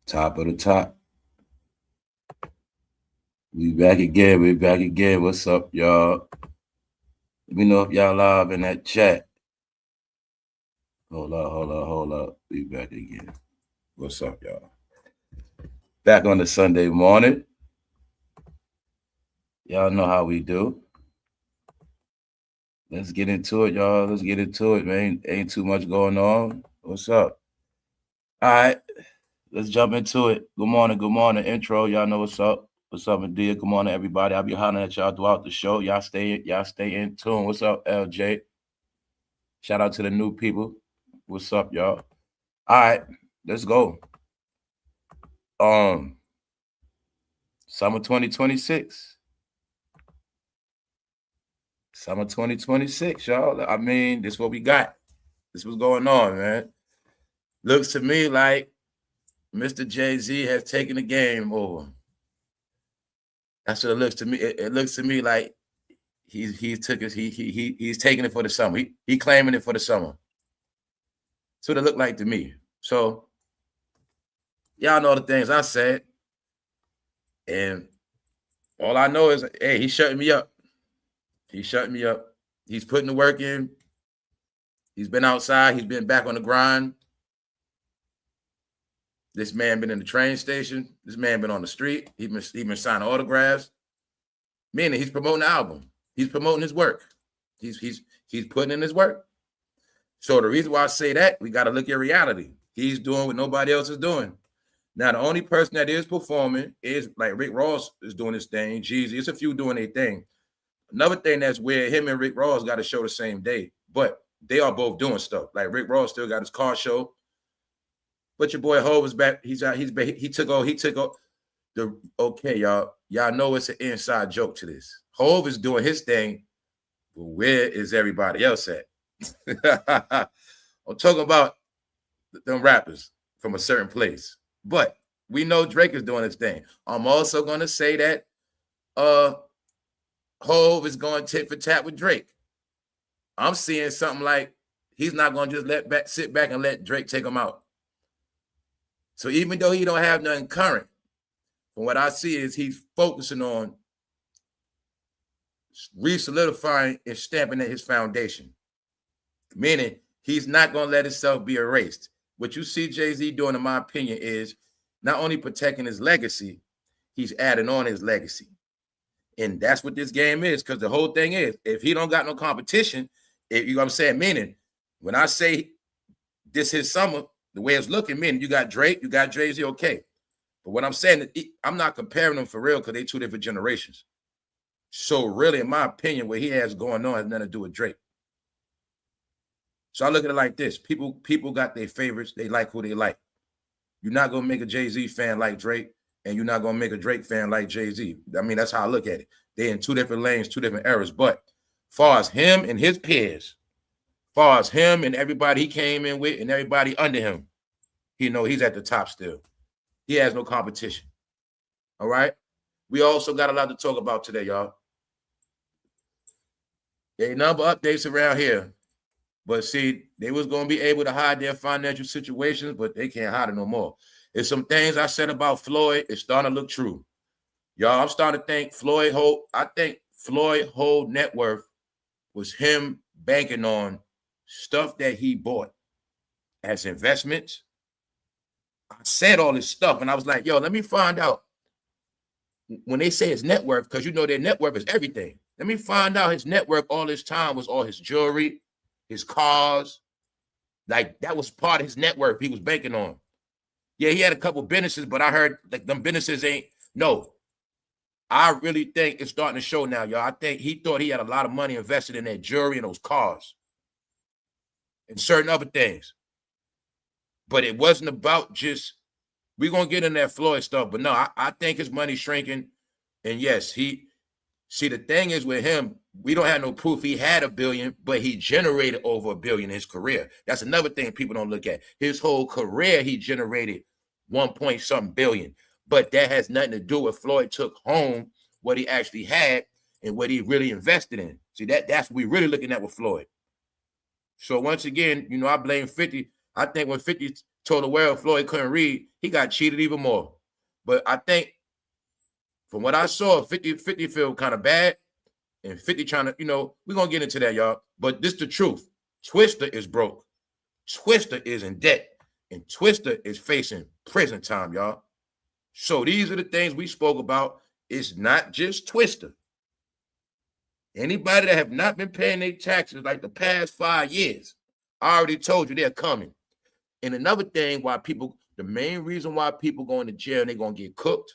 Top of the top. We back again. We back again. What's up, y'all? Let me know if y'all live in that chat. Hold up. We back again. What's up, y'all? Back on the Sunday morning. Y'all know how we do. Let's get into it, y'all. Let's get into it, man. Ain't too much going on. What's up? All right. Let's jump into it. Good morning. Intro. Y'all know what's up. What's up, Medea? Good morning, everybody. I'll be hollering at y'all throughout the show. Y'all stay in tune. What's up, LJ? Shout out to the new people. What's up, y'all? All right, let's go. Summer 2026. Summer 2026, y'all. I mean, this is what we got. This is what's going on, man. Looks to me like Mr. Jay-Z has taken the game over. That's what it looks to me. It looks to me like he's taking it for the summer. He claiming it for the summer. That's what it looked like to me. So y'all know the things I said, and all I know is, hey, he's shutting me up. He's shutting me up. He's putting the work in. He's been outside. He's been back on the grind. This man been in the train station. This man been on the street. He been signing autographs. Meaning he's promoting the album. He's promoting his work. He's putting in his work. So the reason why I say that, we got to look at reality. He's doing what nobody else is doing. Now, the only person that is performing is like Rick Ross is doing his thing. Jayz, it's a few doing their thing. Another thing that's weird, him and Rick Ross got to show the same day, but they are both doing stuff. Like Rick Ross still got his car show. But your boy Hov is back. He took off the okay, y'all. Y'all know it's an inside joke to this. Hov is doing his thing, but where is everybody else at? I'm talking about them rappers from a certain place. But we know Drake is doing his thing. I'm also gonna say that Hov is going tit for tat with Drake. I'm seeing something like he's not gonna just sit back and let Drake take him out. So even though he don't have nothing current, from what I see is he's focusing on re-solidifying and stamping at his foundation. Meaning he's not going to let himself be erased. What you see Jay-Z doing, in my opinion, is not only protecting his legacy, he's adding on his legacy. And that's what this game is, because the whole thing is, if he don't got no competition, you know what I'm saying? Meaning, when I say this is summer, the way it's looking, meaning you got Drake, you got Jay-Z, okay. But what I'm saying, I'm not comparing them for real because they're two different generations. So really, in my opinion, what he has going on has nothing to do with Drake. So I look at it like this. People got their favorites. They like who they like. You're not going to make a Jay-Z fan like Drake, and you're not going to make a Drake fan like Jay-Z. I mean, that's how I look at it. They're in two different lanes, two different eras. But far as him and his peers, far as him and everybody he came in with and everybody under him, he's at the top still. He has no competition. All right? We also got a lot to talk about today, y'all. There ain't number updates around here. But see, they was going to be able to hide their financial situations, but they can't hide it no more. There's some things I said about Floyd. It's starting to look true. Y'all, I'm starting to think Floyd whole net worth was him banking on stuff that he bought as investments. I said all this stuff, and I was like, yo, let me find out. When they say his net worth, because you know their net worth is everything. Let me find out his net worth all this time was all his jewelry, his cars. Like, that was part of his net worth he was banking on. Yeah, he had a couple businesses, but I heard like them businesses ain't. No, I really think it's starting to show now, y'all. I think he thought he had a lot of money invested in that jewelry and those cars and certain other things. But it wasn't about just, we're going to get in that Floyd stuff. But no, I think his money's shrinking. And yes, the thing is with him, we don't have no proof he had $1 billion, but he generated over $1 billion in his career. That's another thing people don't look at. His whole career, he generated 1-point-something billion. But that has nothing to do with Floyd took home what he actually had and what he really invested in. See, that's what we're really looking at with Floyd. So once again, I blame 50. I think when 50 told the world Floyd couldn't read, he got cheated even more. But I think from what I saw, 50 feel kind of bad. And 50 trying to, we're going to get into that, y'all. But this the truth. Twista is broke. Twista is in debt. And Twista is facing prison time, y'all. So these are the things we spoke about. It's not just Twista. Anybody that have not been paying their taxes like the past 5 years, I already told you they're coming. And another thing the main reason why people going to jail and they're going to get cooked,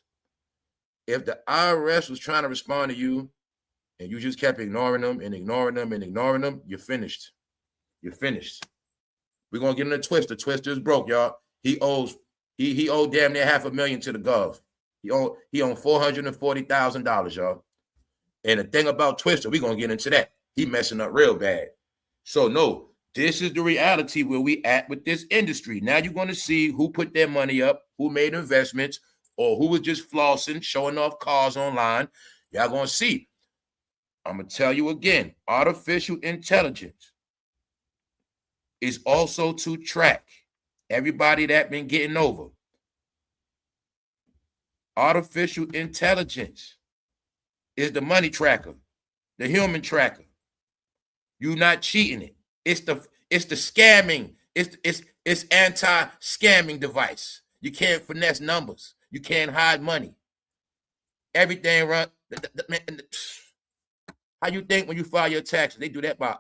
if the IRS was trying to respond to you and you just kept ignoring them and ignoring them and ignoring them, you're finished. You're finished. We're going to get into Twista. Twista is broke, y'all. He owed damn near $500,000 to the gov. He owned $440,000, y'all. And the thing about Twista, we're going to get into that. He messing up real bad. So no, this is the reality where we at with this industry. Now you're going to see who put their money up, who made investments, or who was just flossing, showing off cars online. Y'all going to see. I'm going to tell you again, artificial intelligence is also to track everybody that been getting over. Artificial intelligence is the money tracker, the human tracker. You're not cheating it. It's the scamming. It's anti-scamming device. You can't finesse numbers. You can't hide money. Everything run. How you think when you file your taxes? They do that by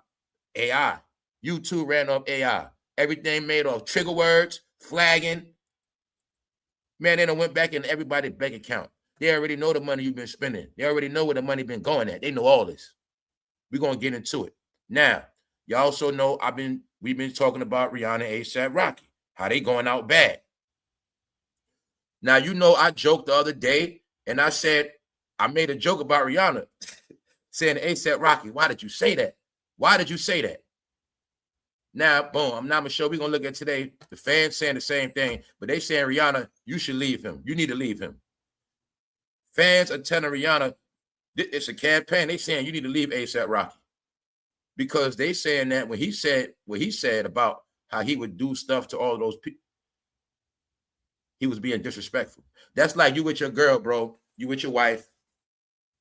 AI. YouTube ran off AI. Everything made off trigger words, flagging. Man, they done went back in everybody's bank account. They already know the money you've been spending. They already know where the money been going at. They know all this. We're going to get into it. Now, you also know we've been talking about Rihanna and asaprocky, how they going out bad. Now, I joked the other day, and I said, I made a joke about Rihanna saying to asaprocky, why did you say that? Why did you say that? Now, boom, I'm not going to show. We're going to look at today. The fans saying the same thing, but they saying, Rihanna, you should leave him. You need to leave him. Fans are telling Rihanna, it's a campaign. They saying you need to leave asaprocky because they saying that when he said what he said about how he would do stuff to all those people, he was being disrespectful. That's like you with your girl, bro. You with your wife.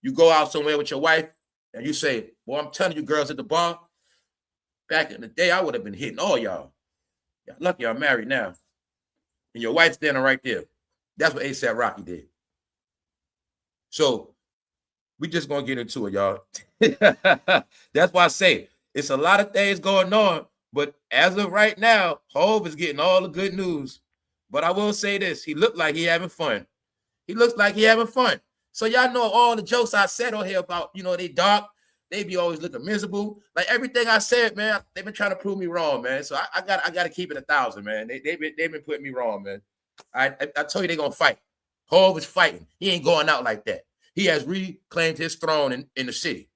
You go out somewhere with your wife and you say, well, I'm telling you girls at the bar, back in the day, I would have been hitting all y'all. Lucky I'm married now. And your wife's standing right there. That's what asaprocky did. So we just going to get into it, y'all. That's why I say it's a lot of things going on. But as of right now, Hov is getting all the good news. But I will say this. He looked like he having fun. He looks like he having fun. So y'all know all the jokes I said on here about, they dark. They be always looking miserable. Like everything I said, man, they've been trying to prove me wrong, man. So I got to keep it 1,000, man. They've been putting me wrong, man. I told you they're going to fight. Hov is fighting. He ain't going out like that. He has reclaimed his throne in the city.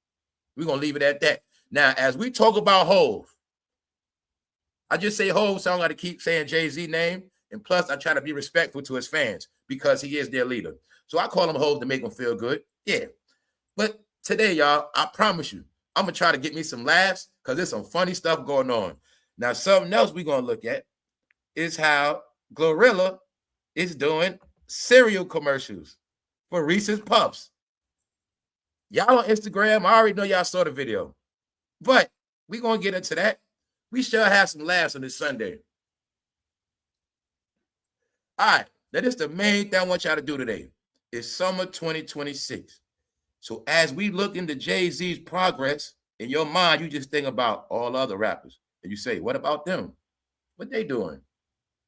We're going to leave it at that. Now, as we talk about Hov, I just say Hov, so I'm going to keep saying Jay-Z name. And plus, I try to be respectful to his fans because he is their leader. So I call him Hov to make him feel good. Yeah. But today, y'all, I promise you, I'm going to try to get me some laughs because there's some funny stuff going on. Now, something else we're going to look at is how Glorilla is doing cereal commercials for Reese's Puffs. Y'all on Instagram, I already know y'all saw the video. But we're going to get into that. We shall have some laughs on this Sunday. All right. Now, this is the main thing I want y'all to do today. It's summer 2026. So as we look into Jay-Z's progress, in your mind, you just think about all other rappers. And you say, what about them? What they doing?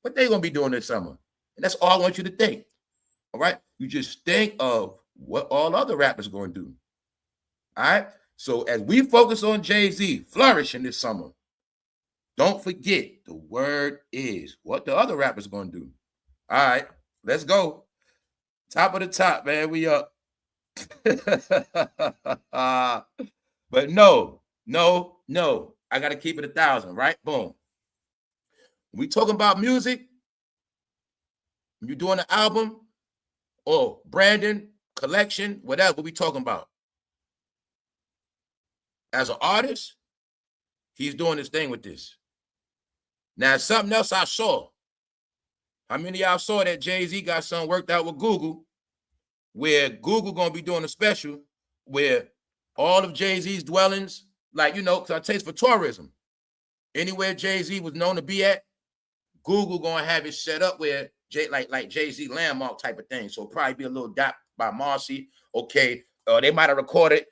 What they going to be doing this summer? And that's all I want you to think. All right? You just think of what all other rappers going to do. All right? So as we focus on Jay-Z flourishing this summer, don't forget the word is what the other rappers going to do. All right, let's go. Top of the top, man. We up. But no. I got to keep it 1,000, right? Boom. We talking about music. When you're doing an album or branding, collection, whatever we talking about. As an artist, he's doing his thing with this. Now, something else I saw. How many of y'all saw that Jay-Z got something worked out with Google, where Google gonna be doing a special where all of Jay-Z's dwellings, like, you know, because I taste for tourism. Anywhere Jay-Z was known to be at, Google gonna have it set up where like Jay-Z landmark type of thing. So it'll probably be a little dot by Marcy. Okay, they might have recorded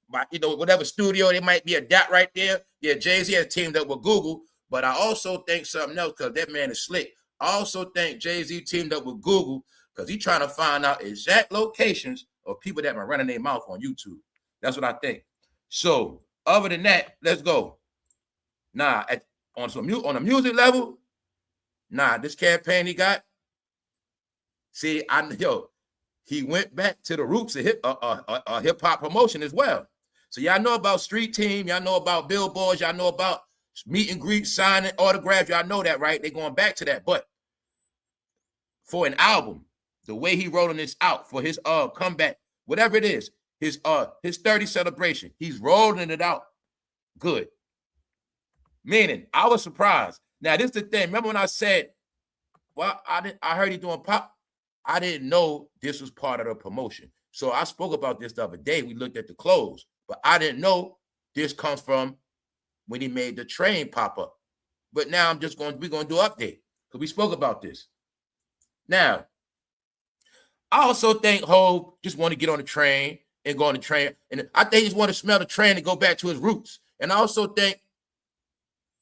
by, you know, whatever studio, there might be a dot right there. Yeah, Jay-Z has teamed up with Google, but I also think something else, because that man is slick. I also think Jay-Z teamed up with Google because he's trying to find out exact locations of people that been running their mouth on YouTube. That's what I think. So other than that, let's go. Nah, on a music level, nah, this campaign he got. See, he went back to the roots of hip hop promotion as well. So y'all know about Street Team, y'all know about billboards, y'all know about meet and greet, signing autographs, y'all know that, right? They're going back to that. But for an album, the way he rolling this out for his comeback, whatever it is, his 30 celebration, he's rolling it out good. Meaning, I was surprised. Now, this is the thing. Remember when I said, well, I heard he doing pop. I didn't know this was part of the promotion. So I spoke about this the other day. We looked at the clothes, but I didn't know this comes from when he made the train pop up. But now we're going to do an update because we spoke about this. Now, I also think Hov just want to get on the train and go on the train. And I think he just want to smell the train and go back to his roots. And I also think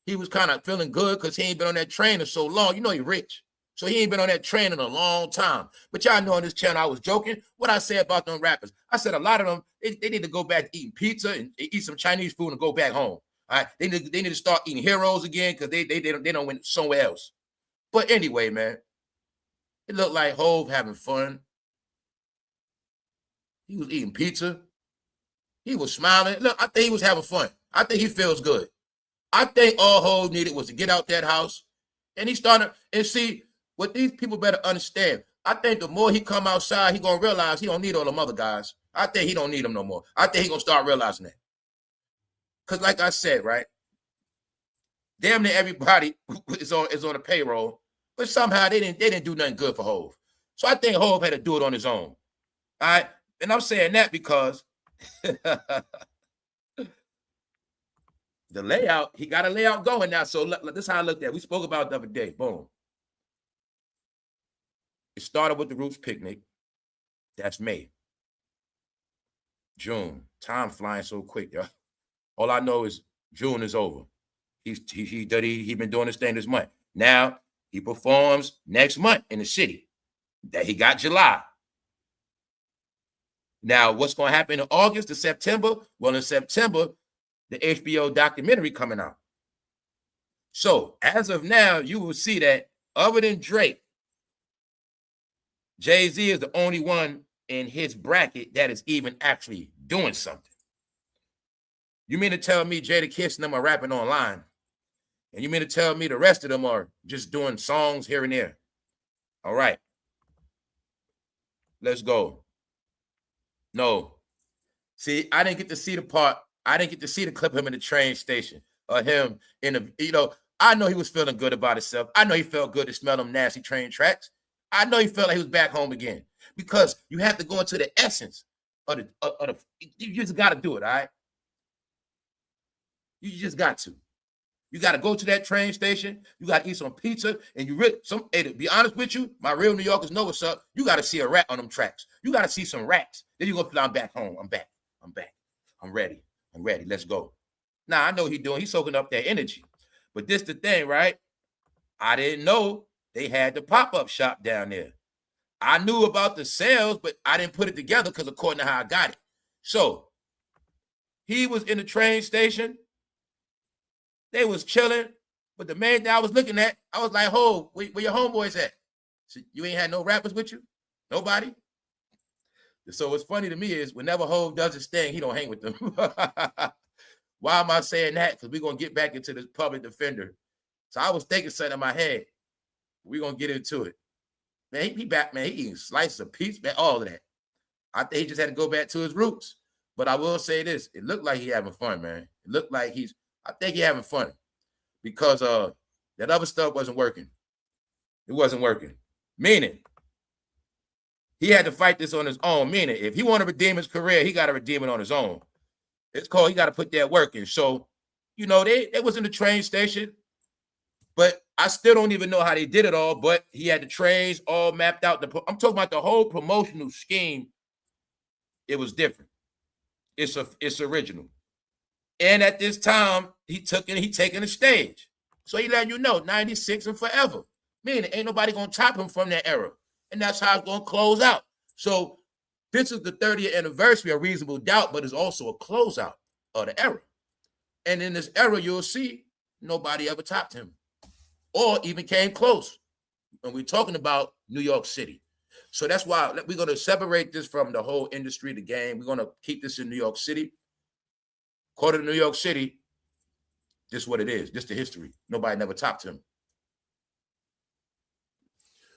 he was kind of feeling good because he ain't been on that train in so long. You know, he's rich. So he ain't been on that train in a long time. But y'all know on this channel, I was joking. What I say about them rappers, I said a lot of them, they need to go back to eating pizza and eat some Chinese food and go back home. All right, they need to start eating heroes again because they don't win somewhere else. But anyway, man, it looked like Hov having fun. He was eating pizza. He was smiling. Look, I think he was having fun. I think he feels good. I think all Hov needed was to get out that house, and he started and see what these people better understand. I think the more he come outside, he gonna realize he don't need all them other guys. I think he don't need them no more. I think he gonna start realizing that. Because like I said, right, damn near everybody is on the payroll, but somehow they didn't do nothing good for Hov. So I think Hov had to do it on his own. All right, and I'm saying that because the layout, he got a layout going now. So this is how I looked at it. We spoke about it the other day. Boom. It started with the Roots picnic. That's May. June. Time flying so quick, y'all. All I know is June is over. He's been doing this thing this month. Now he performs next month in the city. That he got July. Now, what's going to happen in August to September? Well, in September, the HBO documentary coming out. So as of now, you will see that other than Drake, Jay-Z is the only one in his bracket that is even actually doing something. You mean to tell me Jadakiss and them are rapping online? And you mean to tell me the rest of them are just doing songs here and there? All right. Let's go. No. See, I didn't get to see the part. I didn't get to see the clip of him in the train station or him in the, you know, I know he was feeling good about himself. I know he felt good to smell them nasty train tracks. I know he felt like he was back home again because you have to go into the essence of the you just got to do it, all right? You just got to. You got to go to that train station. You got to eat some pizza. And you really, hey, to be honest with you, my real New Yorkers know what's up. You got to see a rat on them tracks. You got to see some rats. Then you're going to feel I'm back home. I'm back. I'm back. I'm ready. I'm ready. Let's go. Now, I know what he's doing. He's soaking up that energy. But this the thing, right? I didn't know they had the pop-up shop down there. I knew about the sales, but I didn't put it together because according to how I got it. So he was in the train station. They was chilling, but the man that I was looking at, I was like, "Ho, where your homeboys at? So you ain't had no rappers with you? Nobody?" So what's funny to me is whenever Hov does his thing, he don't hang with them. Why am I saying that? Because we're going to get back into this public defender. So I was thinking something in my head. We're going to get into it. Man, he back, man. He eating slices of pizza, man, all of that. I think he just had to go back to his roots. But I will say this. It looked like he having fun, man. It looked like I think he having fun because that other stuff wasn't working. It wasn't working. Meaning, he had to fight this on his own. Meaning, if he want to redeem his career, he got to redeem it on his own. It's called, he got to put that work in. So, you know, they was in the train station, but I still don't even know how they did it all, but he had the trains all mapped out. I'm talking about the whole promotional scheme. It was different. It's original. And at this time, he taking the stage. So he letting you know, 96 and forever. Meaning, ain't nobody going to top him from that era. And that's how it's going to close out. So this is the 30th anniversary of Reasonable Doubt, but it's also a closeout of the era. And in this era, you'll see nobody ever topped him or even came close. And we're talking about New York City. So that's why we're going to separate this from the whole industry, the game. We're going to keep this in New York City. According to New York City, this is what it is. This is the history. Nobody never topped him.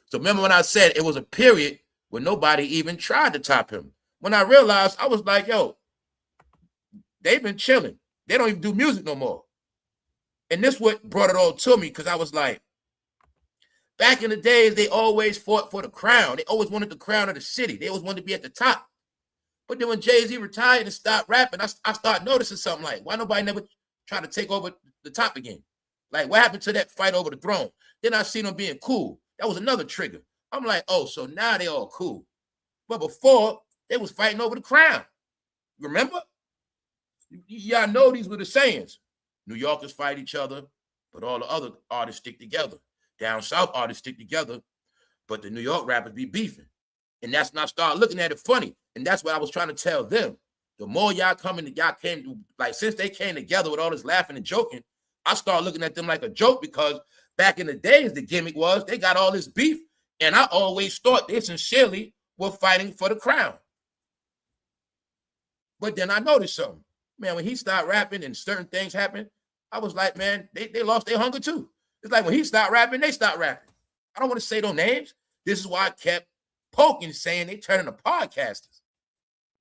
So remember when I said it was a period when nobody even tried to top him. When I realized, I was like, yo, they've been chilling. They don't even do music no more. And this what brought it all to me, because I was like, back in the days, they always fought for the crown. They always wanted the crown of the city. They always wanted to be at the top. But then when Jay-Z retired and stopped rapping, I started noticing something like, why nobody never try to take over the top again? Like, what happened to that fight over the throne? Then I seen them being cool. That was another trigger. I'm like, oh, so now they all cool. But before, they was fighting over the crown. Remember? Y'all know these were the sayings. New Yorkers fight each other, but all the other artists stick together. Down south artists stick together, but the New York rappers be beefing. And that's when I started looking at it funny. And that's what I was trying to tell them. The more y'all came, like since they came together with all this laughing and joking, I started looking at them like a joke, because back in the days, the gimmick was they got all this beef. And I always thought they sincerely were fighting for the crown. But then I noticed something. Man, when he started rapping and certain things happened, I was like, man, they lost their hunger too. It's like when he stopped rapping, they stopped rapping. I don't want to say no names. This is why I kept poking, saying they turning to podcasters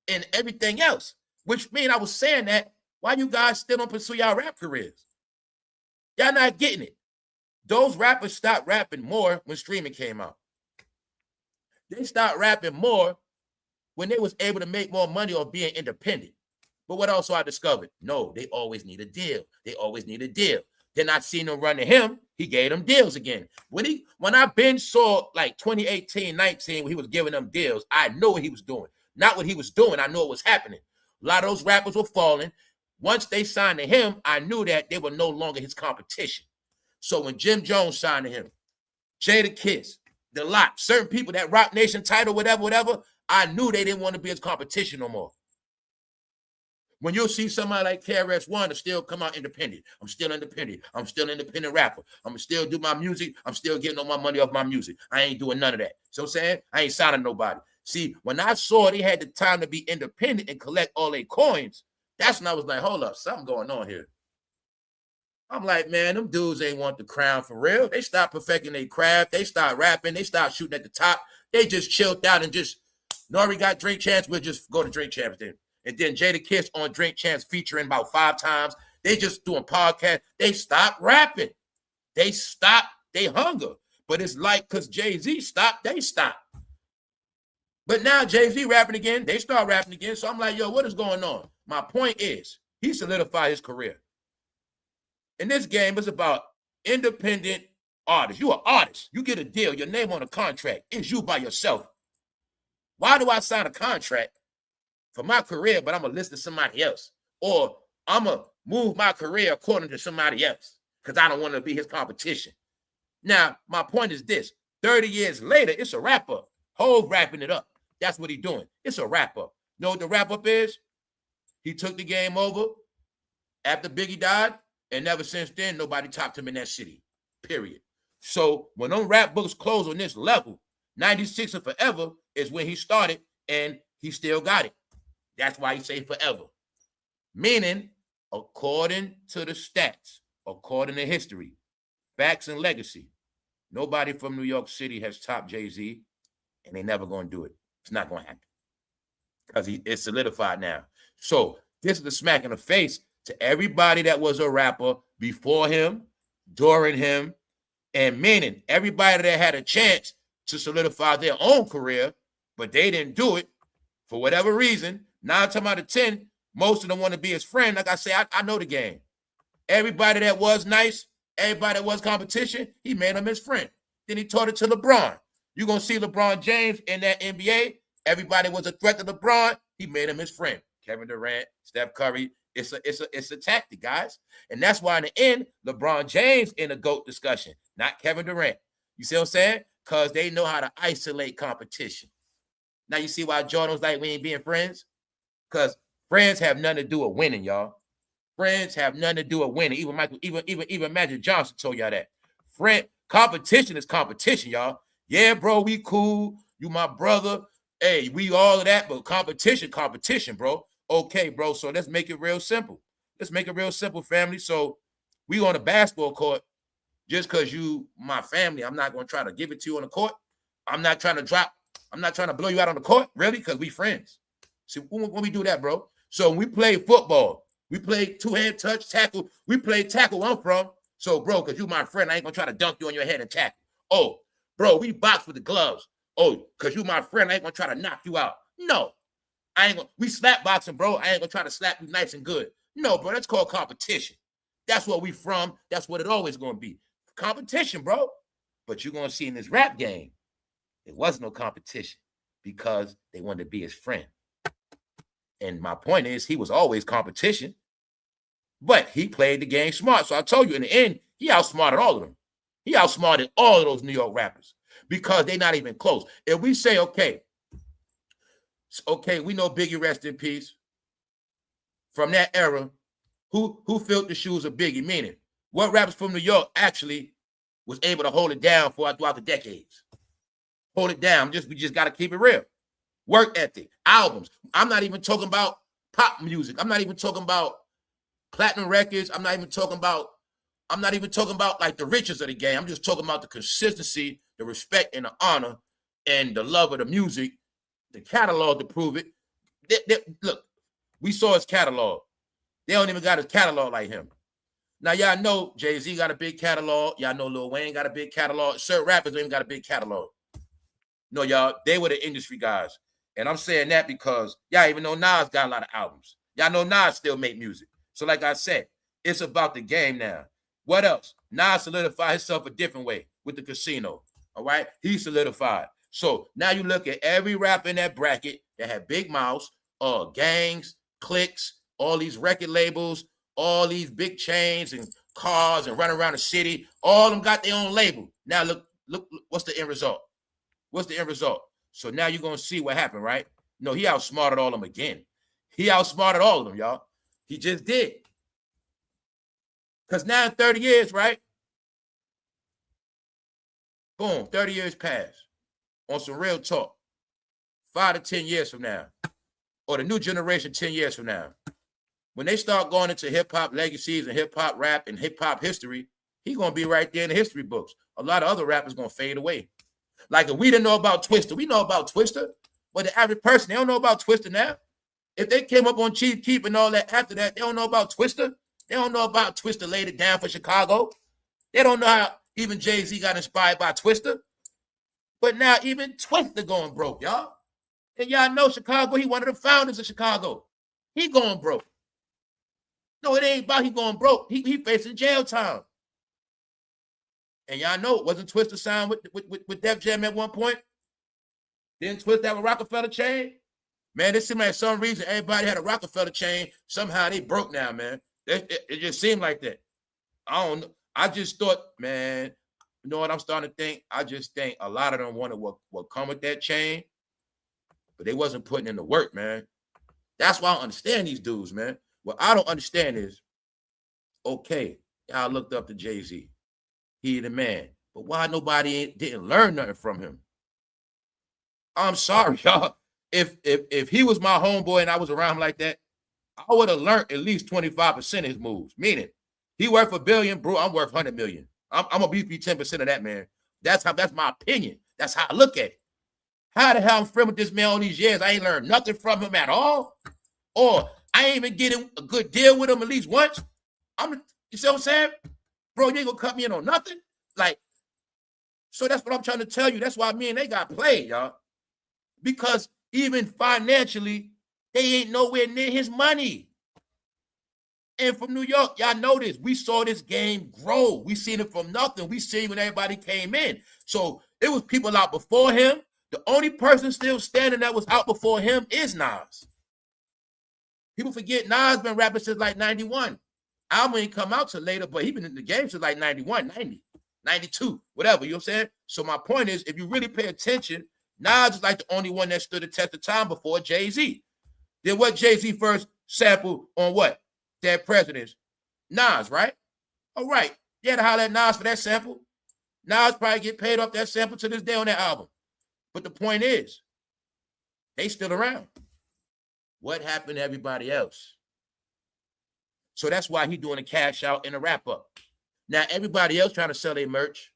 and everything else, which means I was saying that, why you guys still don't pursue y'all rap careers? Y'all not getting it. Those rappers stopped rapping more when streaming came out. They stopped rapping more when they was able to make more money off being independent. But what also I discovered? No, they always need a deal. They always need a deal. Then I seen them run to him. He gave them deals again. When I been saw like 2018, 19, when he was giving them deals, I know what he was doing. Not what he was doing. I know what was happening. A lot of those rappers were falling. Once they signed to him, I knew that they were no longer his competition. So when Jim Jones signed to him, Jadakiss, The Lot, certain people, that Rock Nation title, whatever, I knew they didn't want to be his competition no more. When you'll see somebody like KRS-One to still come out independent. I'm still independent. I'm still an independent rapper. I'm going to still do my music. I'm still getting all my money off my music. I ain't doing none of that. So I'm saying? I ain't signing nobody. See, when I saw they had the time to be independent and collect all their coins, that's when I was like, hold up, something going on here. I'm like, man, them dudes ain't want the crown for real. They stopped perfecting their craft. They stopped rapping. They stopped shooting at the top. They just chilled out and just, Nori got Drink Champs, we'll just go to Drink Champs then. And then Jadakiss on Drink Champs featuring about 5 times. They just doing podcasts. They stopped rapping. They stopped their hunger. But it's like, because Jay-Z stopped, they stopped. But now Jay-Z rapping again. They start rapping again. So I'm like, yo, what is going on? My point is, he solidified his career. In this game, it's about independent artists. You are artist. You get a deal. Your name on a contract. It's you by yourself. Why do I sign a contract for my career, but I'm going to listen to somebody else? Or I'm going to move my career according to somebody else because I don't want to be his competition. Now, my point is this. 30 years later, it's a wrap-up. Hov wrapping it up. That's what he's doing. It's a wrap-up. You know what the wrap-up is? He took the game over after Biggie died, and ever since then, nobody topped him in that city, period. So when them rap books close on this level, 96 and forever is when he started, and he still got it. That's why he say forever. Meaning, according to the stats, according to history, facts and legacy, nobody from New York City has topped Jay-Z, and they never going to do it. It's not going to happen because it's solidified now. So this is the smack in the face to everybody that was a rapper before him, during him, and meaning everybody that had a chance to solidify their own career, but they didn't do it for whatever reason. 9 times out of 10, most of them want to be his friend. Like I say, I know the game. Everybody that was nice, everybody that was competition, he made him his friend. Then he taught it to LeBron. You're going to see LeBron James in that NBA. Everybody was a threat to LeBron. He made him his friend. Kevin Durant, Steph Curry. It's a tactic, guys. And that's why in the end, LeBron James in the GOAT discussion, not Kevin Durant. You see what I'm saying? Because they know how to isolate competition. Now you see why Jordan was like, we ain't being friends? Because friends have nothing to do with winning, y'all. Friends have nothing to do with winning. Even Magic Johnson told y'all that. Competition is competition, y'all. Yeah, bro, we cool. You my brother. Hey, we all of that, but competition, bro. Okay, bro, so let's make it real simple. Let's make it real simple, family. So we on the basketball court. Just because you my family, I'm not going to try to give it to you on the court. I'm not trying to blow you out on the court, really, because we friends. See, when we do that, bro. So when we play football, we play two-hand touch, tackle. We play tackle where I'm from. So, bro, because you my friend, I ain't going to try to dunk you on your head and tackle. Oh, bro, we box with the gloves. Oh, because you my friend, I ain't going to try to knock you out. No. We slap boxing, bro. I ain't going to try to slap you nice and good. No, bro, that's called competition. That's where we from. That's what it always going to be. Competition, bro. But you're going to see in this rap game, there was no competition because they wanted to be his friend. And my point is, he was always competition, but he played the game smart. So I told you, in the end, he outsmarted all of them. He outsmarted all of those New York rappers because they're not even close. If we say, okay, we know Biggie, rest in peace. From that era, who filled the shoes of Biggie? Meaning, what rappers from New York actually was able to hold it down throughout the decades? Hold it down. We just got to keep it real. Work ethic, albums. I'm not even talking about pop music. I'm not even talking about platinum records. I'm not even talking about like the riches of the game. I'm just talking about the consistency, the respect, and the honor, and the love of the music, the catalog to prove it. Look, we saw his catalog. They don't even got his catalog like him. Now, y'all know Jay-Z got a big catalog. Y'all know Lil Wayne got a big catalog. Certain rappers don't even got a big catalog. No, y'all, they were the industry guys. And I'm saying that because y'all even know Nas got a lot of albums. Y'all know Nas still make music. So like I said, it's about the game now. What else? Nas solidified himself a different way with the casino. All right? He solidified. So now you look at every rapper in that bracket that had big mouths, gangs, cliques, all these record labels, all these big chains and cars and running around the city. All of them got their own label. Now look, what's the end result? What's the end result? So now you're going to see what happened, right? No, he outsmarted all of them again. He outsmarted all of them, y'all. He just did. Because now in 30 years, right? Boom, 30 years passed. On some real talk. 5 to 10 years from now. Or the new generation 10 years from now. When they start going into hip-hop legacies and hip-hop rap and hip-hop history, he's going to be right there in the history books. A lot of other rappers going to fade away. Like if we didn't know about Twista, we know about Twista. But the average person, they don't know about Twista now. If they came up on Chief Keef and all that after that, they don't know about Twista. They don't know about Twista laid it down for Chicago. They don't know how even Jay-Z got inspired by Twista. But now even Twista going broke, y'all. And y'all know Chicago, he one of the founders of Chicago. He going broke. No, it ain't about he going broke. He facing jail time. And y'all know, wasn't Twista signed with Def Jam at one point? Didn't Twista have a Rockefeller chain? Man, it seemed like some reason everybody had a Rockefeller chain. Somehow they broke now, man. It just seemed like that. I don't know. I just thought, man, you know what I'm starting to think? I just think a lot of them wanted what come with that chain, but they wasn't putting in the work, man. That's why I don't understand these dudes, man. What I don't understand is, okay, I looked up to Jay-Z. He the man. But why nobody didn't learn nothing from him? I'm sorry, y'all. If he was my homeboy and I was around him like that, I would have learned at least 25% of his moves. Meaning, he worth $1 billion, bro. I'm worth $100 million. I'm gonna be 10% of that, man. That's my opinion. That's how I look at it. How the hell I'm friend with this man all these years? I ain't learned nothing from him at all, or I ain't even getting a good deal with him at least once. You see what I'm saying, bro? You ain't gonna cut me in on nothing. Like, So that's what I'm trying to tell you. That's why me and they got played, y'all. Because even financially, they ain't nowhere near his money. And from New York, y'all know this. We saw this game grow. We seen it from nothing. We seen when everybody came in. So it was people out before him. The only person still standing that was out before him is Nas. People forget Nas been rapping since like 91. Album ain't come out till later, but he been in the game since like 91, 90, 92, whatever. You know what I'm saying? So my point is, if you really pay attention, Nas is like the only one that stood the test of time before Jay-Z. Then what Jay-Z first sampled on what? Dead Presidents. Nas, right? All right. You had to holler at Nas for that sample. Nas probably get paid off that sample to this day on that album. But the point is, they still around. What happened to everybody else? So that's why he's doing a cash out and a wrap up. Now, everybody else trying to sell their merch,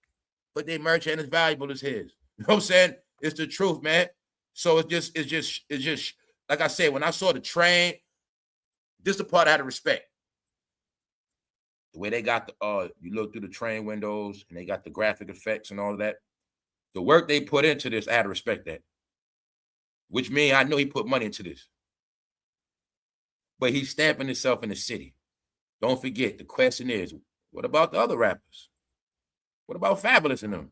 but their merch ain't as valuable as his. You know what I'm saying? It's the truth, man. So it's just like I said, when I saw the train, this is the part I had to respect. The way they got the you look through the train windows and they got the graphic effects and all of that. The work they put into this, I had to respect that. Which means I know he put money into this. But he's stamping himself in the city. Don't forget, the question is, what about the other rappers? What about Fabulous and them?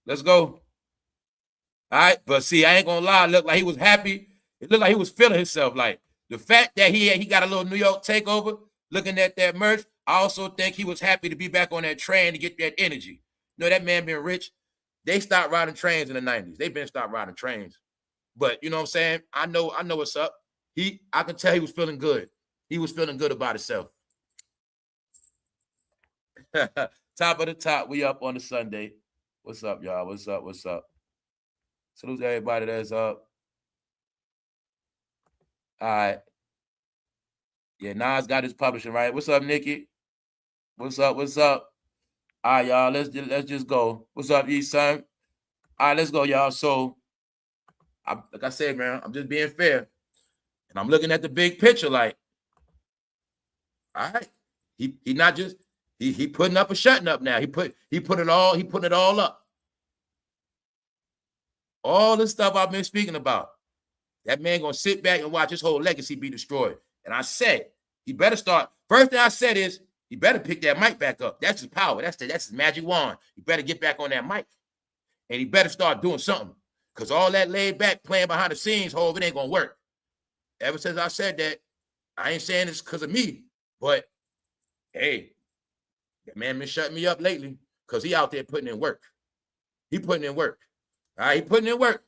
Let's go. All right, but see, I ain't gonna lie, it looked like he was happy. It looked like he was feeling himself. Like the fact that he got a little New York takeover, looking at that merch, I also think he was happy to be back on that train to get that energy. You know, that man been rich. They stopped riding trains in the 90s. They been stopped riding trains. But you know what I'm saying? I know what's up. I can tell he was feeling good. He was feeling good about himself. Top of the top, we up on the Sunday. What's up, y'all? What's up? What's up? Salute to everybody that's up. All right. Yeah, Nas got his publishing right. What's up, Nikki? What's up? What's up? All right, y'all. Let's just go. What's up, East Son? All right, let's go, y'all. So, like I said, man, I'm just being fair, and I'm looking at the big picture. Like, all right, he not just he putting up or shutting up now. He put it all up. All the stuff I've been speaking about. That man gonna sit back and watch his whole legacy be destroyed. And I said he better start. First thing I said is he better pick that mic back up. That's his power. That's his magic wand. He better get back on that mic. And he better start doing something. Because all that laid back playing behind the scenes, it ain't gonna work. Ever since I said that, I ain't saying it's because of me, but hey, that man been shutting me up lately because he out there putting in work. He putting in work. All right, he putting in work.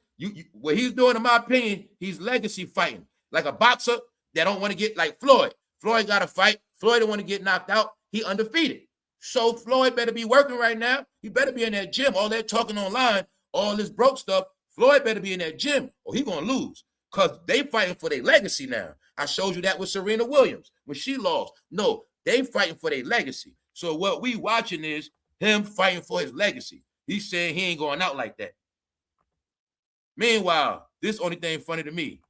What he's doing, in my opinion, he's legacy fighting. Like a boxer that don't want to get like Floyd. Floyd got to fight. Floyd don't want to get knocked out. He undefeated. So Floyd better be working right now. He better be in that gym. All that talking online, all this broke stuff, Floyd better be in that gym or he going to lose because they fighting for their legacy now. I showed you that with Serena Williams when she lost. No, they fighting for their legacy. So what we watching is him fighting for his legacy. He's saying he ain't going out like that. Meanwhile, this only thing funny to me,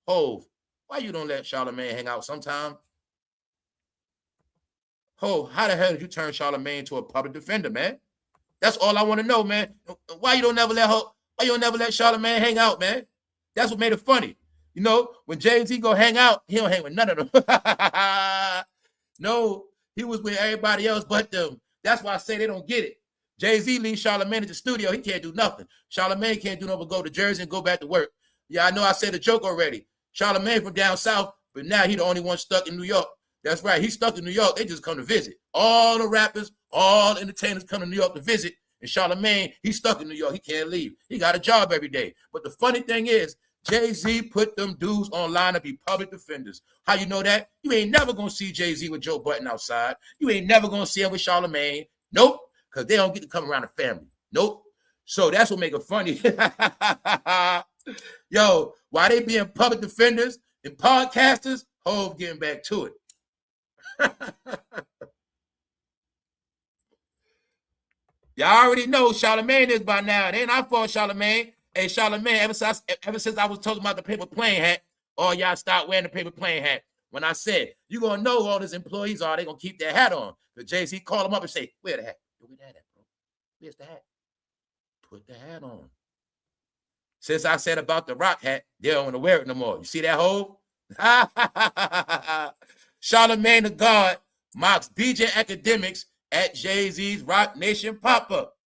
Hov, why you don't let Charlamagne hang out sometime? Hov, how the hell did you turn Charlamagne into a public defender, man? That's all I want to know, man. Why you don't never let Charlamagne hang out, man? That's what made it funny. You know, when Jay-Z go hang out, he don't hang with none of them. No, he was with everybody else but them. That's why I say they don't get it. Jay-Z leaves Charlamagne at the studio. He can't do nothing. Charlamagne can't do nothing but go to Jersey and go back to work. Yeah, I know I said a joke already. Charlamagne from down south, but now he the only one stuck in New York. That's right. He's stuck in New York. They just come to visit. All the rappers, all entertainers come to New York to visit. And Charlamagne, he's stuck in New York. He can't leave. He got a job every day. But the funny thing is, Jay-Z put them dudes online to be public defenders. How you know that? You ain't never going to see Jay-Z with Joe Budden outside. You ain't never going to see him with Charlamagne. Nope. Because they don't get to come around the family. Nope. So that's what make it funny. Yo, while they being public defenders and podcasters, Hov getting back to it. Y'all already know Charlamagne is by now. It ain't our fault, Charlamagne. Hey, Charlamagne, ever since I was talking about the paper plane hat, all y'all start wearing the paper plane hat. When I said, you're going to know who all his employees are, they going to keep their hat on. But Jay-Z called him up and say, where the hat? Where the hat at, bro? Where's the hat? put the hat on. Since I said about the rock hat, they don't want to wear it no more. You see that hole? Charlamagne the God mocks DJ Akademiks at Jay-Z's Rock Nation pop-up.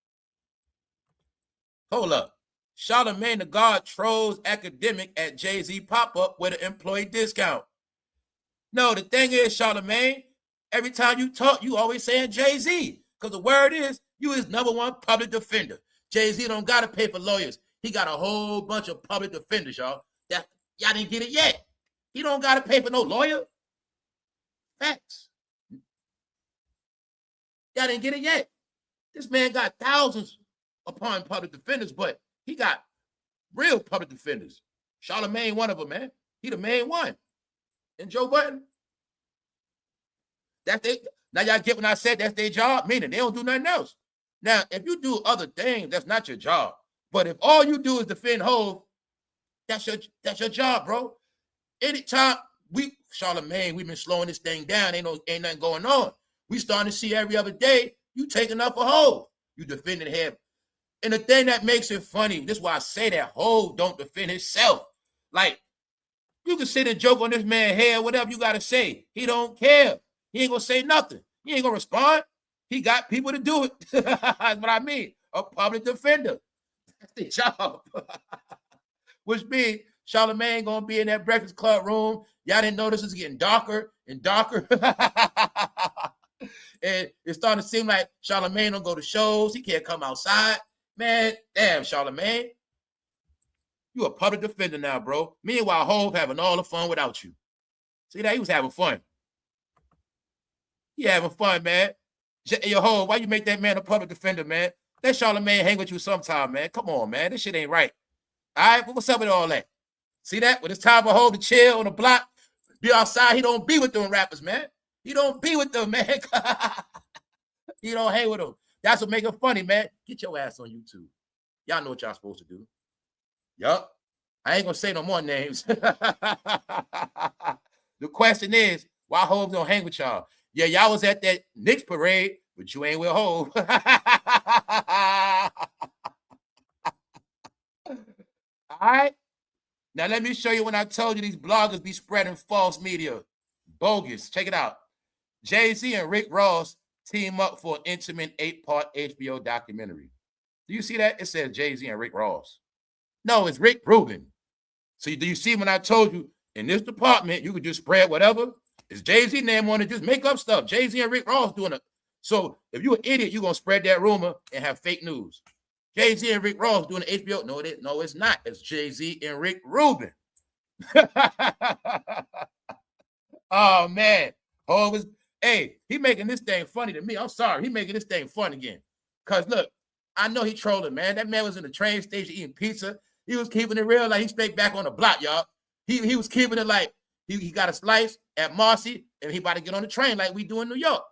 Hold up. Charlamagne the God trolls Akademiks at Jay-Z pop-up with an employee discount. No, the thing is, Charlamagne, every time you talk, you always saying Jay-Z. Because the word is, you is #1 public defender. Jay-Z don't got to pay for lawyers. He got a whole bunch of public defenders, y'all. Y'all didn't get it yet. He don't got to pay for no lawyer. Facts. Y'all didn't get it yet. This man got thousands upon public defenders, but he got real public defenders. Charlamagne, one of them, man. He the main one. And Joe Budden. That's they. Now y'all get when I said that's their job, meaning they don't do nothing else. Now, if you do other things, that's not your job. But if all you do is defend Hov, that's your job, bro. Anytime Charlamagne, we've been slowing this thing down. Ain't nothing going on. We starting to see every other day you taking up a Hov. You defending him. And the thing that makes it funny, this is why I say that Hov don't defend himself. Like, you can sit and joke on this man's head, whatever you got to say. He don't care. He ain't going to say nothing. He ain't going to respond. He got people to do it. That's what I mean. A public defender. That's their job. Which means Charlamagne going to be in that Breakfast Club room. Y'all didn't notice it's getting darker and darker. And it's starting to seem like Charlamagne don't go to shows. He can't come outside. Man, damn, Charlamagne. You a public defender now, bro. Meanwhile, Hov having all the fun without you. See that? He was having fun. He having fun, man. Yo, Hov, why you make that man a public defender, man? Let Charlamagne hang with you sometime, man. Come on, man. This shit ain't right. All right? What's up with all that? See that? When it's time for Hov to chill on the block, be outside, he don't be with them rappers, man. He don't be with them, man. He don't hang with them. That's what make it funny, man. Get your ass on YouTube. Y'all know what y'all supposed to do. Yup. I ain't going to say no more names. The question is, why Hov don't hang with y'all? Yeah, y'all was at that Knicks parade, but you ain't with Hov. All right? Now, let me show you when I told you these bloggers be spreading false media. Bogus. Check it out. Jay-Z and Rick Ross team up for an intimate 8-part HBO documentary. Do you see that? It says Jay-Z and Rick Ross. No, it's Rick Rubin. So do you see when I told you in this department, you could just spread whatever? It's Jay-Z name on it. Just make up stuff. Jay-Z and Rick Ross doing it. So if you're an idiot, you're going to spread that rumor and have fake news. Jay-Z and Rick Ross doing the HBO. No, it's not. It's Jay-Z and Rick Rubin. Oh, man. Hey, he making this thing funny to me. I'm sorry. He making this thing fun again. Because, look, I know he trolling, man. That man was in the train station eating pizza. He was keeping it real like he straight back on the block, y'all. He was keeping it like he got a slice at Marcy and he about to get on the train like we do in New York.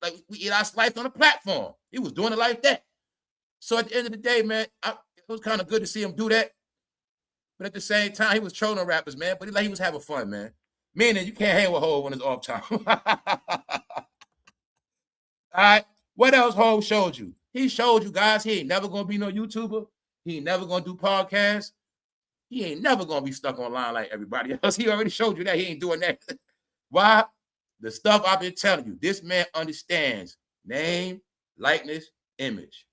Like we eat our slice on the platform. He was doing it like that. So at the end of the day, man, it was kind of good to see him do that. But at the same time, he was trolling rappers, man. But he was having fun, man. Meaning you can't hang with Hov when it's off time. All right. What else Hov showed you? He showed you guys he ain't never going to be no YouTuber. He ain't never going to do podcasts. He ain't never going to be stuck online like everybody else. He already showed you that. He ain't doing that. Why? The stuff I've been telling you. This man understands name, likeness, image.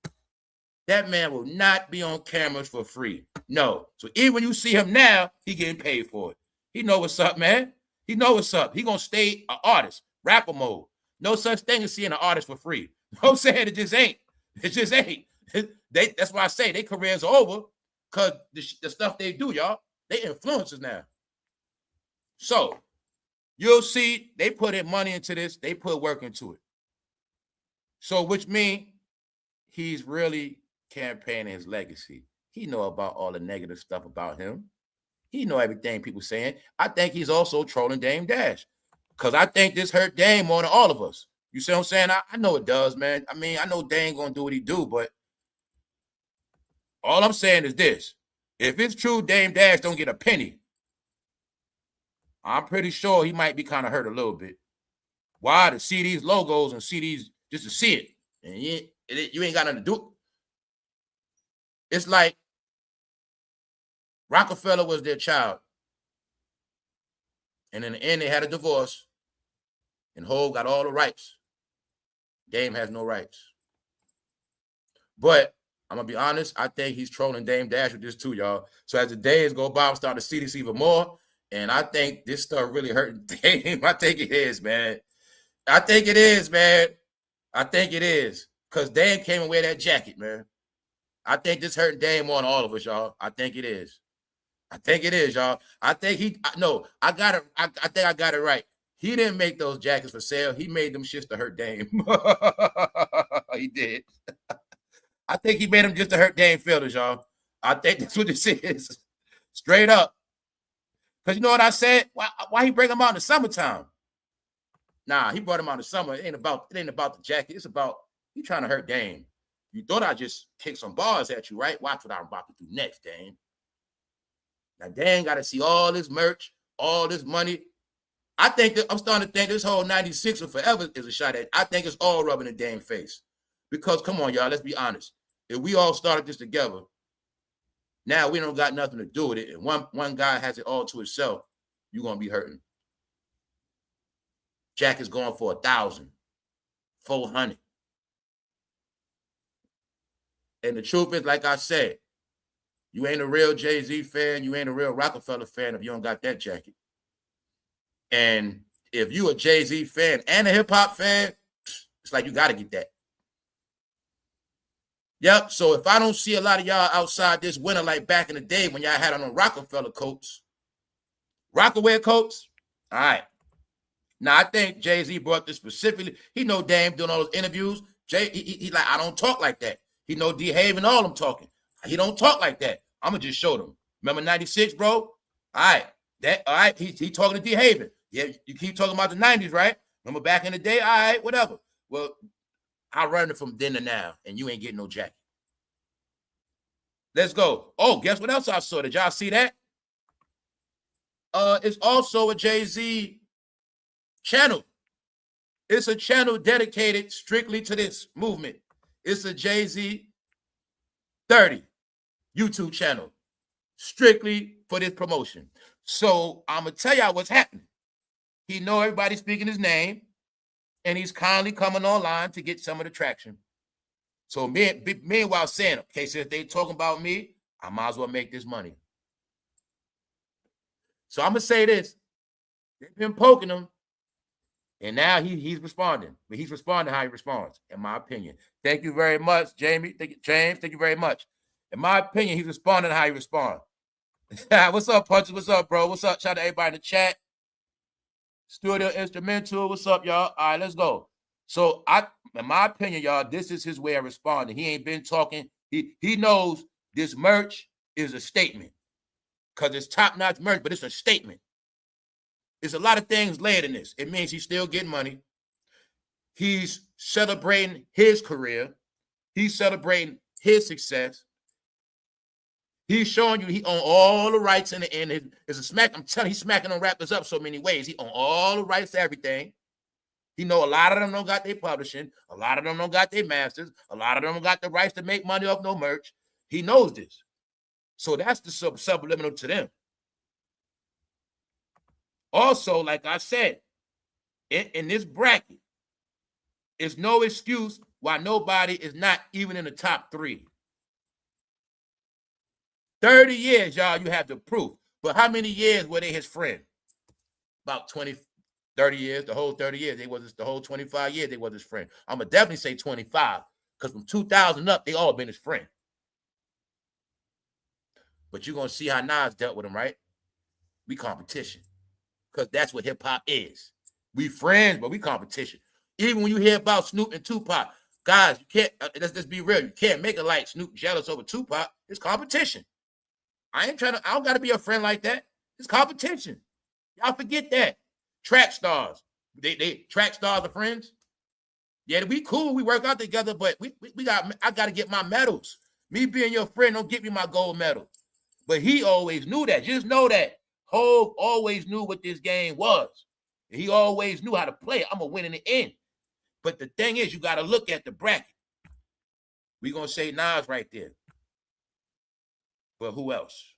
That man will not be on cameras for free. No. So even when you see him now, he getting paid for it. He know what's up, man. He know what's up. He going to stay an artist, rapper mode. No such thing as seeing an artist for free. No saying it just ain't. It just ain't. That's why I say their careers are over because the stuff they do, y'all, they influencers now. So you'll see they put in money into this. They put work into it. So which means he's really campaigning his legacy. He know about all the negative stuff about him. He know everything people saying. I think he's also trolling Dame Dash because I think this hurt Dame more than all of us. You see what I'm saying? I know it does, man. I mean, I know Dame going to do what he do, but all I'm saying is this. If it's true Dame Dash don't get a penny, I'm pretty sure he might be kind of hurt a little bit. Why? To see these logos and see these, just to see it. And you ain't got nothing to do. It's like Rockefeller was their child. And in the end, they had a divorce. And Hov got all the rights. Dame has no rights. But I'm going to be honest, I think he's trolling Dame Dash with this too, y'all. So as the days go by, I'm starting to see this even more. And I think this stuff really hurting Dame. I think it is, man. I think it is, man. I think it is. Because Dame came and wear that jacket, man. I think this hurting Dame more than all of us, y'all. I think it is. I think it is, y'all. I think I got it. I think I got it right. He didn't make those jackets for sale. He made them shits to hurt Dame. He did. I think he made them just to hurt Dame Fielders, y'all. I think that's what this is. Straight up. Because you know what I said? Why he bring them out in the summertime? Nah, he brought him out in the summer. It ain't about the jacket. It's about he trying to hurt Dame. You thought I just kicked some bars at you, right? Watch what I'm about to do next, Dame. Now, Dame got to see all this merch, all this money. I think that I'm starting to think this whole 96 or forever is a shot at. I think it's all rubbing in Dame's face. Because, come on, y'all, let's be honest. If we all started this together, now we don't got nothing to do with it. And one guy has it all to himself, you're going to be hurting. Jack is going for 1,000, 400. And the truth is, like I said, you ain't a real Jay-Z fan, you ain't a real Rockefeller fan if you don't got that jacket. And if you a Jay-Z fan and a hip-hop fan, it's like you got to get that. Yep, so if I don't see a lot of y'all outside this winter like back in the day when y'all had on them Rockefeller coats, Rockaway coats, all right. Now, I think Jay-Z brought this specifically. He know Dame doing all those interviews. He like, I don't talk like that. He know D-Have and all them talking. He don't talk like that. I'm going to just show them. Remember 96, bro? All right. All right. He talking to D-Have. Yeah, you keep talking about the 90s, right? Remember back in the day? All right, whatever. Well, I run it from then to now, and you ain't getting no jacket. Let's go. Oh, guess what else I saw? Did y'all see that? It's also a Jay-Z channel. It's a channel dedicated strictly to this movement. It's a Jay-Z 30 YouTube channel strictly for this promotion. So I'm going to tell y'all what's happening. He know everybody speaking his name, and he's kindly coming online to get some of the traction. So meanwhile saying, okay, since they talking about me, I might as well make this money. So I'm going to say this. They've been poking him, and now he's responding. But he's responding how he responds, in my opinion. Thank you very much, James. Thank you very much. In my opinion, he's responding how he responds. What's up, Punches? What's up, bro? What's up? Shout out to everybody in the chat. Studio Instrumental. What's up, y'all? All right, let's go. So in my opinion, y'all, this is his way of responding. He ain't been talking. He knows this merch is a statement because it's top-notch merch, but it's a statement. There's a lot of things layered in this. It means he's still getting money. He's celebrating his career. He's celebrating his success. He's showing you he owns all the rights in the end. It's a smack. I'm telling you, he's smacking on rappers up so many ways. He owns all the rights to everything. He know a lot of them don't got their publishing. A lot of them don't got their masters. A lot of them don't got the rights to make money off no merch. He knows this. So that's the subliminal to them. Also, like I said, in this bracket, it's no excuse why nobody is not even in the top 3. 30 years, y'all, you have the proof. But how many years were they his friend? About 20, 30 years, the whole 30 years. They was the whole 25 years, they was his friend. I'm going to definitely say 25, because from 2000 up, they all been his friend. But you're going to see how Nas dealt with him, right? We competition. Because that's what hip-hop is. We friends, but we competition. Even when you hear about Snoop and Tupac, guys, you can't, let's just be real. You can't make it like Snoop jealous over Tupac. It's competition. I don't got to be a friend like that. It's competition. Y'all forget that. Track stars. They track stars are friends. Yeah, we cool. We work out together, but I got to get my medals. Me being your friend don't get me my gold medal. But he always knew that. Just know that. Hov always knew what this game was. He always knew how to play it. I'm going to win in the end. But the thing is, you got to look at the bracket. We're going to say Nas right there. But who else?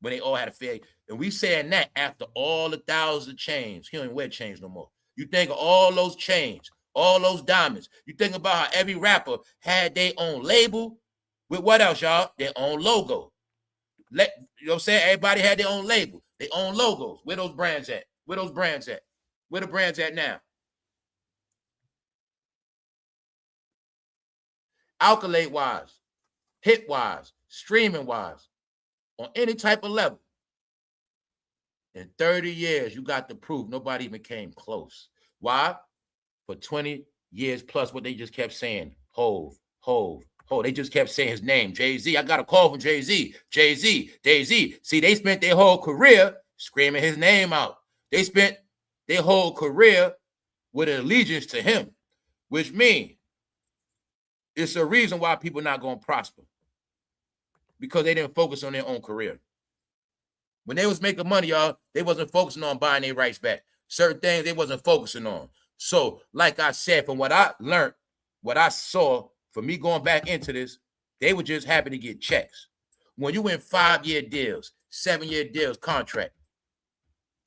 When they all had a fair, and we saying that after all the thousands of chains, he don't even wear chains no more. You think of all those chains, all those diamonds. You think about how every rapper had their own label with what else, y'all? Their own logo. You know what I'm saying? Everybody had their own label, their own logos. Where those brands at? Where those brands at? Where the brands at now? Accolade wise, hit wise, streaming wise, on any type of level. In 30 years, you got the proof. Nobody even came close. Why? For 20 years plus, what they just kept saying, Hove, Hove, Hove. They just kept saying his name, Jay-Z. I got a call from Jay-Z, Jay-Z, Jay-Z. See, they spent their whole career screaming his name out. They spent their whole career with an allegiance to him, which means it's a reason why people not going to prosper, because they didn't focus on their own career. When they was making money, y'all, they wasn't focusing on buying their rights back. Certain things they wasn't focusing on. So, like I said, from what I learned, what I saw, for me going back into this, they were just happy to get checks. When you in 5-year deals, 7-year deals, contract,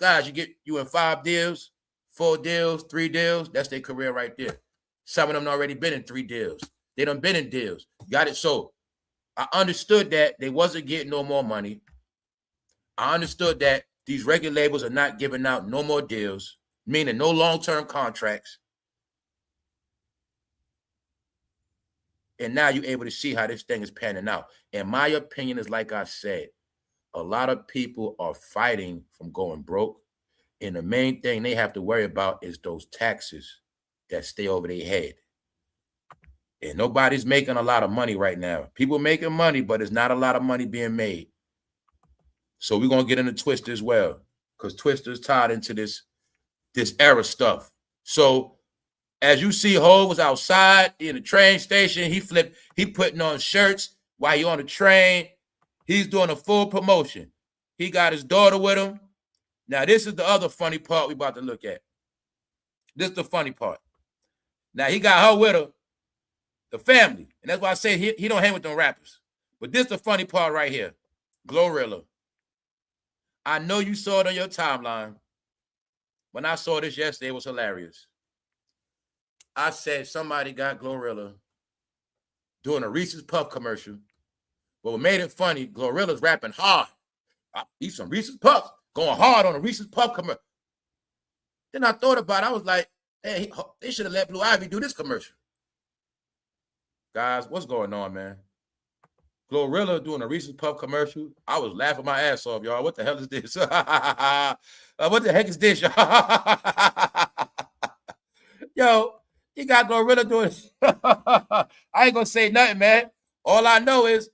guys, you in 5 deals, 4 deals, 3 deals, that's their career right there. Some of them already been in 3 deals. They done been in deals. Got it? So I understood that they wasn't getting no more money. I understood that these record labels are not giving out no more deals, meaning no long-term contracts. And now you're able to see how this thing is panning out. And my opinion is, like I said, a lot of people are fighting from going broke. And the main thing they have to worry about is those taxes that stay over their head. And nobody's making a lot of money right now. People making money, but there's not a lot of money being made. So we're going to get into Twista as well, because Twista is tied into this era stuff. So as you see, Hov was outside in the train station. He putting on shirts while he on the train. He's doing a full promotion. He got his daughter with him. Now, this is the other funny part we about to look at. This is the funny part. Now, he got her with her, the family. And that's why I say he don't hang with them rappers. But this is the funny part right here. Glorilla. I know you saw it on your timeline. When I saw this yesterday, it was hilarious. I said somebody got Glorilla doing a Reese's Puff commercial. But what made it funny, Glorilla's rapping hard. I eat some Reese's Puffs, going hard on a Reese's Puff commercial. Then I thought about it. I was like, hey, they should have let Blue Ivy do this commercial. Guys, what's going on, man? Glorilla doing a Reese's Puff commercial. I was laughing my ass off, y'all. What the hell is this? What the heck is this, y'all? Yo, you got Glorilla doing. I ain't gonna say nothing, man. All I know is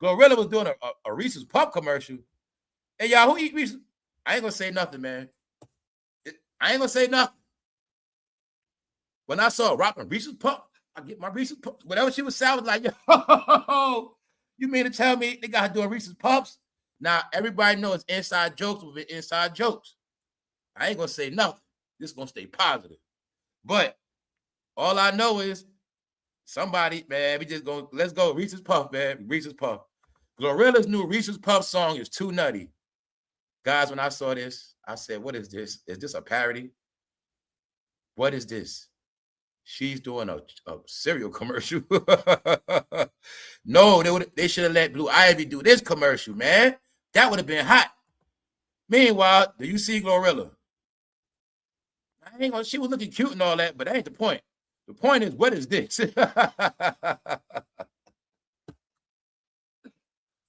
Glorilla was doing a Reese's Puff commercial. Hey, y'all, who eat Reese's? I ain't gonna say nothing, man. I ain't gonna say nothing. When I saw rocking Reese's Puff, I get my Reese's Puffs. Whatever she was sounding like, yo, you mean to tell me they got her doing Reese's Puffs? Now, everybody knows inside jokes will be inside jokes. I ain't going to say nothing. This is going to stay positive. But all I know is somebody, man, let's go Reese's Puff, man. Reese's Puff. Glorilla's new Reese's Puff song is too nutty. Guys, when I saw this, I said, what is this? Is this a parody? What is this? She's doing a cereal commercial. No, they should have let Blue Ivy do this commercial, man. That would have been hot. Meanwhile, do you see Glorilla? She was looking cute and all that, but that ain't the point. The point is, what is this?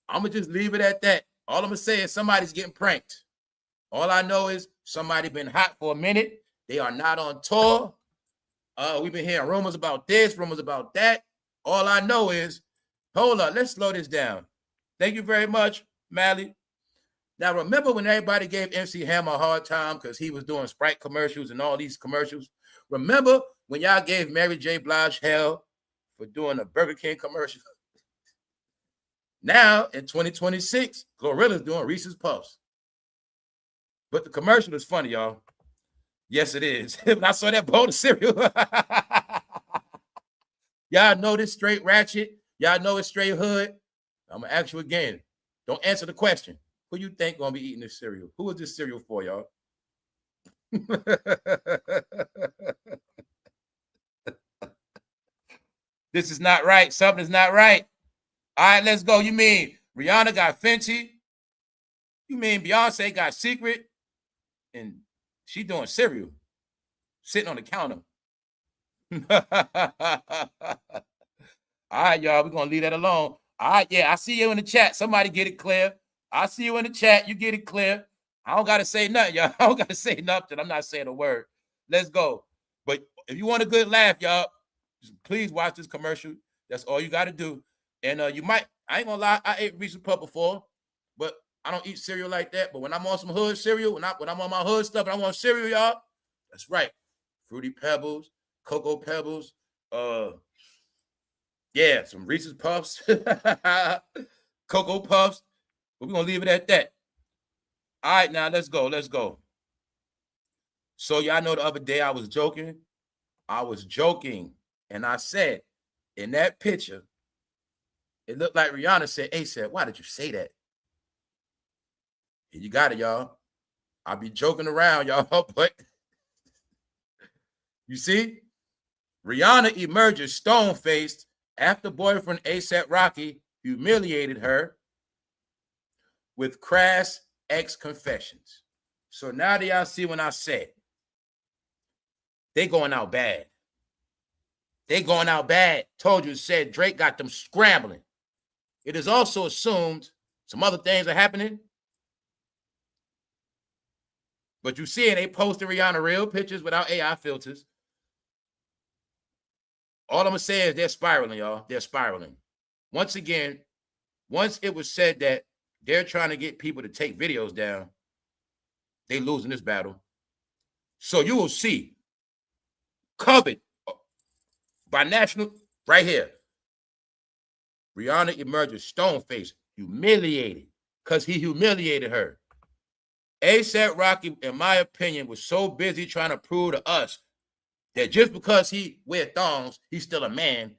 I'm going to just leave it at that. All I'm going to say is somebody's getting pranked. All I know is somebody been hot for a minute. They are not on tour. We've been hearing rumors about this, rumors about that. All I know is, hold up, let's slow this down. Thank you very much, Malice. Now, remember when everybody gave MC Hammer a hard time because he was doing Sprite commercials and all these commercials? Remember when y'all gave Mary J. Blige hell for doing a Burger King commercial? Now, in 2026, Glorilla's doing Reese's Puffs. But the commercial is funny, y'all. Yes, it is. When I saw that bowl of cereal, y'all know this straight ratchet. Y'all know it's straight hood. I'm going to ask you again. Don't answer the question. Who you think gonna be eating this cereal? Who is this cereal for, y'all? This is not right. Something's not right. All right, let's go. You mean Rihanna got Fenty? You mean Beyonce got Secret? And she doing cereal, sitting on the counter. All right, y'all, we're going to leave that alone. All right, yeah, I see you in the chat. Somebody get it clear. I see you in the chat. You get it clear. I don't got to say nothing, y'all. I don't got to say nothing. I'm not saying a word. Let's go. But if you want a good laugh, y'all, please watch this commercial. That's all you got to do. And you might, I ain't going to lie, I ate Reese's Puff before, but I don't eat cereal like that. But when I'm on some hood cereal, when I'm on my hood stuff and I want cereal, y'all, that's right. Fruity Pebbles, Cocoa Pebbles, yeah, some Reese's Puffs, Cocoa Puffs. But we're going to leave it at that. All right, now let's go. Let's go. So y'all know the other day I was joking. And I said, in that picture, it looked like Rihanna said, ASAP, why did you say that? And you got it, y'all. I'll be joking around, y'all, but you see, Rihanna emerges stone-faced after boyfriend Asaprocky humiliated her with crass ex-confessions. So now that y'all see when I said, they going out bad. They going out bad. Told you, said Drake got them scrambling. It is also assumed some other things are happening. But you see, they posted Rihanna real pictures without AI filters. All I'm going to say is they're spiraling, y'all. They're spiraling. Once again, once it was said that they're trying to get people to take videos down, they losing this battle. So you will see, covered by national, right here, Rihanna emerges stone-faced, humiliated, because he humiliated her. Asaprocky, in my opinion, was so busy trying to prove to us that just because he wear thongs, he's still a man.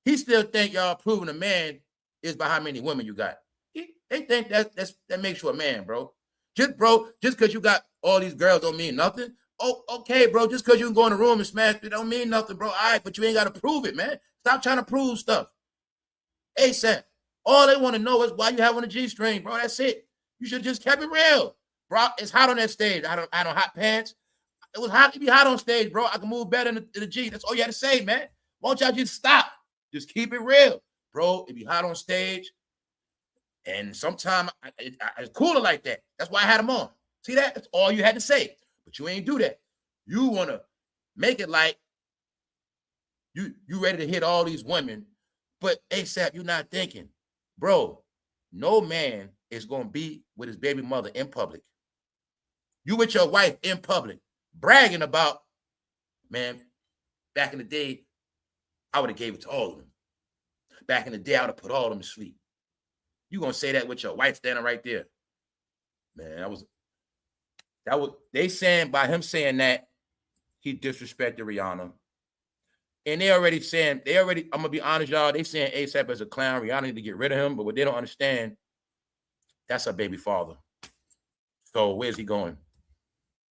He still think y'all proving a man is by how many women you got. They think that makes you a man, bro. Just because you got all these girls don't mean nothing. Oh, okay, bro. Just because you can go in the room and smash it don't mean nothing, bro. All right, but you ain't got to prove it, man. Stop trying to prove stuff. ASAP. All they want to know is why you have on a G-string, bro. That's it. You should just kept it real. Bro, it's hot on that stage. I don't hot pants. It was hot to be hot on stage, bro. I can move better in the G. That's all you had to say, man. Why don't y'all just stop? Just keep it real. Bro, it be hot on stage. And sometimes it's cooler like that. That's why I had them on. See that? That's all you had to say. But you ain't do that. You want to make it like you ready to hit all these women. But ASAP, you're not thinking. Bro, no man is going to be with his baby mother in public. You with your wife in public, bragging about, man, back in the day, I would have gave it to all of them. Back in the day, I would have put all of them to sleep. You gonna say that with your wife standing right there. Man, that was they saying by him saying that, he disrespected Rihanna. And I'm gonna be honest, y'all, they saying ASAP as a clown, Rihanna need to get rid of him, but what they don't understand, that's her baby father. So where's he going?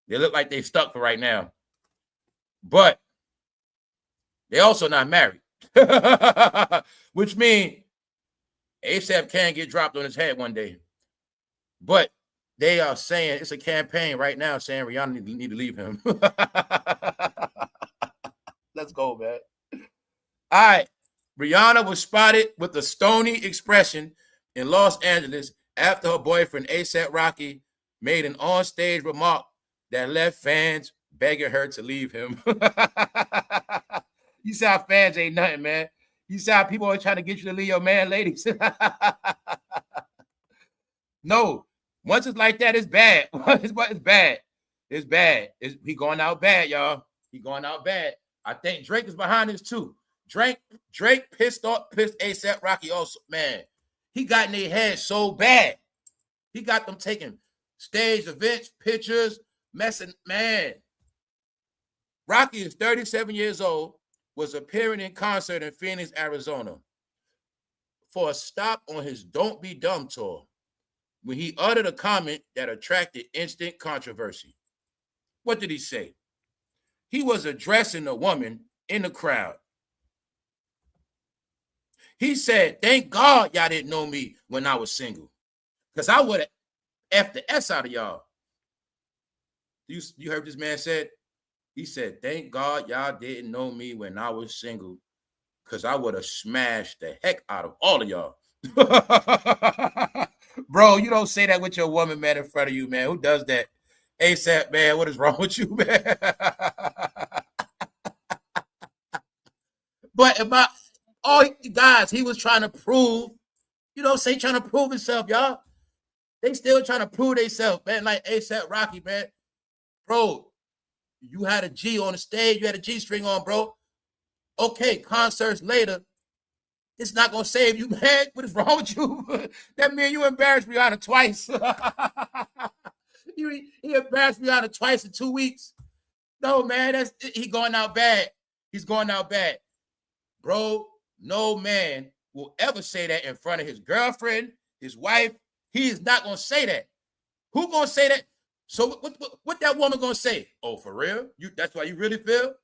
They look like they stuck for right now. But they also not married. Which means ASAP can get dropped on his head one day. But they are saying it's a campaign right now saying Rihanna need to leave him. Let's go, man. All right. Rihanna was spotted with a stony expression in Los Angeles after her boyfriend Asaprocky made an on-stage remark that left fans begging her to leave him. You see how fans ain't nothing, man. You see how people are trying to get you to leave your man, ladies. No, once it's like that, it's bad. It's bad. It's bad. He going out bad, y'all. He going out bad. I think Drake is behind this too. Drake pissed Asaprocky also. Man, he got in their head so bad. He got them taking stage events, pictures, messing. Man, Rocky is 37 years old, was appearing in concert in Phoenix, Arizona. for a stop on his Don't Be Dumb tour when he uttered a comment that attracted instant controversy. What did he say? He was addressing a woman in the crowd. He said, "Thank God y'all didn't know me when I was single, because I would have F the S out of y'all." You heard this man said? He said, "Thank God y'all didn't know me when I was single, because I would have smashed the heck out of all of y'all." Bro, you don't say that with your woman, man, in front of you, man. Who does that? ASAP, man, what is wrong with you, man? But guys, he was trying to prove, trying to prove himself, y'all. They still trying to prove themselves, man, like ASAP Rocky, man. Bro, you had a G on the stage, you had a G string on, bro. Okay, concerts later, it's not gonna save you, man. What is wrong with you? That mean you embarrassed Rihanna twice. He embarrassed Rihanna twice in 2 weeks. No, man, he going out bad. He's going out bad. Bro, no man will ever say that in front of his girlfriend, his wife. He is not gonna say that. Who gonna say that? So what that woman gonna say? Oh, for real? That's why you really feel?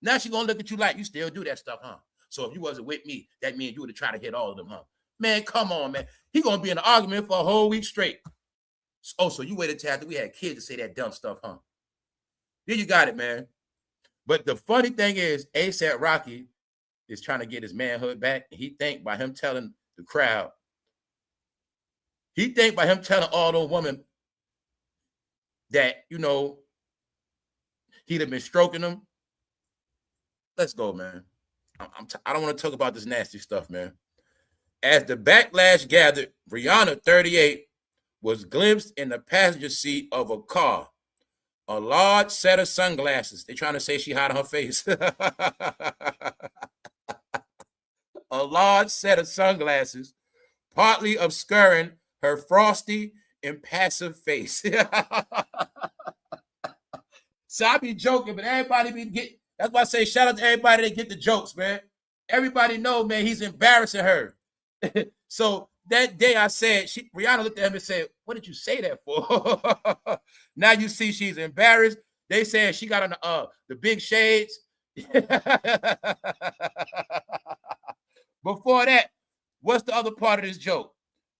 Now she gonna look at you like you still do that stuff, huh? So if you wasn't with me, that means you would have tried to hit all of them, huh? Man, come on, man. He gonna be in an argument for a whole week straight. Oh, so you waited till after we had kids to say that dumb stuff, huh? Yeah, you got it, man. But the funny thing is, ASAP Rocky is trying to get his manhood back. He think by him telling the crowd, he think by him telling all those women that, he'd have been stroking them. Let's go, man. I don't want to talk about this nasty stuff, man. As the backlash gathered, Rihanna, 38, was glimpsed in the passenger seat of a car. A large set of sunglasses. They're trying to say she hiding her face. A large set of sunglasses, partly obscuring her frosty, impassive face. So I be joking, but everybody be getting. That's why I say shout out to everybody that get the jokes, man. Everybody know, man, he's embarrassing her. So that day I said, Rihanna looked at him and said, "What did you say that for?" Now you see she's embarrassed. They said she got on the big shades. Before that, what's the other part of this joke?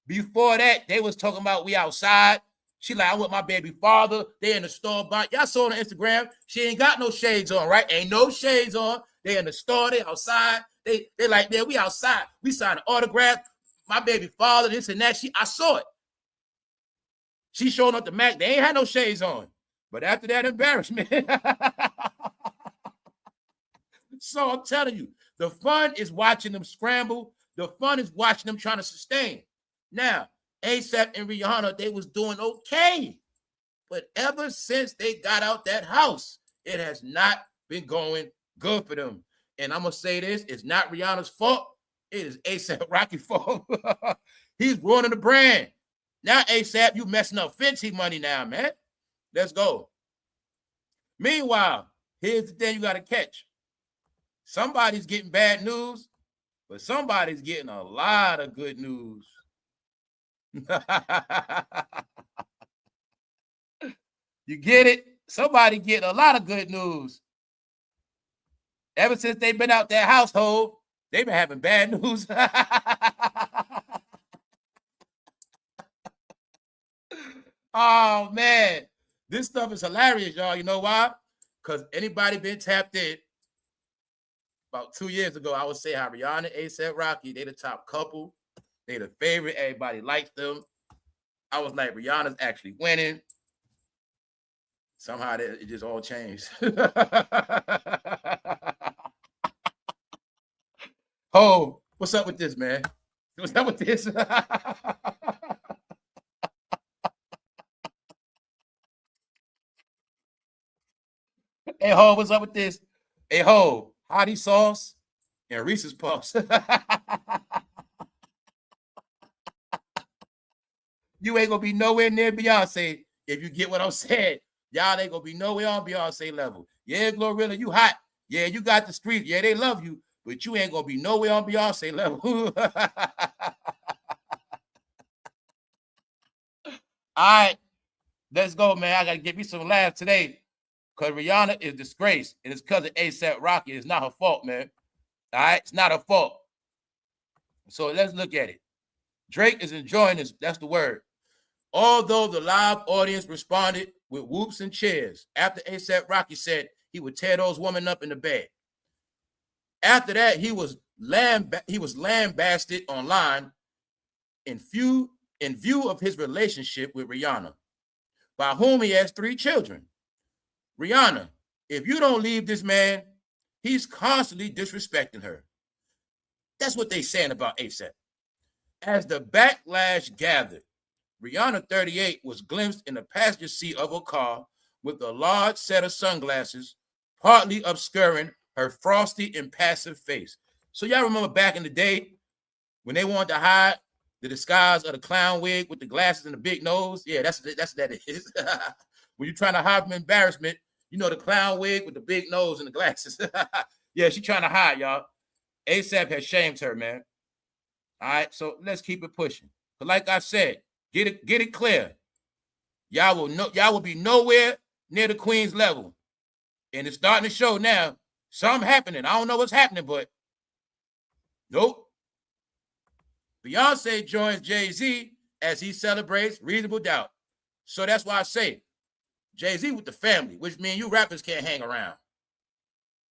Before that, they was talking about we outside. She like, "I'm with my baby father. They in the store." Y'all saw on Instagram. She ain't got no shades on, right? Ain't no shades on. They in the store. They outside. They like, "Man, we outside. We signed an autograph. My baby father, this and that." I saw it. She showing up the Mac. They ain't had no shades on. But after that embarrassment. So I'm telling you, the fun is watching them scramble. The fun is watching them trying to sustain. Now, ASAP and Rihanna, they was doing okay. But ever since they got out that house, it has not been going good for them. And I'm going to say this, it's not Rihanna's fault. It is ASAP Rocky's fault. He's ruining the brand. Now, ASAP, you messing up Fenty money now, man. Let's go. Meanwhile, here's the thing you got to catch. Somebody's getting bad news, but somebody's getting a lot of good news. You get it? Somebody getting a lot of good news. Ever since they've been out their household, they've been having bad news. Oh, man. This stuff is hilarious, y'all. You know why? Because anybody been tapped in, about 2 years ago, I would say how Rihanna, ASAP Rocky, they the top couple. They the favorite. Everybody likes them. I was like, Rihanna's actually winning. Somehow it just all changed. Oh, what's up with this, man? What's up with this? Hey, Ho, what's up with this? Hey, Ho, hottie sauce and Reese's Puffs. You ain't gonna be nowhere near Beyonce if you get what I'm saying. Y'all ain't gonna be nowhere on Beyonce level. Yeah, Glorilla, you hot. Yeah, you got the street. Yeah, they love you. but you ain't gonna be nowhere on Beyonce level. All right, let's go, man. I gotta get me some laughs today, because Rihanna is disgraced, and it's because of ASAP It's not her fault, man. All right, it's not her fault. So let's look at it. Drake is enjoying this. That's the word. Although the live audience responded with whoops and cheers after ASAP Rocky said he would tear those women up in the bed. After that, he was lambasted online in view of his relationship with Rihanna, by whom he has 3 children. Rihanna, if you don't leave this man, he's constantly disrespecting her. That's what they saying about ASAP. As the backlash gathered, Rihanna, 38, was glimpsed in the passenger seat of a car with a large set of sunglasses, partly obscuring her frosty, impassive face. So y'all remember back in the day when they wanted to hide the disguise of the clown wig with the glasses and the big nose? Yeah, that's that it is. When you're trying to hide from embarrassment, you know, the clown wig with the big nose and the glasses. Yeah, she's trying to hide, y'all. ASAP has shamed her, man. All right, so let's keep it pushing. But like I said, get it clear. Y'all will be nowhere near the Queen's level. And it's starting to show now. Something happening. I don't know what's happening, but nope. Beyonce joins Jay-Z as he celebrates Reasonable Doubt. So that's why I say Jay-Z with the family, which means you rappers can't hang around.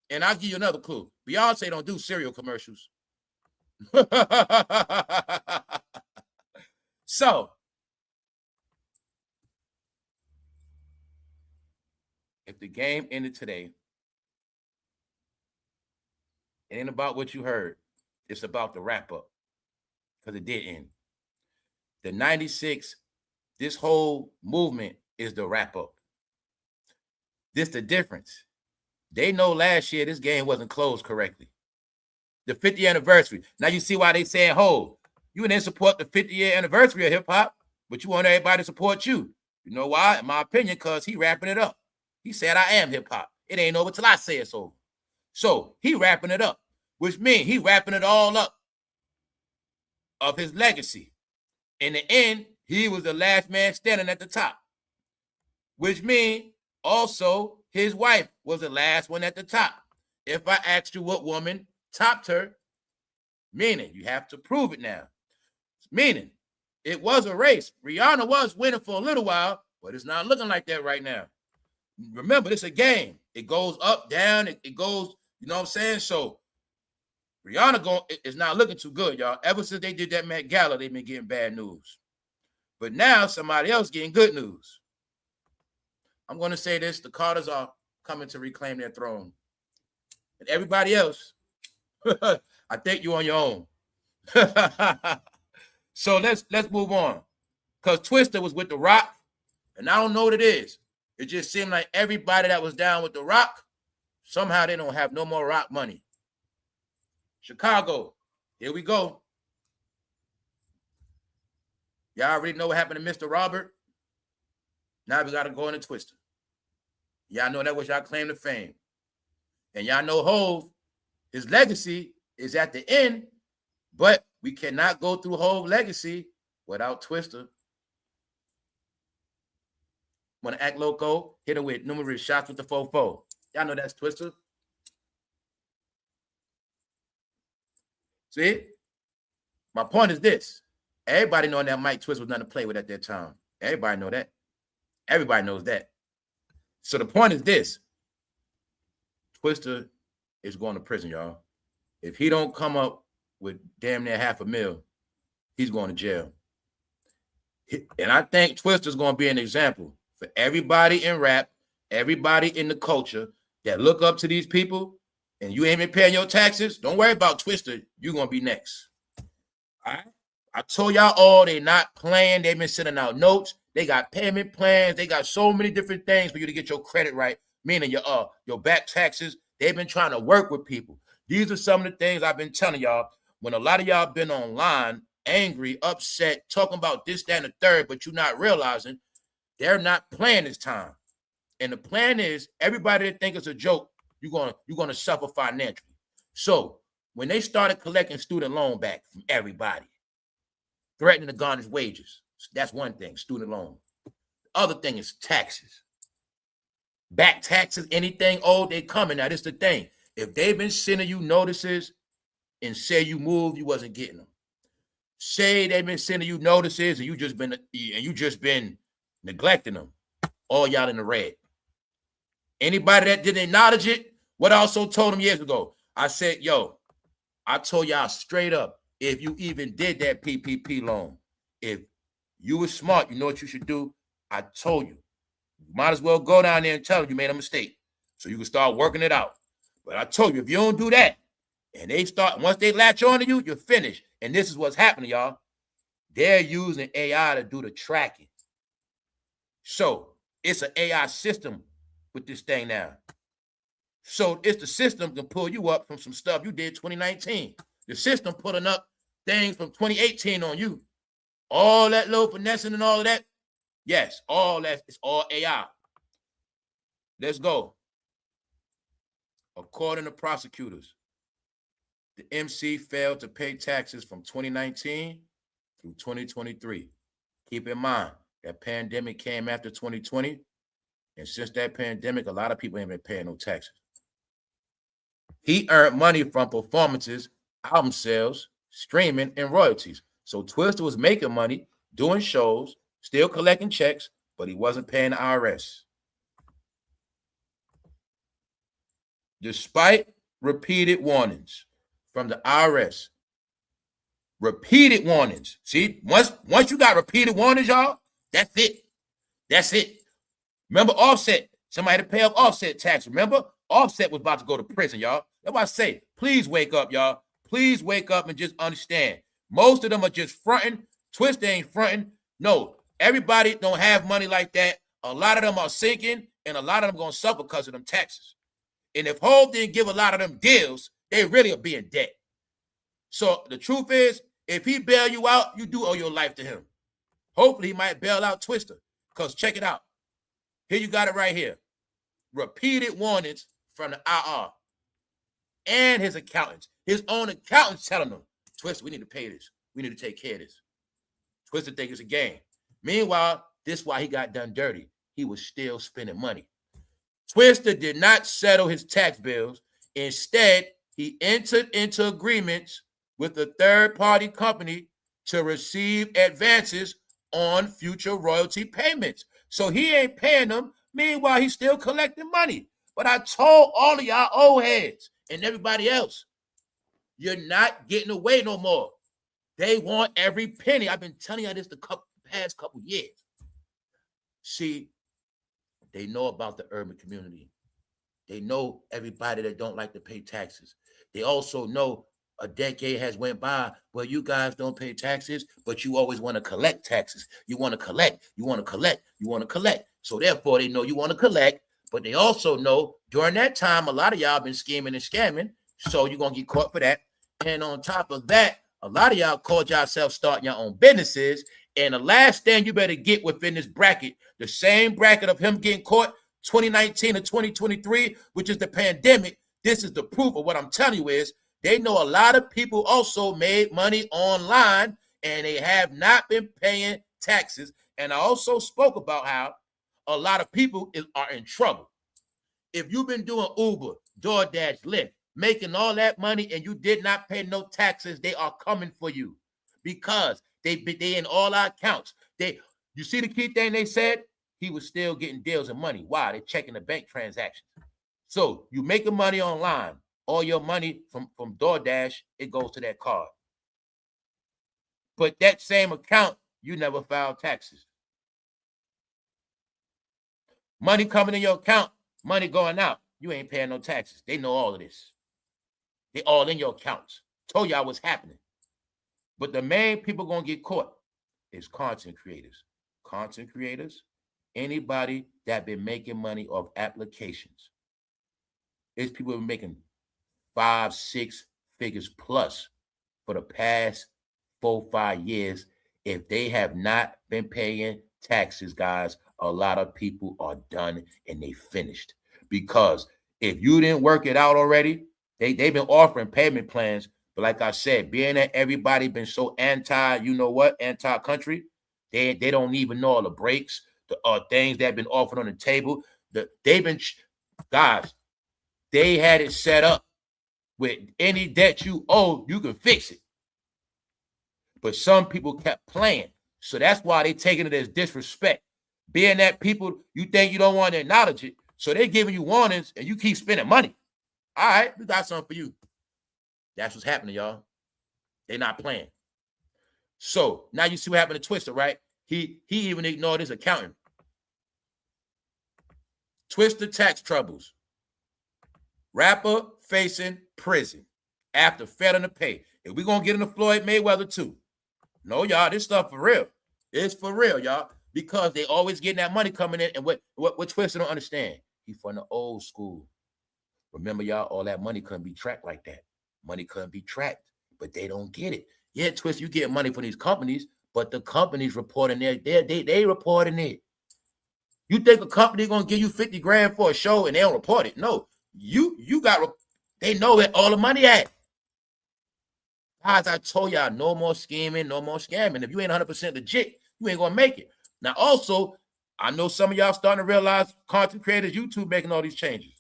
And I'll give you another clue. Beyonce don't do cereal commercials. So, if the game ended today, it ain't about what you heard. It's about the wrap-up, because it did end. The 96, this whole movement is the wrap-up. This the difference. They know last year this game wasn't closed correctly. The 50th anniversary. Now you see why they saying, "Ho, you didn't support the 50th anniversary of hip-hop, but you want everybody to support you." You know why? In my opinion, because he wrapping it up. He said, "I am hip-hop. It ain't over till I say it's over." So he wrapping it up, which means he wrapping it all up of his legacy. In the end, he was the last man standing at the top, which means also his wife was the last one at the top. If I asked you what woman topped her, meaning you have to prove it now. Meaning it was a race. Rihanna was winning for a little while, but it's not looking like that right now. Remember, this is a game. It goes up, down, it goes, you know what I'm saying? So Rihanna is not looking too good, y'all. Ever since they did that Met Gala, they've been getting bad news. But now somebody else getting good news. I'm going to say this. The Carters are coming to reclaim their throne. And everybody else, I think you're on your own. So let's move on. Because Twista was with The Rock, and I don't know what it is. It just seemed like everybody that was down with The Rock, somehow they don't have no more Rock money. Chicago, here we go. Y'all already know what happened to Mr. Robert. Now we got to go into Twista. Y'all know that was y'all claim to fame. And y'all know Hov, his legacy is at the end, but we cannot go through Hov legacy without Twista. Want to act loco? Hit him with numerous shots with the 4-4. Y'all know that's Twista. See? My point is this. Everybody knowing that Mike Twist was nothing to play with at that time. Everybody know that. Everybody knows that. So the point is this. Twista is going to prison, y'all. If he don't come up with damn near $500,000, he's going to jail. And I think Twista's going to be an example for everybody in rap, everybody in the culture that look up to these people, and you ain't been paying your taxes. Don't worry about Twista. You're going to be next. All right? I told y'all all they not playing. They've been sending out notes. They got payment plans. They got so many different things for you to get your credit right, meaning your back taxes. They've been trying to work with people. These are some of the things I've been telling y'all. When a lot of y'all been online, angry, upset, talking about this, that, and the third, but you're not realizing they're not playing this time. And the plan is everybody that think it's a joke, you're gonna suffer financially. So when they started collecting student loan back from everybody, threatening to garnish wages. That's one thing, student loan. The other thing is taxes. Back taxes, anything owed, they coming. Now, this is the thing. If they've been sending you notices and say you moved, you wasn't getting them. Say they've been sending you notices and you just been neglecting them. All y'all in the red. Anybody that didn't acknowledge it, what I also told them years ago, I said, yo, I told y'all straight up, if you even did that PPP loan, if you were smart, you know what you should do. I told you, you might as well go down there and tell them you made a mistake so you can start working it out. But I told you, if you don't do that, and once they latch on to you, you're finished. And this is what's happening, y'all. They're using AI to do the tracking. So it's an AI system with this thing now. So it's the system can pull you up from some stuff you did 2019. The system pulling up things from 2018 on you. All that little finessing and all of that. Yes, all that, it's all AI. Let's go. According to prosecutors, the MC failed to pay taxes from 2019 through 2023. Keep in mind, that pandemic came after 2020. And since that pandemic, a lot of people ain't been paying no taxes. He earned money from performances, album sales, streaming, and royalties. So Twista was making money, doing shows, still collecting checks, but he wasn't paying the IRS. Despite repeated warnings from the IRS, repeated warnings. See, once you got repeated warnings, y'all, that's it. That's it. Remember Offset? Somebody had to pay off Offset tax. Remember? Offset was about to go to prison, y'all. That's why I say, please wake up, y'all. Please wake up and just understand. Most of them are just fronting. Twista ain't fronting. No, everybody don't have money like that. A lot of them are sinking, and a lot of them going to suffer because of them taxes. And if Hov didn't give a lot of them deals, they really are being debt. So the truth is, if he bail you out, you do owe your life to him. Hopefully, he might bail out Twista. Because check it out. Here you got it right here. Repeated warnings from the IR and his accountants. His own accountants telling him, Twista, we need to pay this. We need to take care of this. Twista think it's a game. Meanwhile, this is why he got done dirty. He was still spending money. Twista did not settle his tax bills. Instead, he entered into agreements with a third-party company to receive advances on future royalty payments. So he ain't paying them. Meanwhile, he's still collecting money. But I told all of y'all old heads and everybody else, you're not getting away no more. They want every penny. I've been telling y'all this the past couple years. See, they know about the urban community. They know everybody that don't like to pay taxes. They also know a decade has went by where you guys don't pay taxes, but you always want to collect taxes. You want to collect, you want to collect, you want to collect. So therefore, they know you want to collect, but they also know during that time, a lot of y'all been scheming and scamming, so you're going to get caught for that. And on top of that, a lot of y'all called yourself starting your own businesses, and the last thing you better get within this bracket, the same bracket of him getting caught 2019 to 2023, which is the pandemic, this is the proof of what I'm telling you is, they know a lot of people also made money online and they have not been paying taxes. And I also spoke about how a lot of people are in trouble. If you've been doing Uber, DoorDash, Lyft, making all that money and you did not pay no taxes, they are coming for you because they in all our accounts. You see the key thing they said? He was still getting deals and money. Why? They're checking the bank transactions. So you making money online. All your money from DoorDash, it goes to that card. But that same account, you never filed taxes. Money coming in your account, money going out. You ain't paying no taxes. They know all of this. They all in your accounts. Told y'all what's happening. But the main people going to get caught is content creators. Content creators, anybody that been making money off applications. It's people who been making 5-6 figures plus for the past 4-5 years. If they have not been paying taxes, guys, a lot of people are done and they finished. Because if you didn't work it out already, They've been offering payment plans, but like I said, being that everybody been so anti-country, they don't even know all the breaks, the things that have been offered on the table. They've been guys, they had it set up with any debt you owe, you can fix it. But some people kept playing. So that's why they taking it as disrespect. Being that people, you think you don't want to acknowledge it. So they're giving you warnings and you keep spending money. All right, we got something for you. That's what's happening, y'all. They're not playing. So now you see what happened to Twista, right? He even ignored his accountant. Twista tax troubles. Rapper facing prison after failing to pay. And we're going to get into Floyd Mayweather too. No, y'all, this stuff for real. It's for real, y'all. Because they always getting that money coming in. And what Twista don't understand, he from the old school. Remember, y'all, all that money couldn't be tracked like that. Money couldn't be tracked, but they don't get it. Yeah, Twista, you get money from these companies, but the companies reporting they reporting it. You think a company gonna give you 50 grand for a show and they don't report it? No, you got. They know where all the money at. Guys, I told y'all, no more scheming, no more scamming. If you ain't 100% legit, you ain't gonna make it. Now, also, I know some of y'all starting to realize content creators, YouTube making all these changes.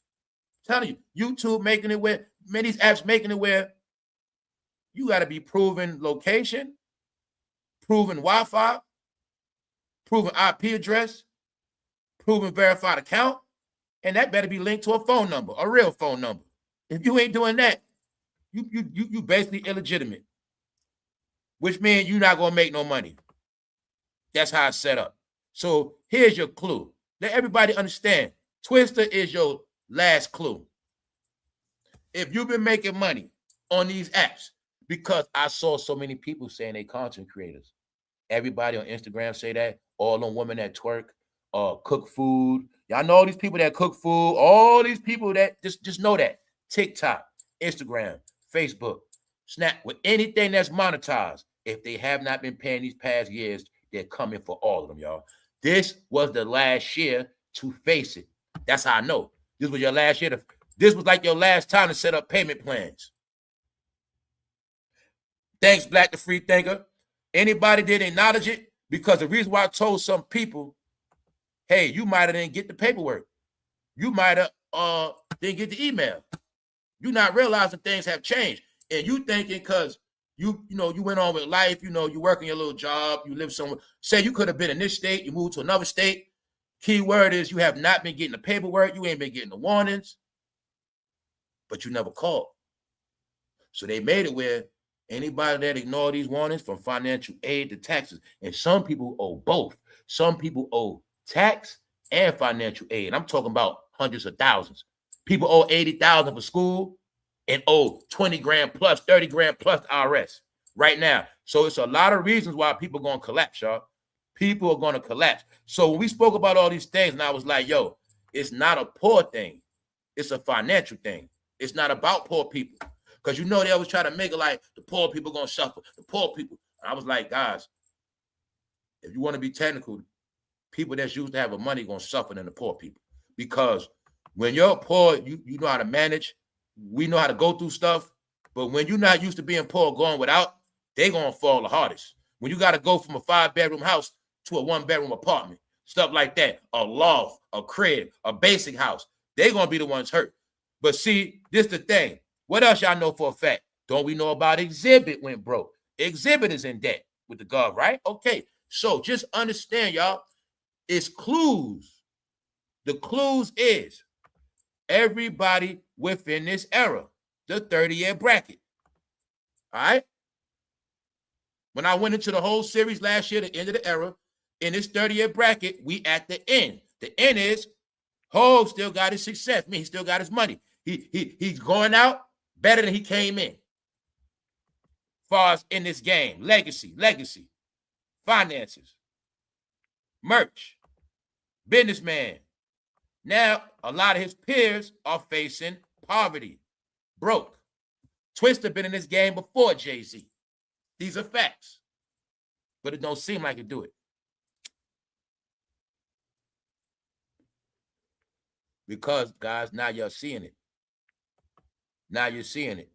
I'm telling you, YouTube making it where many apps making it where you got to be proven location, proven Wi-Fi, proven IP address, proven verified account, and that better be linked to a phone number, a real phone number. If you ain't doing that, you basically illegitimate, which means you're not gonna make no money. That's how it's set up. So here's your clue. Let everybody understand. Twista is your last clue. If you've been making money on these apps, because I saw so many people saying they content creators. Everybody on Instagram say that. All them women that twerk, cook food. Y'all know all these people that cook food. All these people that just know that. TikTok, Instagram, Facebook, Snap, with anything that's monetized. If they have not been paying these past years, they're coming for all of them, y'all. This was the last year to face it. That's how I know. This was your last year. This was like your last time to set up payment plans. Thanks, Black the Free Thinker. Anybody didn't acknowledge it? Because the reason why I told some people, hey, you might have didn't get the paperwork. You might have didn't get the email. You not realizing things have changed. And you thinking because you went on with life, you working your little job, you live somewhere. Say you could have been in this state, you moved to another state. Key word is you have not been getting the paperwork, you ain't been getting the warnings, but you never called. So they made it where anybody that ignore these warnings, from financial aid to taxes, and some people owe both. Some people owe tax and financial aid. I'm talking about hundreds of thousands. People owe $80,000 for school and owe 20 grand plus, 30 grand plus IRS right now. So it's a lot of reasons why people are going to collapse, y'all. People are going to collapse. So when we spoke about all these things, and I was like, yo, it's not a poor thing. It's a financial thing. It's not about poor people. Because they always try to make it like the poor people going to suffer. The poor people. And I was like, guys, if you want to be technical, people that's used to having money going to suffer than the poor people. Because when you're poor, you know how to manage. We know how to go through stuff. But when you're not used to being poor, going without, they're going to fall the hardest. When you got to go from a 5-bedroom house to a 1-bedroom apartment, stuff like that, a loft, a crib, a basic house, they're going to be the ones hurt. But see, this is the thing. What else y'all know for a fact? Don't we know about Exhibit went broke? Exhibit is in debt with the gov, right? Okay, so just understand, y'all, it's clues. The clues is everybody within this era, the 30-year bracket. All right? When I went into the whole series last year, the end of the era, in this 30-year bracket, we at the end. The end is Hov still got his success. He still got his money. He's going out better than he came in. Far as in this game, legacy, finances, merch, businessman. Now, a lot of his peers are facing poverty, broke. Twista been in this game before Jay-Z. These are facts. But it don't seem like it do it. Because, guys, now you're seeing it. Now you're seeing it.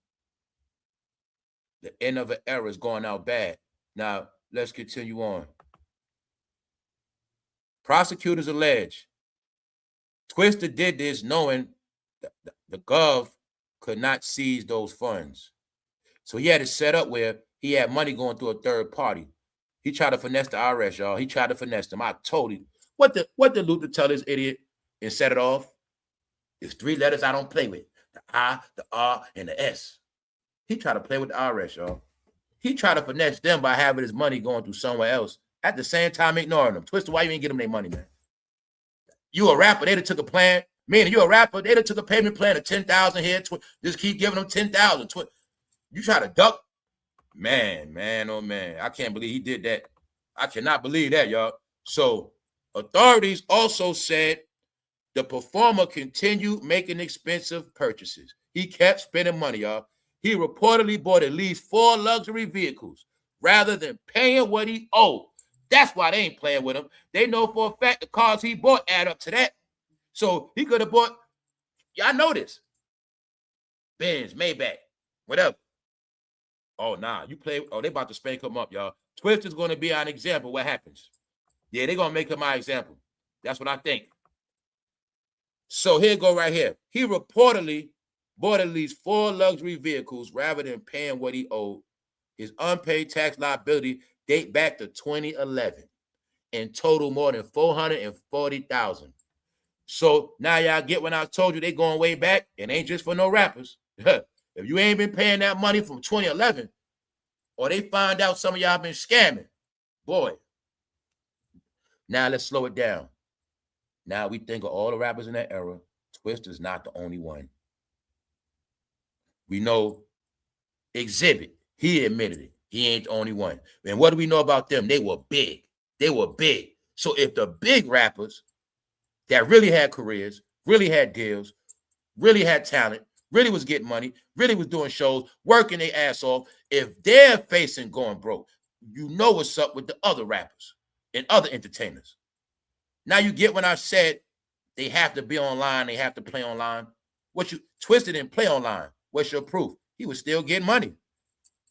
The end of an era is going out bad. Now, let's continue on. Prosecutors allege Twista did this knowing the Gov could not seize those funds. So he had it set up where he had money going through a third party. He tried to finesse the IRS, y'all. He tried to finesse them. I told him. What did Luther tell this idiot and set it off? It's 3 letters I don't play with. The I, the R, and the S. He tried to play with the IRS, y'all. He tried to finesse them by having his money going through somewhere else. At the same time, ignoring them. Twista, why you ain't get them their money, man? You a rapper, they'd have took a plan. Meaning you a rapper, they'd have took a payment plan of 10,000 here. Just keep giving them 10,000. You try to duck. Man, oh man. I can't believe he did that. I cannot believe that, y'all. So authorities also said the performer continued making expensive purchases. He kept spending money, y'all. He reportedly bought at least 4 luxury vehicles rather than paying what he owed. That's why they ain't playing with him. They know for a fact the cars he bought add up to that. So he could have bought, y'all know this, Benz, Maybach, whatever. Oh, nah, you play, oh, they about to spank him up, y'all. Twista's going to be an example what happens. Yeah, they're going to make him my example. That's what I think. So here go right here. He reportedly bought at least 4 luxury vehicles rather than paying what he owed. His unpaid tax liability date back to 2011 and total more than $440,000. So now y'all get when I told you they going way back, and ain't just for no rappers. If you ain't been paying that money from 2011, or they find out some of y'all been scamming, boy. Now let's slow it down. Now we think of all the rappers in that era. Twista's not the only one. We know Exhibit. He admitted it. He ain't the only one. And what do we know about them? They were big. They were big. So if the big rappers that really had careers, really had deals, really had talent, really was getting money, really was doing shows, working their ass off, if they're facing going broke, you know what's up with the other rappers and other entertainers. Now you get when I said they have to be online, they have to play online. Twista didn't play online. What's your proof? He was still getting money.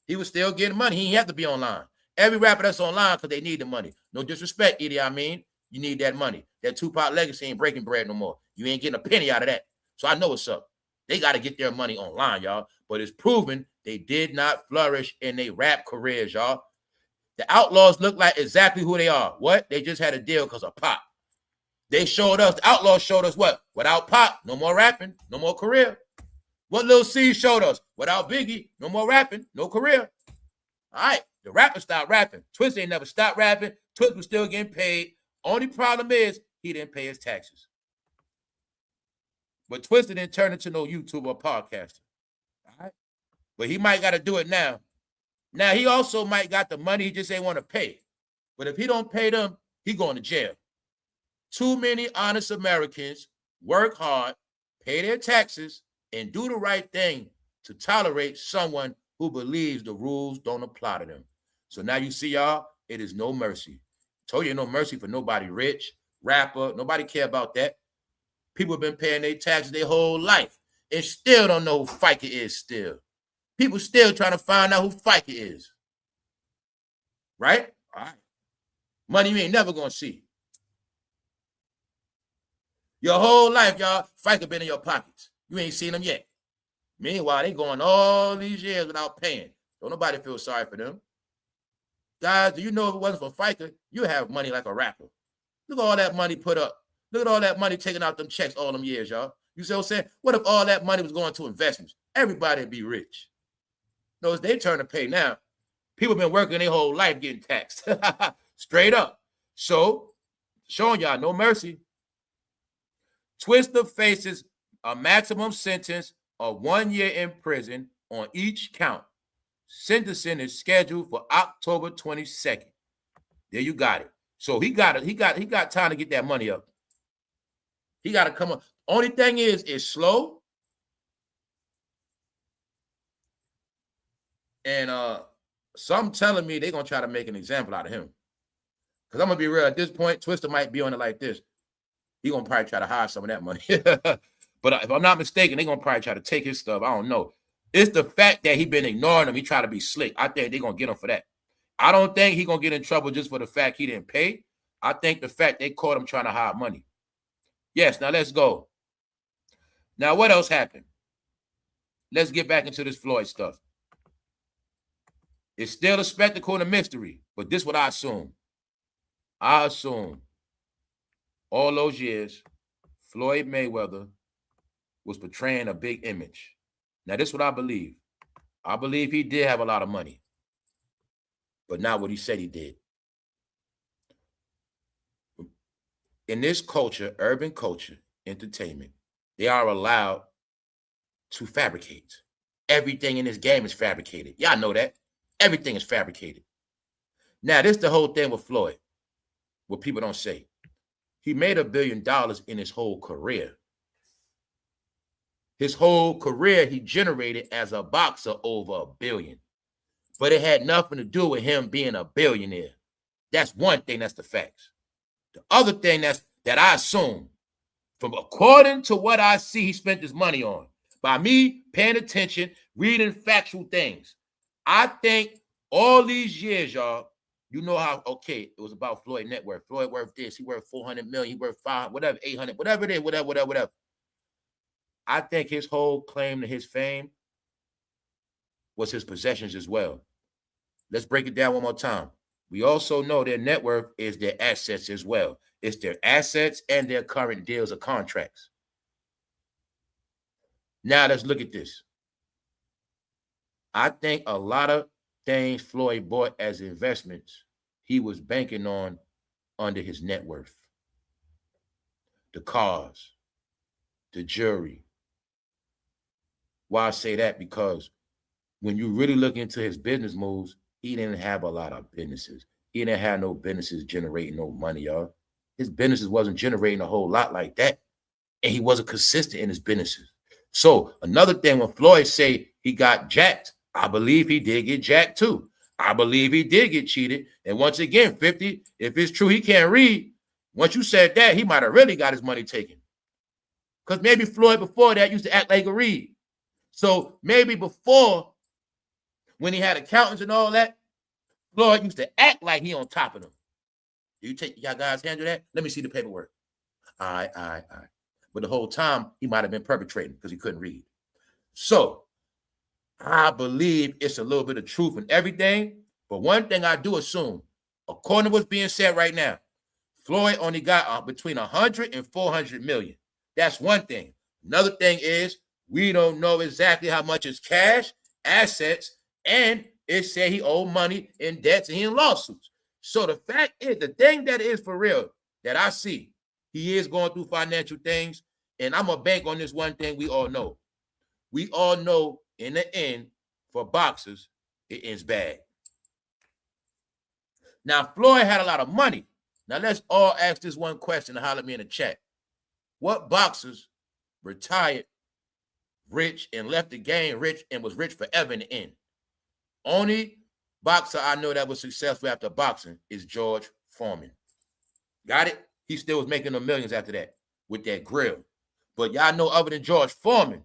He was still getting money. He didn't have to be online. Every rapper that's online because they need the money. No disrespect, Idi Amin. You need that money. That Tupac legacy ain't breaking bread no more. You ain't getting a penny out of that. So I know what's up. They got to get their money online, y'all. But it's proven they did not flourish in their rap careers, y'all. The Outlaws look like exactly who they are. What? They just had a deal because of Pop. They showed us, the Outlaws showed us what? Without Pop, no more rapping, no more career. What Lil C showed us? Without Biggie, no more rapping, no career. All right, the rappers stopped rapping. Twista ain't never stopped rapping. Twista was still getting paid. Only problem is he didn't pay his taxes. But Twista didn't turn into no YouTuber or podcaster. All right? But he might got to do it now. Now, he also might got the money, he just ain't want to pay. But if he don't pay them, he going to jail. Too many honest Americans work hard, pay their taxes, and do the right thing to tolerate someone who believes the rules don't apply to them. So now you see, y'all, it is no mercy. Told you no mercy for nobody rich, rapper, nobody care about that. People have been paying their taxes their whole life and still don't know who FICA is still. People still trying to find out who FICA is. Right? All right. Money you ain't never going to see. Your whole life, y'all, FICA been in your pockets. You ain't seen them yet. Meanwhile, they going all these years without paying. Don't nobody feel sorry for them. Guys, do you know if it wasn't for FICA, you have money like a rapper. Look at all that money put up. Look at all that money taking out them checks all them years, y'all. You see what I'm saying? What if all that money was going to investments? Everybody would be rich. No, it's their turn to pay now. People been working their whole life getting taxed. Straight up. So, showing y'all no mercy. Twista faces a maximum sentence of 1 year in prison on each count. Sentencing is scheduled for October 22nd. There you got it. So he got time to get that money up. He got to come up. Only thing is, it's slow. And some telling me they're going to try to make an example out of him. Because I'm going to be real. At this point, Twista might be on it like this. He's going to probably try to hide some of that money. But if I'm not mistaken, they're going to probably try to take his stuff. I don't know. It's the fact that he been ignoring them. He tried to be slick. I think they're going to get him for that. I don't think he's going to get in trouble just for the fact he didn't pay. I think the fact they caught him trying to hide money. Yes, now let's go. Now, what else happened? Let's get back into this Floyd stuff. It's still a spectacle and a mystery, but this is what I assume. I assume all those years, Floyd Mayweather was portraying a big image. Now, this is what I believe. I believe he did have a lot of money, but not what he said he did. In this culture, urban culture, entertainment, they are allowed to fabricate. Everything in this game is fabricated. Y'all know that. Everything is fabricated. Now, this is the whole thing with Floyd, what people don't say. He made $1 billion in his whole career. His whole career, he generated as a boxer over $1 billion. But it had nothing to do with him being a billionaire. That's one thing, that's the facts. The other thing that I assume, from according to what I see he spent his money on, by me paying attention, reading factual things, I think all these years, y'all, you know how, okay, it was about Floyd net worth. Floyd worth this, he worth 400 million, he worth 5, whatever, 800, whatever it is, whatever. I think his whole claim to his fame was his possessions as well. Let's break it down one more time. We also know their net worth is their assets as well. It's their assets and their current deals or contracts. Now let's look at this. I think a lot of things Floyd bought as investments, he was banking on under his net worth. The cars, the jewelry. Why I say that? Because when you really look into his business moves, he didn't have a lot of businesses. He didn't have no businesses generating no money, y'all. His businesses wasn't generating a whole lot like that. And he wasn't consistent in his businesses. So another thing, when Floyd say he got jacked, I believe he did get jacked too. I believe he did get cheated. And once again, 50, if it's true he can't read, once you said that, he might have really got his money taken. Because maybe Floyd before that used to act like he could read. So maybe before, when he had accountants and all that, Floyd used to act like he on top of them. Y'all guys handle that? Let me see the paperwork. All right. But the whole time, he might have been perpetrating because he couldn't read. So I believe it's a little bit of truth in everything. But one thing I do assume, according to what's being said right now, Floyd only got between 100 and 400 million. That's one thing. Another thing is we don't know exactly how much is cash, assets, and it said he owed money in debts and he in lawsuits. So the fact is, the thing that is for real that I see, he is going through financial things, and I'm going to bank on this one thing we all know. We all know in the end, for boxers, it ends bad. Now, Floyd had a lot of money. Now, let's all ask this one question and holler at me in the chat. What boxers retired rich and left the game rich and was rich forever in the end? Only boxer I know that was successful after boxing is George Foreman. Got it? He still was making the millions after that with that grill. But y'all know other than George Foreman,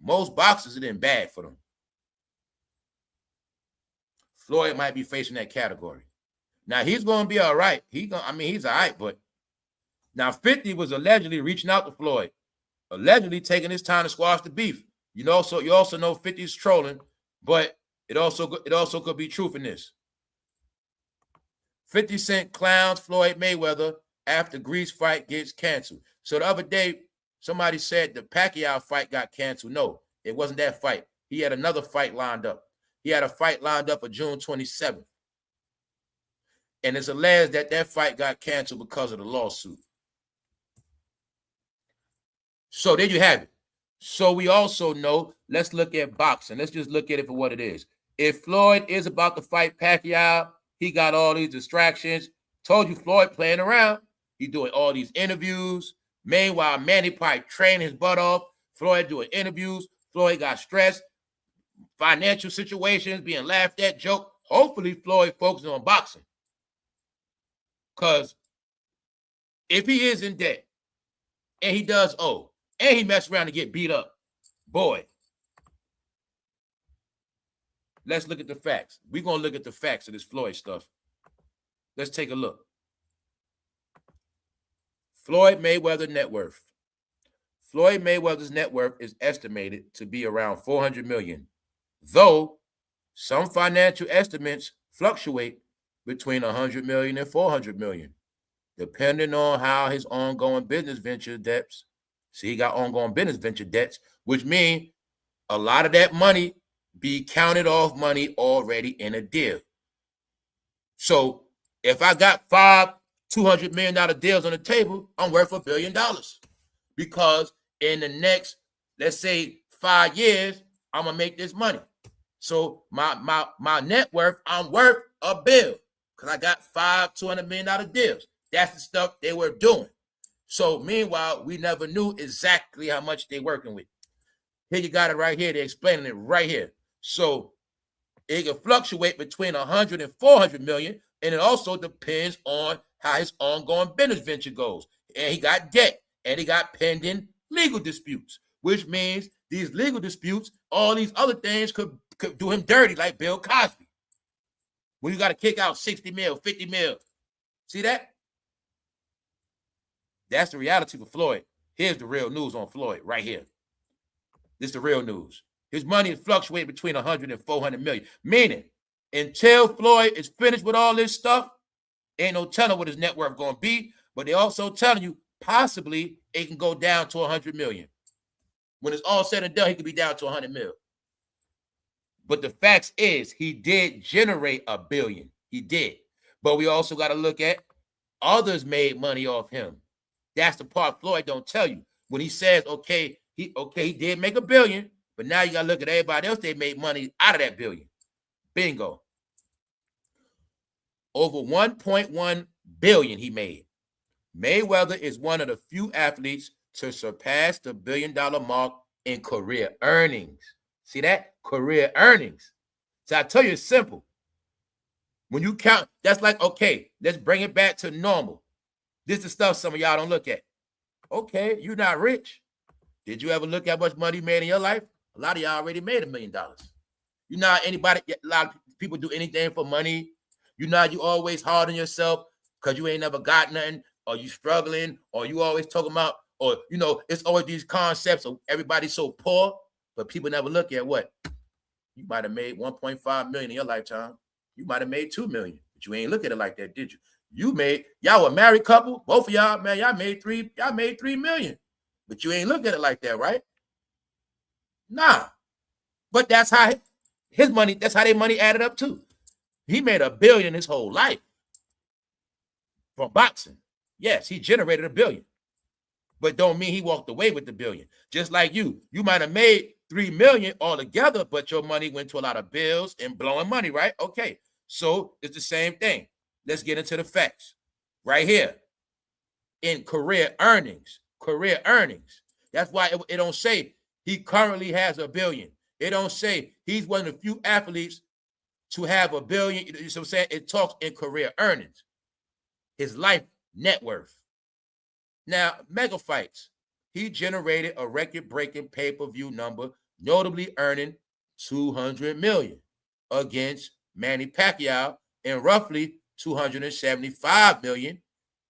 most boxers, it ain't bad for them. Floyd might be facing that category. Now, he's going to be all right. He's all right. But now 50 was allegedly reaching out to Floyd, allegedly taking his time to squash the beef. So you also know 50 is trolling, but it also could be truth in this. 50 Cent clowns Floyd Mayweather after Greece fight gets canceled. So the other day, somebody said the Pacquiao fight got canceled. No, it wasn't that fight. He had another fight lined up. He had a fight lined up for June 27th. And it's alleged that fight got canceled because of the lawsuit. So there you have it. So we also know, let's look at boxing. Let's just look at it for what it is. If Floyd is about to fight Pacquiao, he got all these distractions. Told you Floyd playing around. He doing all these interviews. Meanwhile, Manny probably training his butt off. Floyd doing interviews. Floyd got stressed. Financial situations, being laughed at, joke. Hopefully, Floyd focuses on boxing. Because if he is in debt and he does owe, And he messed around to get beat up. Boy. Let's look at the facts. We're going to look at the facts of this Floyd stuff. Let's take a look. Floyd Mayweather net worth. Floyd Mayweather's net worth is estimated to be around $400 million, though some financial estimates fluctuate between $100 million and $400 million, depending on how his ongoing business venture debts. See, he got ongoing business venture debts, which means a lot of that money be counted off money already in a deal. So if I got five $200 million deals on the table, I'm worth $1 billion, because in the next, let's say 5 years, I'm gonna make this money. So my net worth, I'm worth $1 billion because I got five $200 million deals. That's the stuff they were doing. So meanwhile, we never knew exactly how much they're working with. Here you got it right here. They're explaining it right here. So it can fluctuate between 100 and 400 million, and it also depends on how his ongoing business venture goes. And he got debt, and he got pending legal disputes, which means these legal disputes, all these other things could do him dirty, like Bill Cosby, when you got to kick out 60 mil, 50 mil. See that? That's the reality for Floyd. Here's the real news on Floyd right here. This is the real news. His money is fluctuating between 100 and 400 million, meaning until Floyd is finished with all this stuff, ain't no telling what his net worth going to be, but they also telling you possibly it can go down to 100 million. When it's all said and done, he could be down to 100 mil. But the facts is he did generate $1 billion. He did. But we also got to look at others made money off him. That's the part Floyd don't tell you. When he says, okay, he did make $1 billion, but now you got to look at everybody else they made money out of that $1 billion. Bingo. Over $1.1 billion he made. Mayweather is one of the few athletes to surpass the $1 billion mark in career earnings. See that? Career earnings. So I tell you, it's simple. When you count, that's like, okay, let's bring it back to normal. This is the stuff some of y'all don't look at. Okay, you're not rich. Did you ever look at how much money you made in your life? A lot of y'all already made $1 million. You know, a lot of people do anything for money. You know, you always hard on yourself because you ain't never got nothing, or you struggling, or you always talking about, or, you know, it's always these concepts of everybody's so poor, but people never look at what? You might have made 1.5 million in your lifetime. You might have made 2 million, but you ain't look at it like that, did you? Y'all were a married couple, both of y'all, man, y'all made 3 million, but you ain't look at it like that, right? Nah. But that's how his money, that's how their money added up too. He made $1 billion his whole life from boxing. Yes, he generated $1 billion, but don't mean he walked away with the $1 billion. Just like you might have made 3 million altogether, but your money went to a lot of bills and blowing money, right? Okay, so it's the same thing. Let's get into the facts right here. In career earnings. That's why it don't say he currently has $1 billion. It don't say he's one of the few athletes to have $1 billion. You know what I'm saying? It talks in career earnings. His life net worth. Now, mega fights. He generated a record-breaking pay-per-view number, notably earning $200 million against Manny Pacquiao and roughly $275 million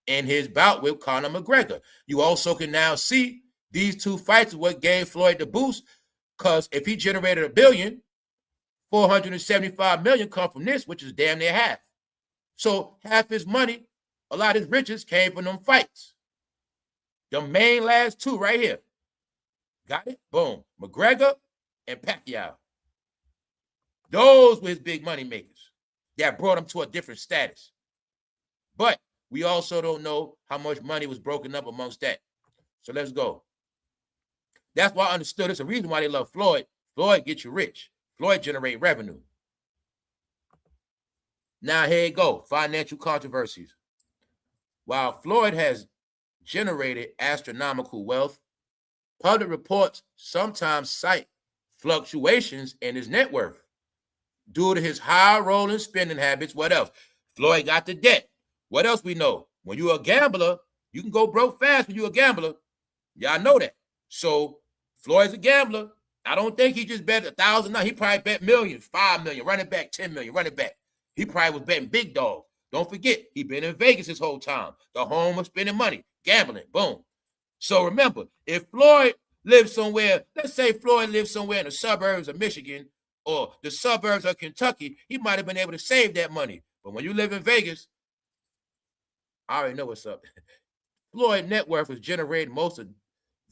in his bout with Conor McGregor. You also can now see these two fights is what gave Floyd the boost, because if he generated $1 billion, $475 million come from this, which is damn near half. So half his money, a lot of his riches came from them fights. The main last two right here. Got it? Boom. McGregor and Pacquiao. Those were his big money makers that brought him to a different status. But we also don't know how much money was broken up amongst that. So let's go. That's why I understood it's a reason why they love Floyd. Floyd gets you rich. Floyd generate revenue. Now here you go. Financial controversies. While Floyd has generated astronomical wealth, public reports sometimes cite fluctuations in his net worth due to his high rolling spending habits. What else? Floyd got the debt. What else we know? When you're a gambler, you can go broke fast when you're a gambler. Y'all know that. So Floyd's a gambler. I don't think he just bet 1,000. No, he probably bet millions, 5 million, running back, 10 million, running back. He probably was betting big dogs. Don't forget, he been in Vegas his whole time. The home of spending money, gambling, boom. So remember, if Floyd lives somewhere, let's say Floyd lives somewhere in the suburbs of Michigan or the suburbs of Kentucky, he might have been able to save that money. But when you live in Vegas, I already know what's up. Floyd net worth was generating most of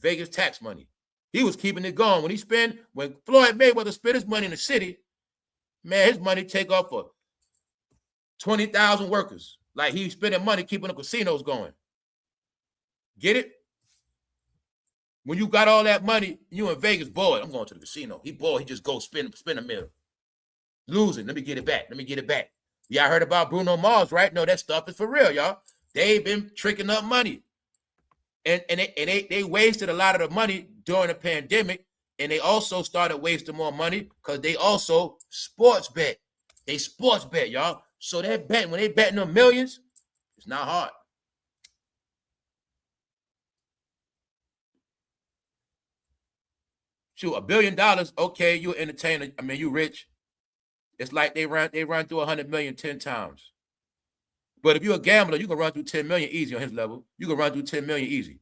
Vegas tax money. He was keeping it going. When Floyd Mayweather spent his money in the city, man, his money take off for 20,000 workers. Like he's spending money keeping the casinos going. Get it? When you got all that money, you in Vegas, boy, I'm going to the casino. He bored, he just go spend a mill. Losing, let me get it back. Y'all heard about Bruno Mars, right? No, that stuff is for real, y'all. They've been tricking up money. And they wasted a lot of the money during the pandemic, and they also started wasting more money because they also sports bet. They sports bet, y'all. So that bet, when they betting them millions, it's not hard. Shoot, $1 billion, okay, you an entertainer. I mean, you rich. It's like they run through 100 million 10 times. But if you're a gambler, you can run through 10 million easy on his level. You can run through 10 million easy.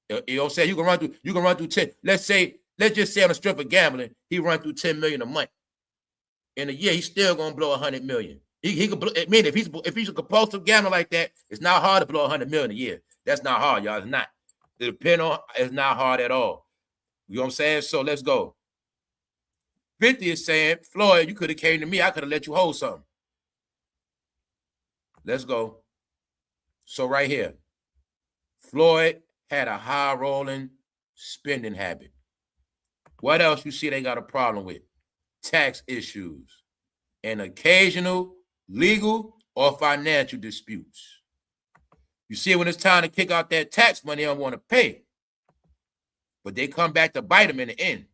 You know what I'm saying? You can run through 10. Let's just say on the strip of gambling, he run through 10 million a month. In a year, he's still gonna blow 100 million. He could blow, I mean, if he's a compulsive gambler like that, it's not hard to blow 100 million a year. That's not hard, y'all. It's not. It's not hard at all. You know what I'm saying? So let's go. 50 is saying, Floyd, you could have came to me. I could have let you hold something. Let's go. So right here, Floyd had a high rolling spending habit. What else you see they got a problem with? Tax issues and occasional legal or financial disputes. You see, when it's time to kick out that tax money, they don't want to pay. But they come back to bite them in the end.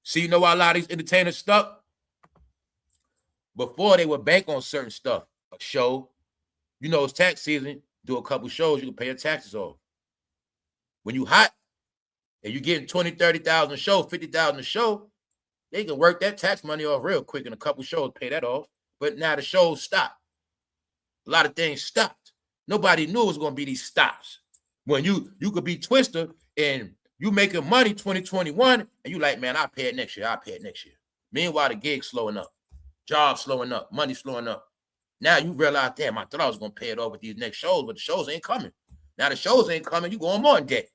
See, you know why a lot of these entertainers stuck? Before they would bank on certain stuff. A show. You know, it's tax season. Do a couple shows, you can pay your taxes off. When you hot and you getting 20, 30,000 a show, 50,000 a show, they can work that tax money off real quick in a couple shows, pay that off. But now the shows stopped. A lot of things stopped. Nobody knew it was going to be these stops. When you could be Twista and you making money 2021 and you like, man, I'll pay it next year. Meanwhile, the gig's slowing up. Jobs slowing up. Money slowing up. Now you realize, damn, I thought I was going to pay it off with these next shows, but the shows ain't coming. Now the shows ain't coming. You going more in debt.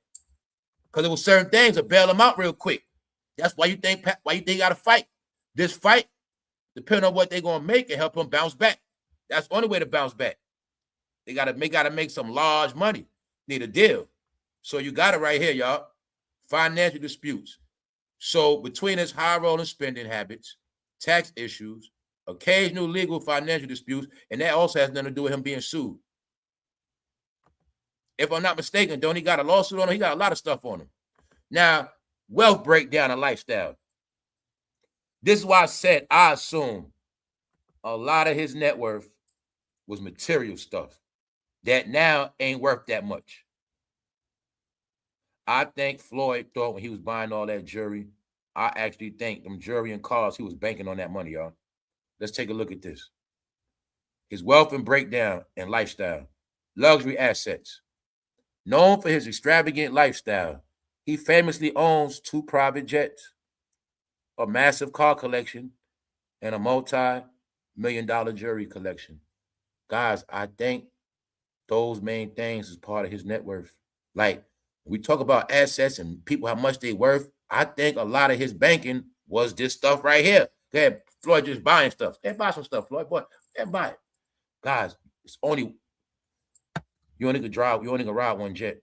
Because there was certain things that bail them out real quick. That's why you think you got to fight. This fight, depending on what they're going to make, and help them bounce back. That's the only way to bounce back. They got to make some large money. Need a deal. So you got it right here, y'all. Financial disputes. So between his high rolling spending habits, tax issues, occasional legal financial disputes, and that also has nothing to do with him being sued. If I'm not mistaken, don't he got a lawsuit on him? He got a lot of stuff on him. Now, wealth breakdown and lifestyle. This is why I said I assume a lot of his net worth was material stuff that now ain't worth that much. I think Floyd thought when he was buying all that jewelry, I actually think them jewelry and cars, he was banking on that money, y'all. Let's take a look at this. His wealth and breakdown and lifestyle. Luxury assets. Known for his extravagant lifestyle, he famously owns 2 private jets, a massive car collection, and a multi-million-dollar jewelry collection. Guys, I think those main things is part of his net worth. Like, we talk about assets and people, how much they worth. I think a lot of his banking was this stuff right here. Okay, Floyd just buying stuff. Hey, buy some stuff, Floyd. Boy, hey, buy it. Guys, it's only, you only can ride one jet.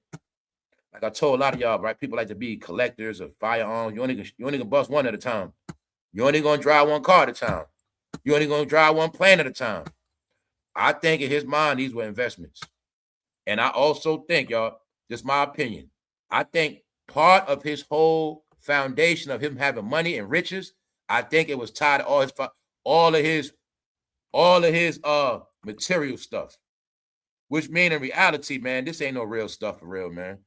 Like I told a lot of y'all, right? People like to be collectors of firearms. You only can bust one at a time. You only gonna drive one car at a time. You only gonna drive one plane at a time. I think in his mind, these were investments. And I also think, y'all, just my opinion, I think part of his whole foundation of him having money and riches, I think it was tied to all of his material stuff. Which mean in reality, man, this ain't no real stuff for real, man.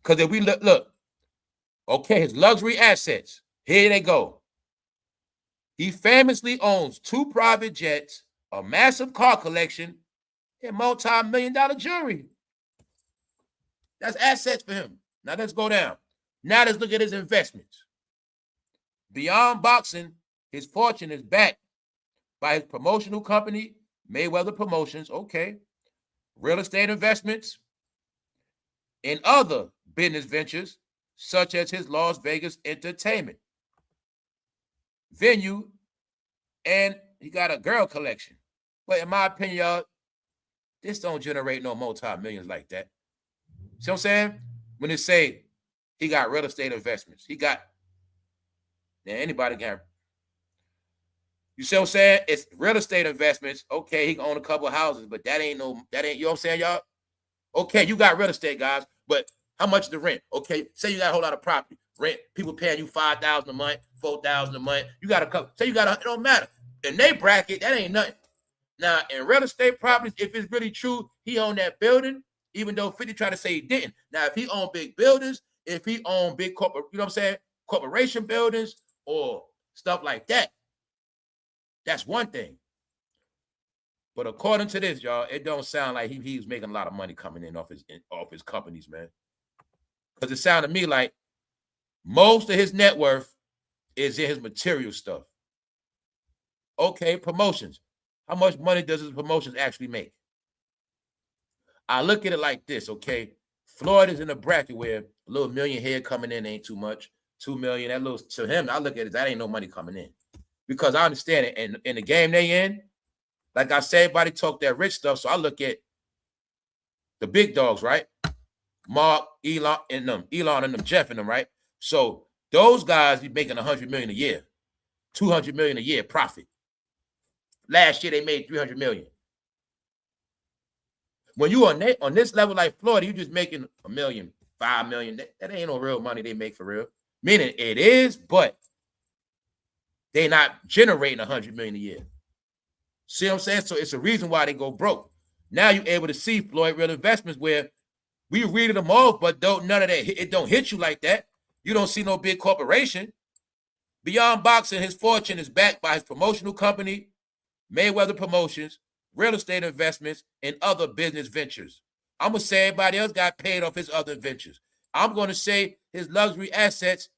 Because if we look, okay, his luxury assets, here they go. He famously owns 2 private jets, a massive car collection, and multi-million-dollar jewelry. That's assets for him. Now let's go down. Now let's look at his investments. Beyond boxing, his fortune is backed by his promotional company, Mayweather Promotions, okay, real estate investments, and other business ventures, such as his Las Vegas entertainment venue, and he got a girl collection. But in my opinion, y'all, this don't generate no multi-millions like that. See what I'm saying? When they say he got real estate investments, he got, now anybody can. You see what I'm saying? It's real estate investments. Okay, he can own a couple of houses, but that ain't, you know what I'm saying, y'all? Okay, you got real estate, guys, but how much is the rent? Okay, say you got a whole lot of property. Rent, people paying you $5,000 a month, $4,000 a month. You got a couple, say you got it don't matter. In their bracket, that ain't nothing. Now, in real estate properties, if it's really true, he owned that building, even though 50 tried to say he didn't. Now, if he owned big buildings, if he owned big corporate, you know what I'm saying, corporation buildings or stuff like that, that's one thing. But according to this, y'all, it don't sound like he's making a lot of money coming in off his companies, man. Because it sounded to me like most of his net worth is in his material stuff. Okay, promotions. How much money does his promotions actually make? I look at it like this, okay? Floyd is in a bracket where a little million here coming in ain't too much. 2 million, that little, to him, I look at it, that ain't no money coming in. Because I understand it. And in the game they in, like I said, everybody talk that rich stuff. So I look at the big dogs, right? Mark, Elon, and them, Jeff and them, right? So those guys be making 100 million a year, 200 million a year profit. Last year they made 300 million. When you on this level like Florida, you just making $1 million, $5 million. That ain't no real money they make for real. Meaning it is, but they not generating 100 million a year. See what I'm saying? So it's a reason why they go broke. Now you're able to see Floyd real investments where we read them off, but none of that, it don't hit you like that. You don't see no big corporation. Beyond boxing, his fortune is backed by his promotional company, Mayweather Promotions, real estate investments, and other business ventures. I'm going to say everybody else got paid off his other ventures. I'm going to say his luxury assets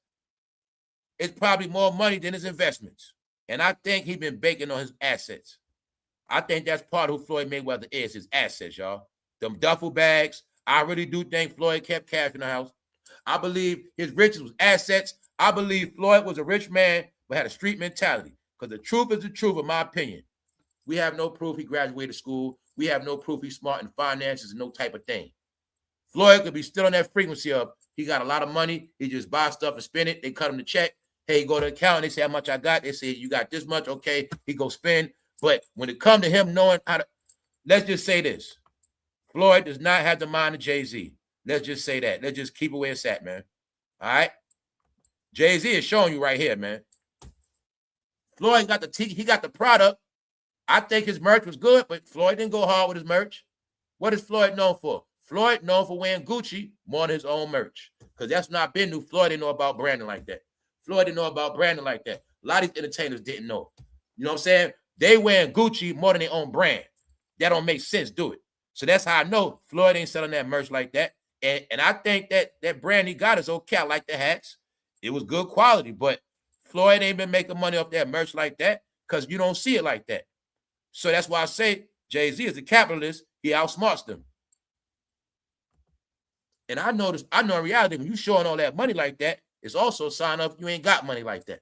is probably more money than his investments. And I think he's been baking on his assets. I think that's part of who Floyd Mayweather is, his assets, y'all. Them duffel bags. I really do think Floyd kept cash in the house. I believe his riches was assets. I believe Floyd was a rich man but had a street mentality. Because the truth is the truth, in my opinion. We have no proof he graduated school. We have no proof he's smart in finances and no type of thing. Floyd could be still on that frequency of he got a lot of money. He just buy stuff and spend it. They cut him the check. Hey, go to the account. They say how much I got. They say you got this much. Okay, he go spend. But when it comes to him knowing how to, let's just say this. Floyd does not have the mind of Jay-Z. Let's just say that. Let's just keep it where it's at, man. All right? Jay-Z is showing you right here, man. Floyd got he got the product. I think his merch was good, but Floyd didn't go hard with his merch. What is Floyd known for? Floyd known for wearing Gucci more than his own merch. Because that's not been new. Floyd didn't know about branding like that. Floyd didn't know about branding like that. A lot of these entertainers didn't know. You know what I'm saying? They wearing Gucci more than their own brand. That don't make sense, do it. So that's how I know Floyd ain't selling that merch like that. And I think that brand he got is okay. I like the hats. It was good quality, but Floyd ain't been making money off that merch like that because you don't see it like that. So that's why I say Jay-Z is a capitalist. He outsmarts them. And I know in reality, when you showing all that money like that, it's also a sign of you ain't got money like that.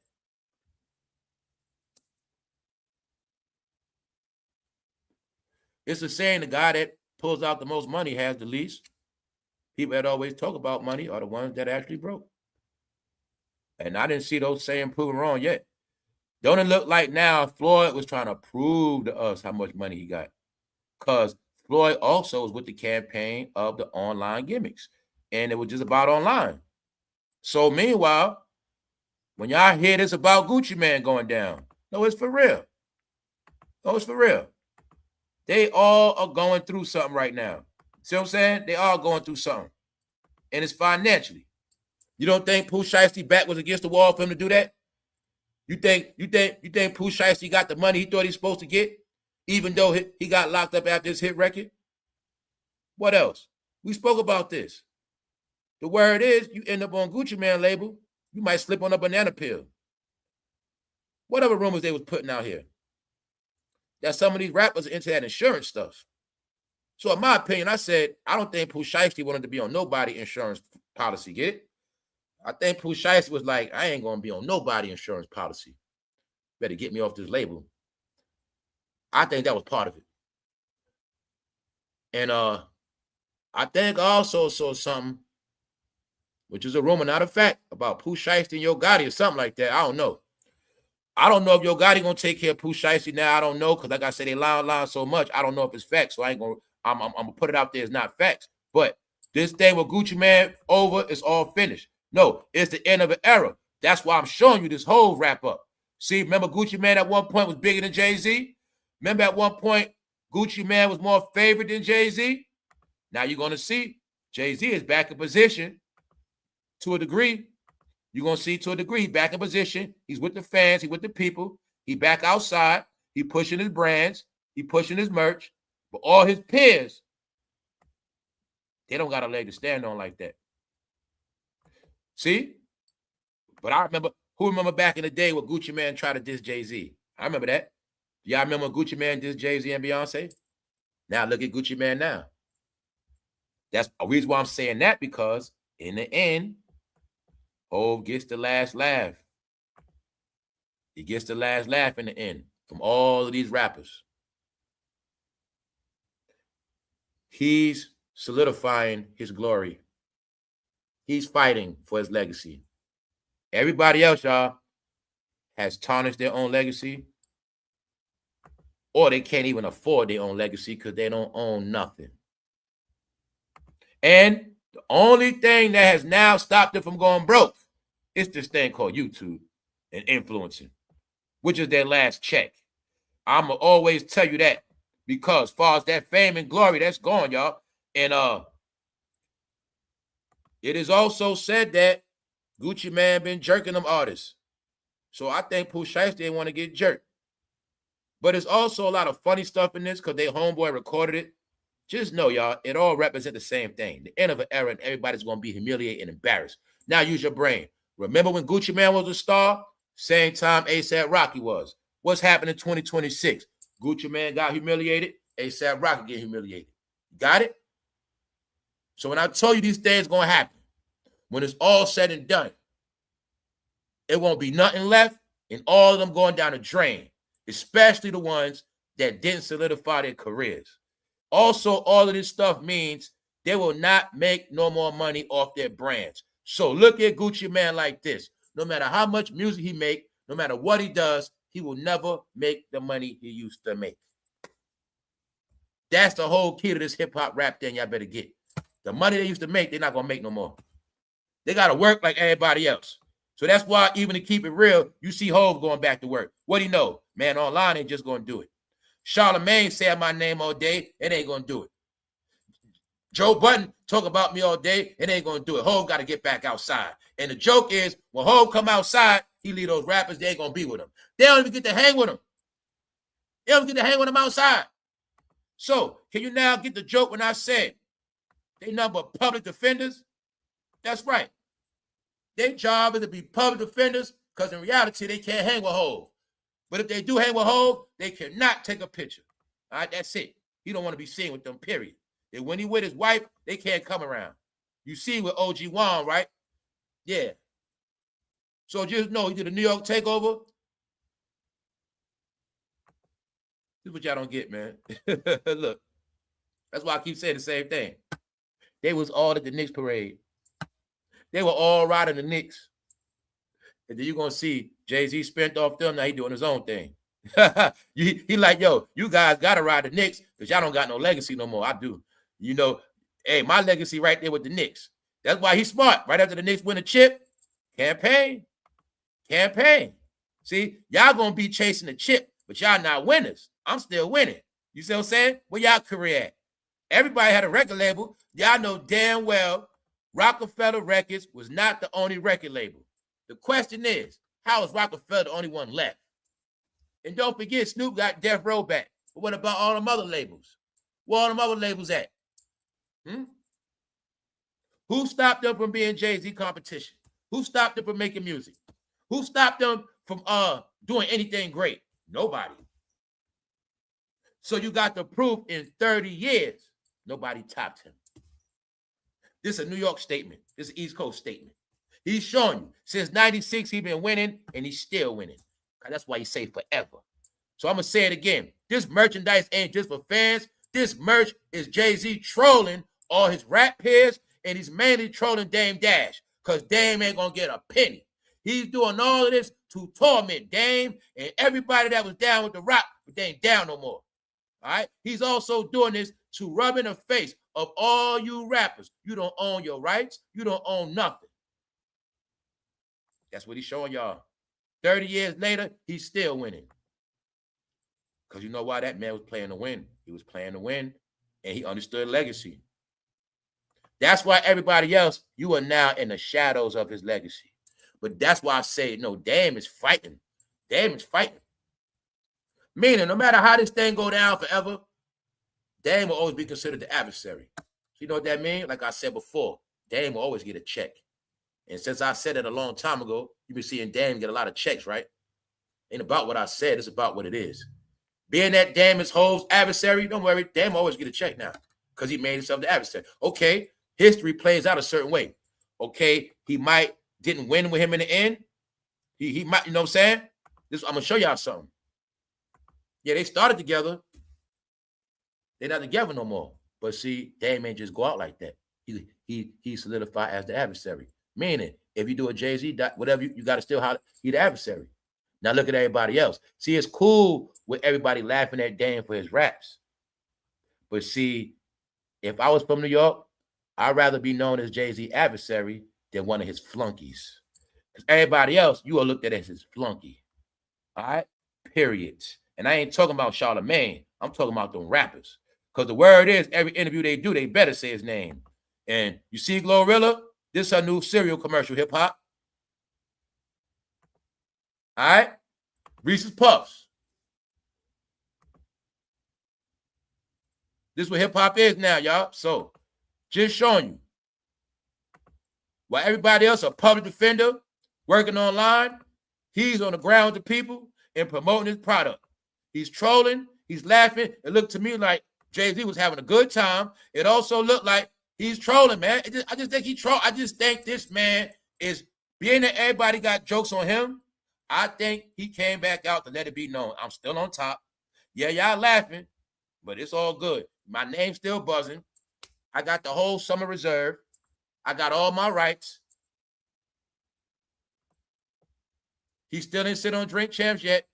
It's a saying the guy that pulls out the most money has the least. People that always talk about money are the ones that actually broke. And I didn't see those saying proven wrong yet. Don't it look like now Floyd was trying to prove to us how much money he got? Because Floyd also was with the campaign of the online gimmicks. And it was just about online. So meanwhile, when y'all hear this about Gucci Man going down, no, it's for real. No, it's for real. They all are going through something right now. See what I'm saying? They all going through something. and it's financially. You don't think Pooh Shiesty back was against the wall for him to do that? You think Pooh Shiesty got the money he thought he was supposed to get, even though he got locked up after his hit record? What else? We spoke about this. The word is, you end up on Gucci Mane label, you might slip on a banana peel. What other rumors they was putting out here? That some of these rappers are into that insurance stuff. So in my opinion, I said, I don't think Pooh Shiesty wanted to be on nobody insurance policy, get it? I think Pooh Shiesty was like, I ain't going to be on nobody insurance policy. Better get me off this label. I think that was part of it. And I think I also saw something, which is a rumor, not a fact, about Pooh Shiesty and Yo Gotti or something like that. I don't know. I don't know if Yo Gotti gonna take care of Pooh Shiesty now. I don't know, because like I said, they lie so much. I don't know if it's facts, so I'm gonna put it out there as not facts. But this thing with Gucci Mane over, it's all finished. No, it's the end of an era. That's why I'm showing you this whole wrap up. See, remember Gucci Mane at one point was bigger than Jay-Z? Remember at one point Gucci Mane was more favored than Jay-Z? Now you're gonna see Jay-Z is back in position to a degree. You're going to see to a degree, he back in position. He's with the fans. He's with the people. He back outside. He pushing his brands. He pushing his merch. But all his peers, they don't got a leg to stand on like that. See? But I remember back in the day when Gucci Mane tried to diss Jay-Z? I remember that. Y'all remember Gucci Mane dissed Jay-Z and Beyonce? Now look at Gucci Mane now. That's a reason why I'm saying that, because in the end, Hov gets the last laugh. He gets the last laugh in the end from all of these rappers. He's solidifying his glory. He's fighting for his legacy. Everybody else, y'all, has tarnished their own legacy, or they can't even afford their own legacy because they don't own nothing. And the only thing that has now stopped them from going broke is this thing called YouTube and influencing, which is their last check. I'm going to always tell you that, because as far as that fame and glory, that's gone, y'all. And it is also said that Gucci Mane been jerking them artists. So I think Pooh Shiesty didn't want to get jerked. But there's also a lot of funny stuff in this because their homeboy recorded it. Just know, y'all, it all represents the same thing. The end of an era, and everybody's going to be humiliated and embarrassed. Now use your brain. Remember when Gucci Mane was a star? Same time asaprocky was. What's happened in 2026? Gucci Mane got humiliated. asaprocky get humiliated. Got it? So when I told you these things going to happen, when it's all said and done, it won't be nothing left, and all of them going down the drain, especially the ones that didn't solidify their careers. Also, all of this stuff means they will not make no more money off their brands. So look at Gucci Mane like this. No matter how much music he make, no matter what he does, he will never make the money he used to make. That's the whole key to this hip-hop rap thing y'all better get. The money they used to make, they're not going to make no more. They got to work like everybody else. So that's why, even to keep it real, you see Hov going back to work. What do you know? Man, online ain't just going to do it. Charlamagne said my name all day, it ain't going to do it. Joe Budden talk about me all day, it ain't going to do it. Hov got to get back outside. And the joke is, when Hov come outside, he leave those rappers, they ain't going to be with him. They don't even get to hang with him. They don't get to hang with him outside. So, can you now get the joke when I said they number public defenders? That's right. Their job is to be public defenders, because in reality, they can't hang with Hov. But if they do hang with Hov, they cannot take a picture. All right, that's it. He don't want to be seen with them, period. And when he with his wife, they can't come around. You see with OG Wan, right? Yeah. So just know he did a New York takeover. This is what y'all don't get, man. Look, that's why I keep saying the same thing. They was all at the Knicks parade. They were all riding the Knicks. And then you're going to see Jay-Z spent off them. Now he doing his own thing. he like, yo, you guys got to ride the Knicks because y'all don't got no legacy no more. I do. You know, hey, my legacy right there with the Knicks. That's why he's smart. Right after the Knicks win a chip, campaign. See, y'all going to be chasing the chip, but y'all not winners. I'm still winning. You see what I'm saying? Where y'all career at? Everybody had a record label. Y'all know damn well Rockefeller Records was not the only record label. The question is, how is Rockefeller the only one left? And don't forget, Snoop got Death Row back. But what about all them other labels? Where all them other labels at? Who stopped them from being Jay-Z competition? Who stopped them from making music? Who stopped them from doing anything great? Nobody. So you got the proof in 30 years, nobody topped him. This is a New York statement. This is an East Coast statement. He's showing you since 96 he's been winning and he's still winning. That's why he say forever. So I'm going to say it again. This merchandise ain't just for fans. This merch is Jay-Z trolling all his rap peers, and he's mainly trolling Dame Dash because Dame ain't going to get a penny. He's doing all of this to torment Dame and everybody that was down with the rock, but they ain't down no more. All right? He's also doing this to rub in the face of all you rappers. You don't own your rights. You don't own nothing. That's what he's showing y'all. 30 years later, he's still winning. Because you know why? That man was playing to win. He was playing to win, and he understood legacy. That's why everybody else, you are now in the shadows of his legacy. But that's why I say, no, Dame is fighting. Dame is fighting. Meaning, no matter how this thing go down forever, Dame will always be considered the adversary. You know what that means? Like I said before, Dame will always get a check. And since I said it a long time ago, you've been seeing Dame get a lot of checks, right? Ain't about what I said. It's about what it is. Being that Dame is Hov's adversary, don't worry. Dame will always get a check now because he made himself the adversary. Okay, history plays out a certain way. Okay, he didn't win with him in the end. He might, you know what I'm saying? I'm going to show y'all something. Yeah, they started together. They're not together no more. But see, Dame ain't just go out like that. He solidified as the adversary. Meaning, if you do a Jay-Z, whatever, you got to still holler, he the adversary. Now look at everybody else. See, it's cool with everybody laughing at Dame for his raps. But see, if I was from New York, I'd rather be known as Jay-Z adversary than one of his flunkies. Because everybody else, you are looked at as his flunky. All right? Period. And I ain't talking about Charlamagne. I'm talking about them rappers. Because the word is, every interview they do, they better say his name. And you see Glorilla? This is her new cereal commercial, hip-hop. All right? Reese's Puffs. This is what hip-hop is now, y'all. So, just showing you. While everybody else a public defender, working online, he's on the ground with the people and promoting his product. He's trolling. He's laughing. It looked to me like Jay-Z was having a good time. It also looked like he's trolling, man. I just think he troll. I just think this man is, being that everybody got jokes on him, I think he came back out to let it be known. I'm still on top. Yeah, y'all laughing, but it's all good. My name's still buzzing. I got the whole summer reserve. I got all my rights. He still didn't sit on Drink Champs yet.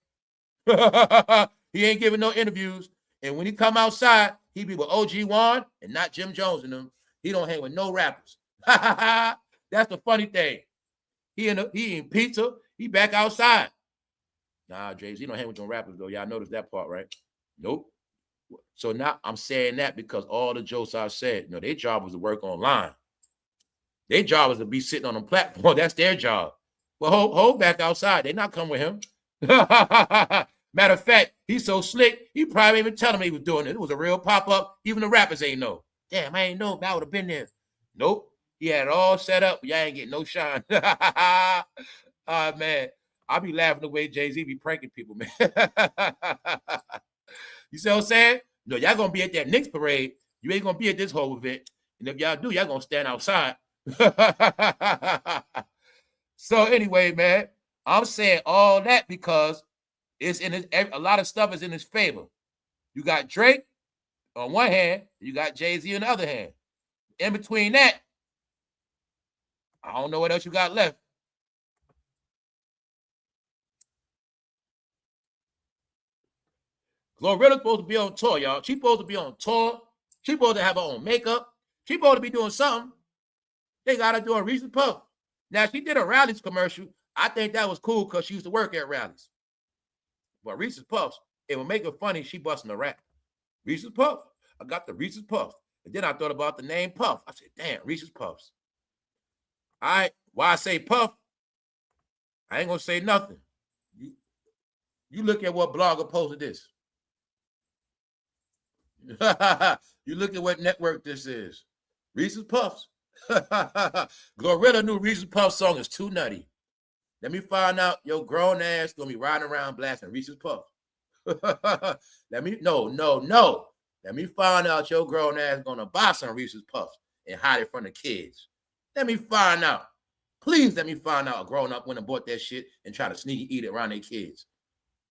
He ain't giving no interviews. And when he come outside, he be with OG Juan and not Jim Jones and them. He don't hang with no rappers. That's the funny thing. He eating pizza. He back outside. Nah, Jay-Z don't hang with them rappers, though. Y'all noticed that part, right? Nope. So now I'm saying that because all the jokes I said, their job was to work online. Their job was to be sitting on a platform. That's their job. Well, hold back outside. They not come with him. Matter of fact, he's so slick, he probably even tell him he was doing it. It was a real pop-up. Even the rappers ain't know. Damn, I ain't know. I would have been there. Nope. He had it all set up. Y'all ain't getting no shine. Man, I be laughing the way Jay-Z be pranking people, man. You see what I'm saying? Y'all going to be at that Knicks parade. You ain't going to be at this whole event. And if y'all do, y'all going to stand outside. So anyway, man, I'm saying all that because it's in his, a lot of stuff is in his favor. You got Drake on one hand, you got Jay-Z on the other hand. In between that, I don't know what else you got left. Glorilla's supposed to be on tour, y'all. She's supposed to be on tour. She's supposed to have her own makeup. She's supposed to be doing something. They got her doing Reese's Puff. Now, she did a Rally's commercial. I think that was cool because she used to work at Rally's. But Reese's Puffs, it would make her funny. She busting a rap. Reese's Puff. I got the Reese's Puffs. And then I thought about the name Puff. I said, damn, Reese's Puffs. All right, why I say Puff, I ain't gonna say nothing. You look at what blogger posted this. You look at what network this is. Reese's Puffs. Gorilla new Reese's Puff song is too nutty. Let me find out your grown ass gonna be riding around blasting Reese's Puffs. Let me no. Let me find out your grown ass gonna buy some Reese's Puffs and hide it from the kids. Let me find out. Please let me find out a grown up went and bought that shit and try to sneaky eat it around their kids.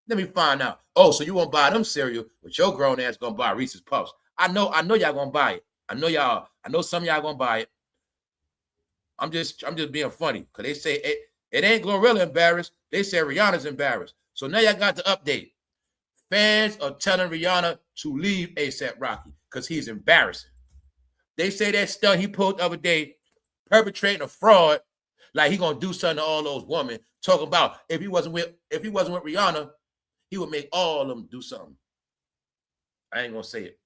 Let me find out. Oh, so you won't buy them cereal, but your grown ass gonna buy Reese's Puffs. I know y'all gonna buy it. I know some of y'all gonna buy it. I'm just being funny because they say it ain't Glorilla embarrassed. They say Rihanna's embarrassed. So now y'all got the update. Fans are telling Rihanna to leave ASAP Rocky because he's embarrassing. They say that stunt he pulled the other day, perpetrating a fraud, like he gonna do something to all those women. Talking about if he wasn't with Rihanna, he would make all of them do something. I ain't gonna say it.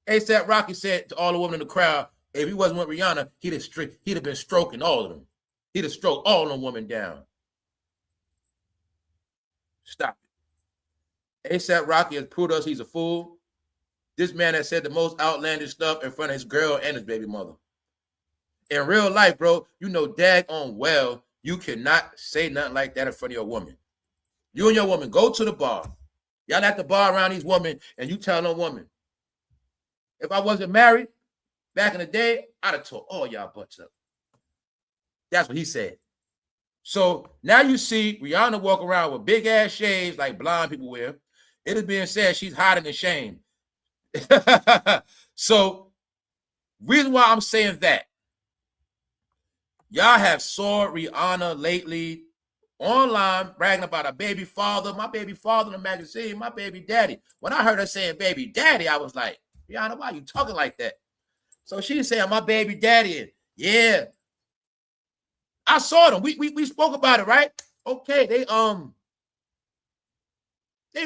ASAP Rocky said to all the women in the crowd, if he wasn't with Rihanna, he'd have been stroking all of them. He'd have stroked all of them women down. Stop it. ASAP Rocky has proved us he's a fool. This man has said the most outlandish stuff in front of his girl and his baby mother. In real life, bro, you know daggone well you cannot say nothing like that in front of your woman. You and your woman go to the bar. Y'all at the bar around these women, and you tell no woman, if I wasn't married back in the day, I'd have tore all y'all butts up. That's what he said. So now you see Rihanna walk around with big ass shades like blind people wear. It is being said she's hiding in shame. So reason why I'm saying that, y'all have saw Rihanna lately online bragging about a baby father, my baby father in the magazine, my baby daddy. When I heard her saying baby daddy, I was like, Rihanna, why are you talking like that? So she's saying my baby daddy. Yeah. I saw them. We spoke about it, right? Okay, they've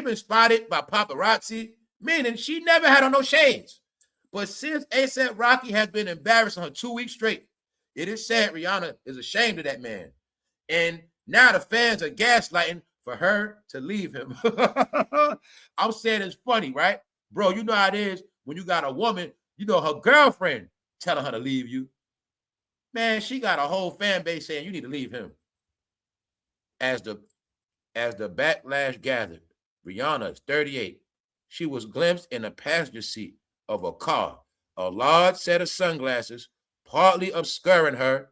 been spotted by paparazzi, meaning she never had on no shades. But since ASAP Rocky has been embarrassing her 2 weeks straight, it is said Rihanna is ashamed of that man. And now the fans are gaslighting for her to leave him. I'm saying it's funny, right? Bro, you know how it is when you got a woman, you know, her girlfriend telling her to leave you. Man, she got a whole fan base saying you need to leave him. As the backlash gathered, Rihanna is 38. She was glimpsed in the passenger seat of a car, a large set of sunglasses, partly obscuring her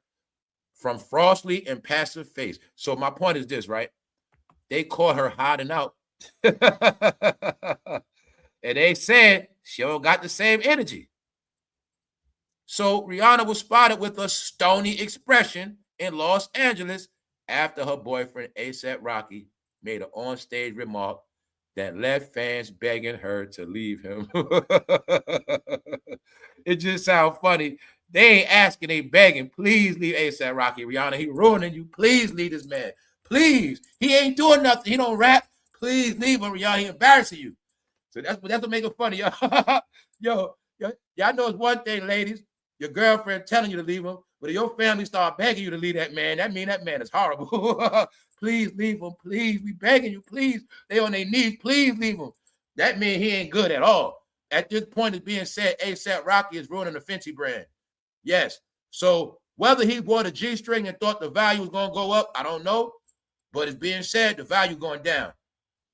from frostly and passive face. So my point is this, right? They caught her hiding out. And they said she don't got the same energy. So Rihanna was spotted with a stony expression in Los Angeles after her boyfriend ASAP Rocky made an onstage remark that left fans begging her to leave him. It just sounds funny. They ain't asking, they begging. Please leave ASAP Rocky, Rihanna. He ruining you. Please leave this man. Please. He ain't doing nothing. He don't rap. Please leave him, Rihanna. He embarrassing you. So that's what make it funny, y'all. Y'all know it's one thing, ladies. Your girlfriend telling you to leave him, but if your family start begging you to leave that man, that means that man is horrible. Please leave him. Please, we begging you. Please, they on their knees. Please leave him. That means he ain't good at all. At this point, it's being said ASAP Rocky is ruining the Fenty brand. Yes. So whether he bought a G-string and thought the value was going to go up, I don't know. But it's being said the value going down.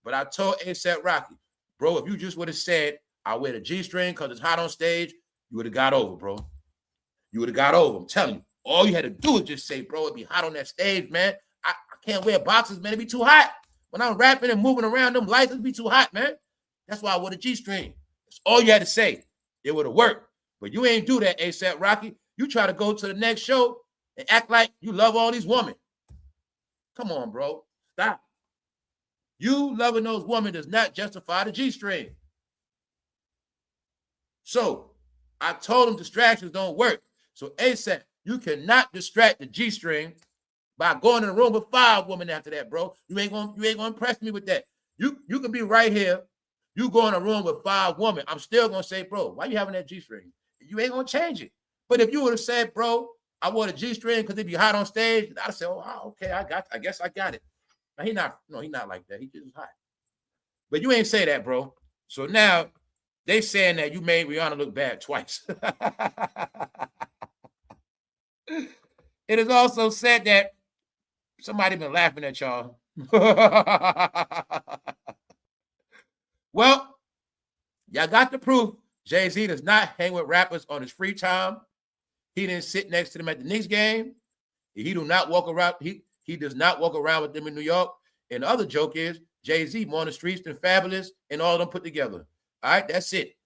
But I told ASAP Rocky, bro, if you just would have said, I wear the G-string because it's hot on stage, you would have got over, bro. You would have got over. I'm telling you. All you had to do is just say, bro, it'd be hot on that stage, man. I can't wear boxes, man. It'd be too hot. When I'm rapping and moving around, them lights, it'd be too hot, man. That's why I wore the G-string. That's all you had to say. It would have worked. But you ain't do that, ASAP Rocky. You try to go to the next show and act like you love all these women. Come on, bro. Stop. You loving those women does not justify the G-string. So I told him distractions don't work. So ASAP, you cannot distract the G-string by going in a room with 5 women after that, bro. You ain't gonna impress me with that. You can be right here. You go in a room with 5 women. I'm still gonna say, bro, why you having that G-string? You ain't gonna change it. But if you would have said, bro, I wore the G-string because it be hot on stage. I said, oh, okay, I guess I got it. Now he not like that. He just hot. But you ain't say that, bro. So now they saying that you made Rihanna look bad twice. It is also said that somebody been laughing at y'all. Well, y'all got the proof. Jay-Z does not hang with rappers on his free time. He didn't sit next to them at the Knicks game. He do not walk around. He does not walk around with them in New York. And the other joke is Jay-Z more on the streets than Fabulous and all of them put together. All right, that's it.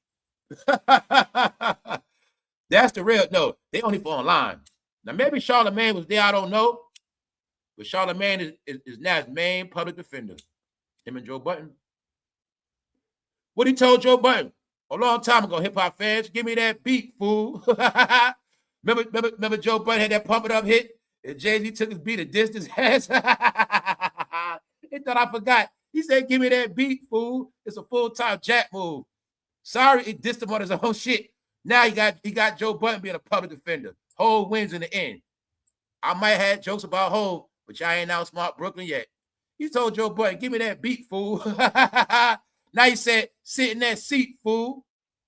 That's the real. No, they only for online. Now maybe Charlamagne was there. I don't know. But Charlamagne is now his main public defender. Him and Joe Budden. What he told Joe Budden a long time ago, hip hop fans, give me that beat, fool. remember Joe Budden had that Pump It Up hit? And Jay-Z took his beat and dissed his ass. He thought I forgot. He said, give me that beat, fool. It's a full-time jack move. Sorry, he dissed him on his own shit. Now he got Joe Budden being a public defender. Hov wins in the end. I might have had jokes about Hov, but y'all ain't outsmart Brooklyn yet. He told Joe Budden, give me that beat, fool. Now he said, sit in that seat, fool.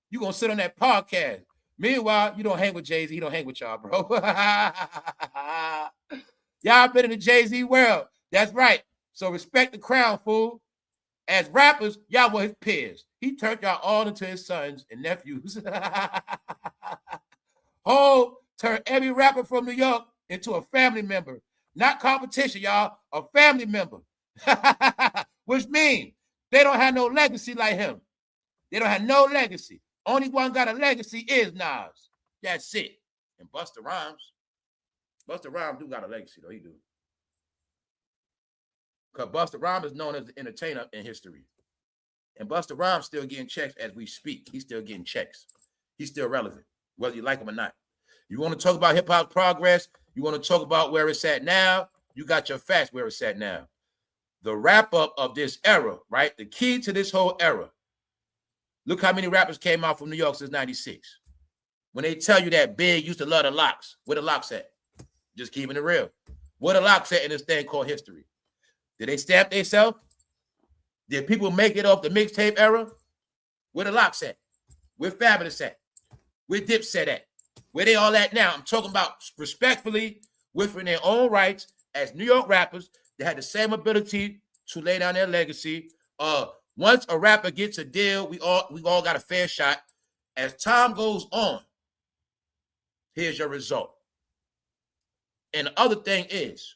You gonna sit on that podcast. Meanwhile, you don't hang with Jay-Z. He don't hang with y'all, bro. Y'all been in the Jay-Z world. That's right. So respect the crown, fool. As rappers, y'all were his peers. He turned y'all all into his sons and nephews. Hov turned every rapper from New York into a family member. Not competition, y'all. A family member. Which means they don't have no legacy like him. They don't have no legacy. Only one got a legacy is Nas. That's it. And Busta Rhymes. Busta Rhymes do got a legacy, though. He do. Because Busta Rhymes is known as the entertainer in history. And Busta Rhymes still getting checks as we speak. He's still getting checks. He's still relevant, whether you like him or not. You want to talk about hip-hop progress? You want to talk about where it's at now? You got your facts where it's at now. The wrap-up of this era, right? The key to this whole era. Look how many rappers came out from New York since 96. When they tell you that Big used to love the locks, where the locks at? Just keeping it real. Where the locks at in this thing called history? Did they stamp themselves? Did people make it off the mixtape era? Where the locks at? Where Fabulous at? Where Dipset at? Where they all at now? I'm talking about respectfully, within their own rights as New York rappers. They had the same ability to lay down their legacy. Once a rapper gets a deal, we all got a fair shot. As time goes on, here's your result. And the other thing is,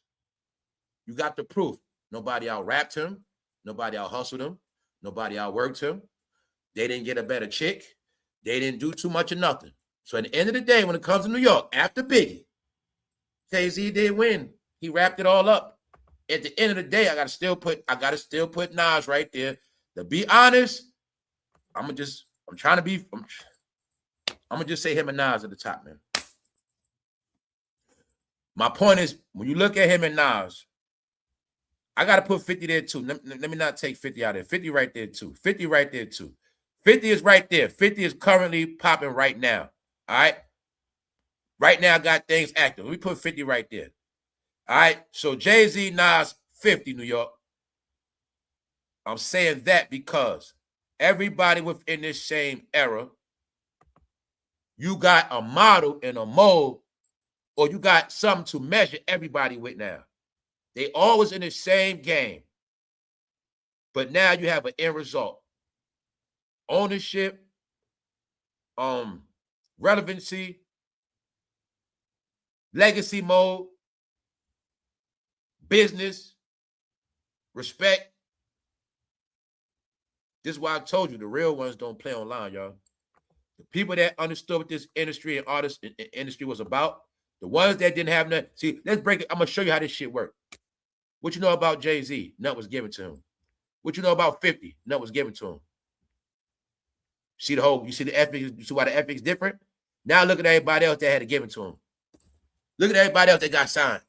you got the proof. Nobody out-rapped him. Nobody out-hustled him. Nobody out-worked him. They didn't get a better chick. They didn't do too much of nothing. So at the end of the day, when it comes to New York, after Biggie, Jay-Z did win. He wrapped it all up. At the end of the day, I gotta still put Nas right there. To be honest, I'm gonna just say him and Nas at the top, man. My point is, when you look at him and Nas, I gotta put 50 there too. Let me not take 50 out of there. 50 right there too. 50 right there too. 50 is right there. 50 is currently popping right now. All right. Right now, I got things active. Let me put 50 right there. All right. So Jay-Z, Nas, 50, New York. I'm saying that because everybody within this same era, you got a model and a mold, or you got something to measure everybody with now. They always in the same game. But now you have an end result. Ownership, relevancy, legacy mode, business, respect. This is why I told you the real ones don't play online, y'all. The people that understood what this industry and artist industry was about, the ones that didn't have nothing. See, let's break it. I'm going to show you how this shit works. What you know about Jay-Z? Nothing was given to him. What you know about 50? Nothing was given to him. You see the ethics, you see why the ethics different? Now look at everybody else that had it given to him. Look at everybody else that got signed.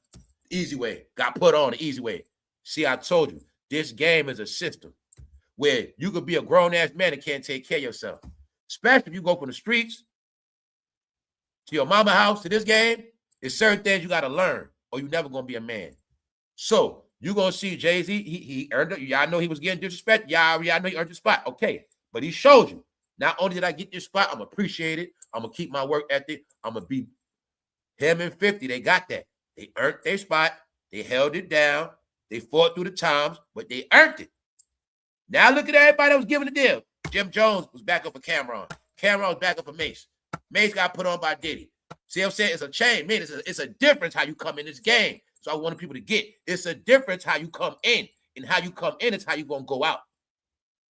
Easy way. Got put on the easy way. See, I told you, this game is a system where you could be a grown-ass man and can't take care of yourself. Especially if you go from the streets to your mama house to this game, It's certain things you got to learn, or you're never going to be a man. So you're going to see Jay-Z, he earned it. Y'all know he was getting disrespect. Y'all know he earned the spot. Okay, but he showed you. Not only did I get this spot, I'm going to appreciate it. I'm going to keep my work ethic. I'm going to be him and 50. They got that. They earned their spot. They held it down. They fought through the times, but they earned it. Now look at everybody that was giving the deal. Jim Jones was back up for Cameron. Cameron was back up for Mace. Mace got put on by Diddy. See what I'm saying? It's a change. Man, it's a difference how you come in this game. So I wanted people to get. It's a difference how you come in. And how you come in is how you going to go out.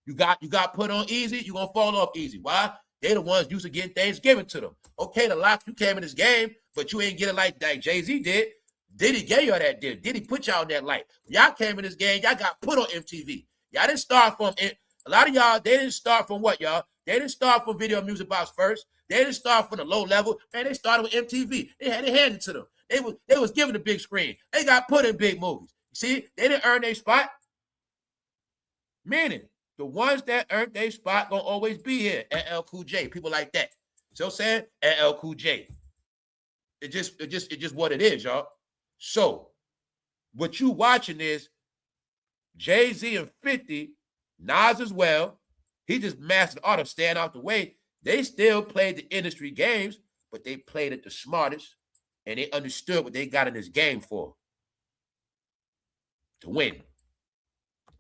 You got put on easy, you're going to fall off easy. Why? They're the ones used to getting things given to them. Okay, the locks, you came in this game, but you ain't get it like Jay-Z did. Diddy gave y'all that deal. Diddy put y'all in that light. Y'all came in this game, y'all got put on MTV. Y'all didn't start from it. A lot of y'all, they didn't start from what, y'all? They didn't start from Video Music Box first. They didn't start from the low level. Man, they started with MTV. They had it handed to them. They was given the big screen. They got put in big movies. See, they didn't earn their spot. Meaning, the ones that earned their spot gonna always be here. LL Cool J, people like that. So I'm saying LL Cool J. It's just what it is, y'all. So what you watching is Jay-Z and 50, Nas as well. He just mastered the art of staying out the way. They still played the industry games, but they played it the smartest, and they understood what they got in this game for. To win.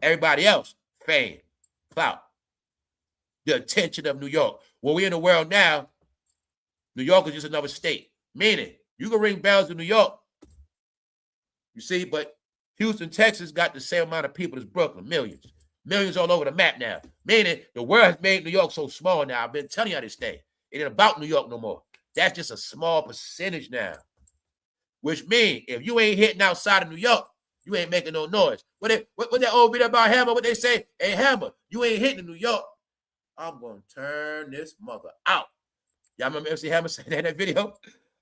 Everybody else, fame, clout, the attention of New York. Well, we're in the world now. New York is just another state. Meaning, you can ring bells in New York. You see, but Houston, Texas got the same amount of people as Brooklyn, millions. Millions all over the map now. Meaning, the world has made New York so small now. I've been telling y'all this thing. It ain't about New York no more. That's just a small percentage now. Which means, if you ain't hitting outside of New York, you ain't making no noise. What that old video about Hammer, what they say? Hey, Hammer, you ain't hitting in New York. I'm going to turn this mother out. Y'all remember MC Hammer saying that in that video?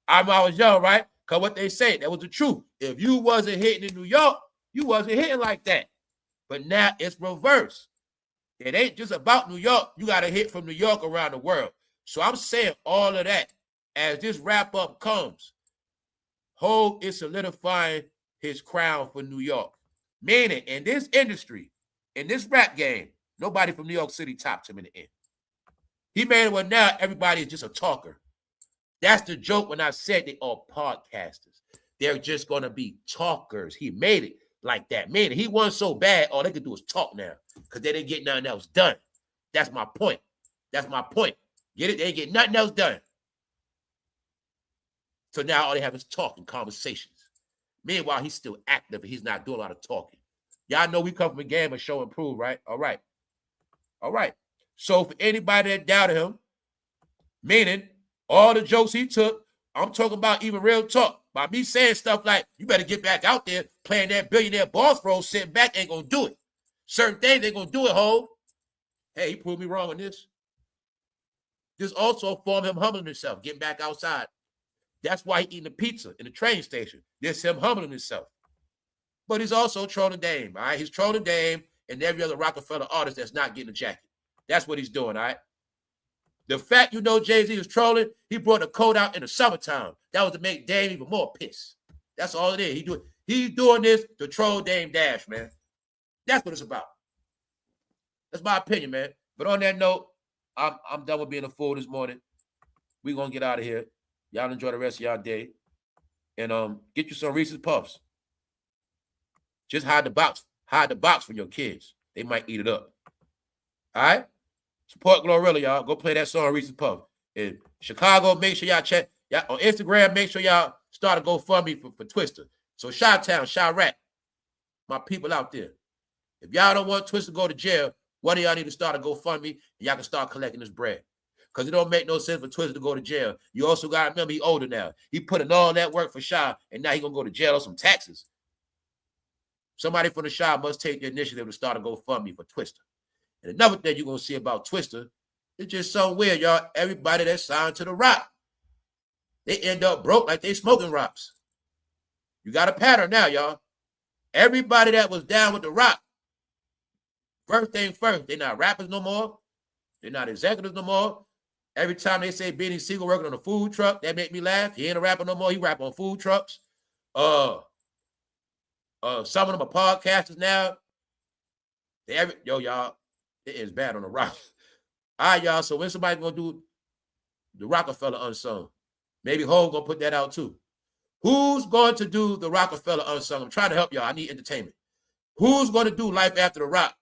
I was young, right? Because what they say, that was the truth. If you wasn't hitting in New York, you wasn't hitting like that. But now it's reverse. It ain't just about New York. You got to hit from New York around the world. So I'm saying all of that as this wrap-up comes. Hov is solidifying his crown for New York. Meaning, in this industry, in this rap game, nobody from New York City topped him in the end. He made it where now everybody is just a talker. That's the joke when I said they are podcasters. They're just going to be talkers. He made it like that. Man, he wasn't so bad. All they could do is talk now because they didn't get nothing else done. That's my point. That's my point. Get it? They didn't get nothing else done. So now all they have is talking, conversations. Meanwhile, he's still active and he's not doing a lot of talking. Y'all know we come from a game of show and prove, right? All right. All right. So for anybody that doubted him, meaning all the jokes he took, I'm talking about even real talk. By me saying stuff like, you better get back out there playing that billionaire boss role, sitting back ain't going to do it. Certain things ain't going to do it, Hov. Hey, he proved me wrong on this. This also formed him humbling himself, getting back outside. That's why he eating the pizza in the train station. This him humbling himself. But he's also trolling Dame, all right? He's trolling Dame and every other Rockefeller artist that's not getting a jacket. That's what he's doing, all right? The fact you know Jay-Z was trolling, he brought the coat out in the summertime. That was to make Dame even more pissed. That's all it is. He's doing this to troll Dame Dash, man. That's what it's about. That's my opinion, man. But on that note, I'm done with being a fool this morning. We're going to get out of here. Y'all enjoy the rest of y'all day. And get you some Reese's Puffs. Just hide the box. Hide the box from your kids. They might eat it up. All right? Support Glorilla, y'all. Go play that song, Reese's Puffs. In Chicago, make sure y'all check. Y'all, on Instagram, make sure y'all start a GoFundMe for Twista. So Chi-Town, Chirac, my people out there. If y'all don't want Twista to go to jail, one of y'all need to start a GoFundMe and y'all can start collecting this bread. Because it don't make no sense for Twista to go to jail. You also got to remember he's older now. He put in all that work for Shy, and now he's going to go to jail on some taxes. Somebody from the Shy must take the initiative to start a GoFundMe for Twista. And another thing you're going to see about Twista, it's just something weird, y'all. Everybody that's signed to the rock, they end up broke like they smoking rocks. You got a pattern now, y'all. Everybody that was down with the rock, first thing first, they're not rappers no more. They're not executives no more. Every time they say Beanie Siegel working on a food truck, that make me laugh. He ain't a rapper no more. He rap on food trucks. Some of them are podcasters now. Yo, y'all, it is bad on the rock. All right, y'all. So when somebody gonna do the Rockefeller Unsung? Maybe Hov gonna put that out too. Who's going to do the Rockefeller Unsung? I'm trying to help y'all. I need entertainment. Who's going to do Life After the Rock?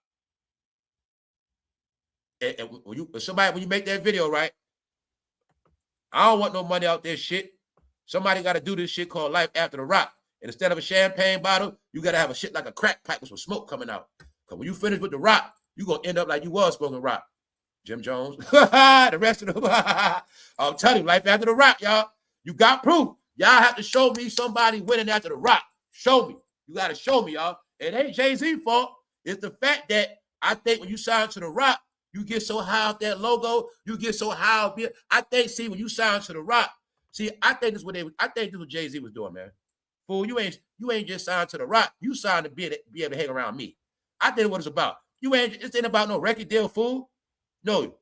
And when you make that video, right? I don't want no money out there shit. Somebody got to do this shit called Life After the Rock. And instead of a champagne bottle, you got to have a shit like a crack pipe with some smoke coming out. Because when you finish with the rock, you're going to end up like you was smoking rock. Jim Jones. The rest of them. I'm telling you, Life After the Rock, y'all. You got proof. Y'all have to show me somebody winning after the rock. Show me. You got to show me, y'all. It ain't Jay-Z's fault. It's the fact that I think when you sign to the rock, you get so high off that logo. You get so high off it. I think, see, when you sign to the rock, see, I think this is what Jay-Z was doing, man. Fool, you ain't just signed to the rock. You signed to be able to hang around me. I think what it's about. It ain't about no record deal, fool. No.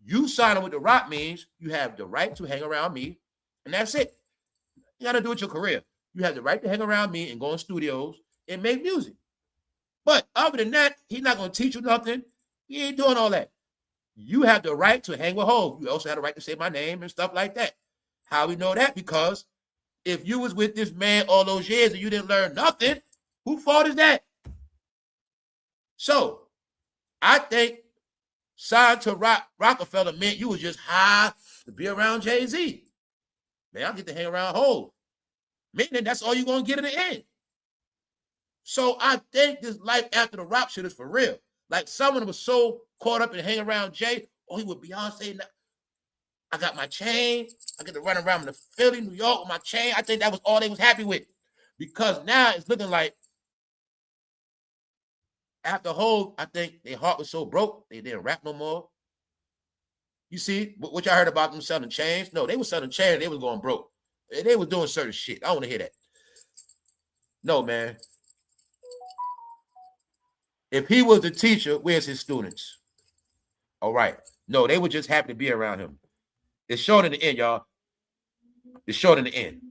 You signing with the rock means you have the right to hang around me, and that's it. You got to do it your career. You have the right to hang around me and go in studios and make music. But other than that, he's not going to teach you nothing. He ain't doing all that. You have the right to hang with Hov. You also have the right to say my name and stuff like that. How we know that? Because if you was with this man all those years and you didn't learn nothing, whose fault is that? So, I think signed to Rockefeller meant you was just high to be around Jay-Z. Man, I'll get to hang around Hov. Meaning that's all you're going to get in the end. So I think this Life After the Rock shit is for real. Like someone was so caught up in hanging around Jay. Oh, he with Beyonce now. I got my chain. I get to run around in Philly, New York with my chain. I think that was all they was happy with. Because now it's looking like after Hov, I think their heart was so broke, they didn't rap no more. You see, what y'all heard about them selling chains? No, they was selling chains. They was going broke. They was doing certain shit. I don't want to hear that. No, man. If he was the teacher, where's his students? All right. No, they were just happy to be around him. It's short in the end, y'all. It's short in the end.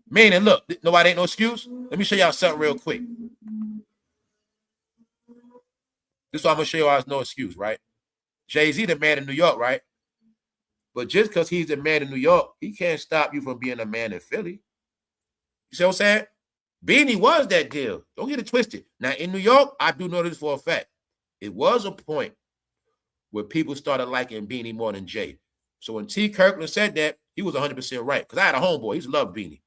Meaning, look, nobody ain't no excuse. Let me show y'all something real quick. This is what I'm going to show y'all is no excuse, right? Jay-Z the man in New York, right? But just because he's the man in New York, he can't stop you from being a man in Philly. You see what I'm saying? Beanie was that deal. Don't get it twisted. Now, in New York, I do know this for a fact. It was a point where people started liking Beanie more than Jay. So when T. Kirkland said that, he was 100% right. Because I had a homeboy. He used to love Beanie.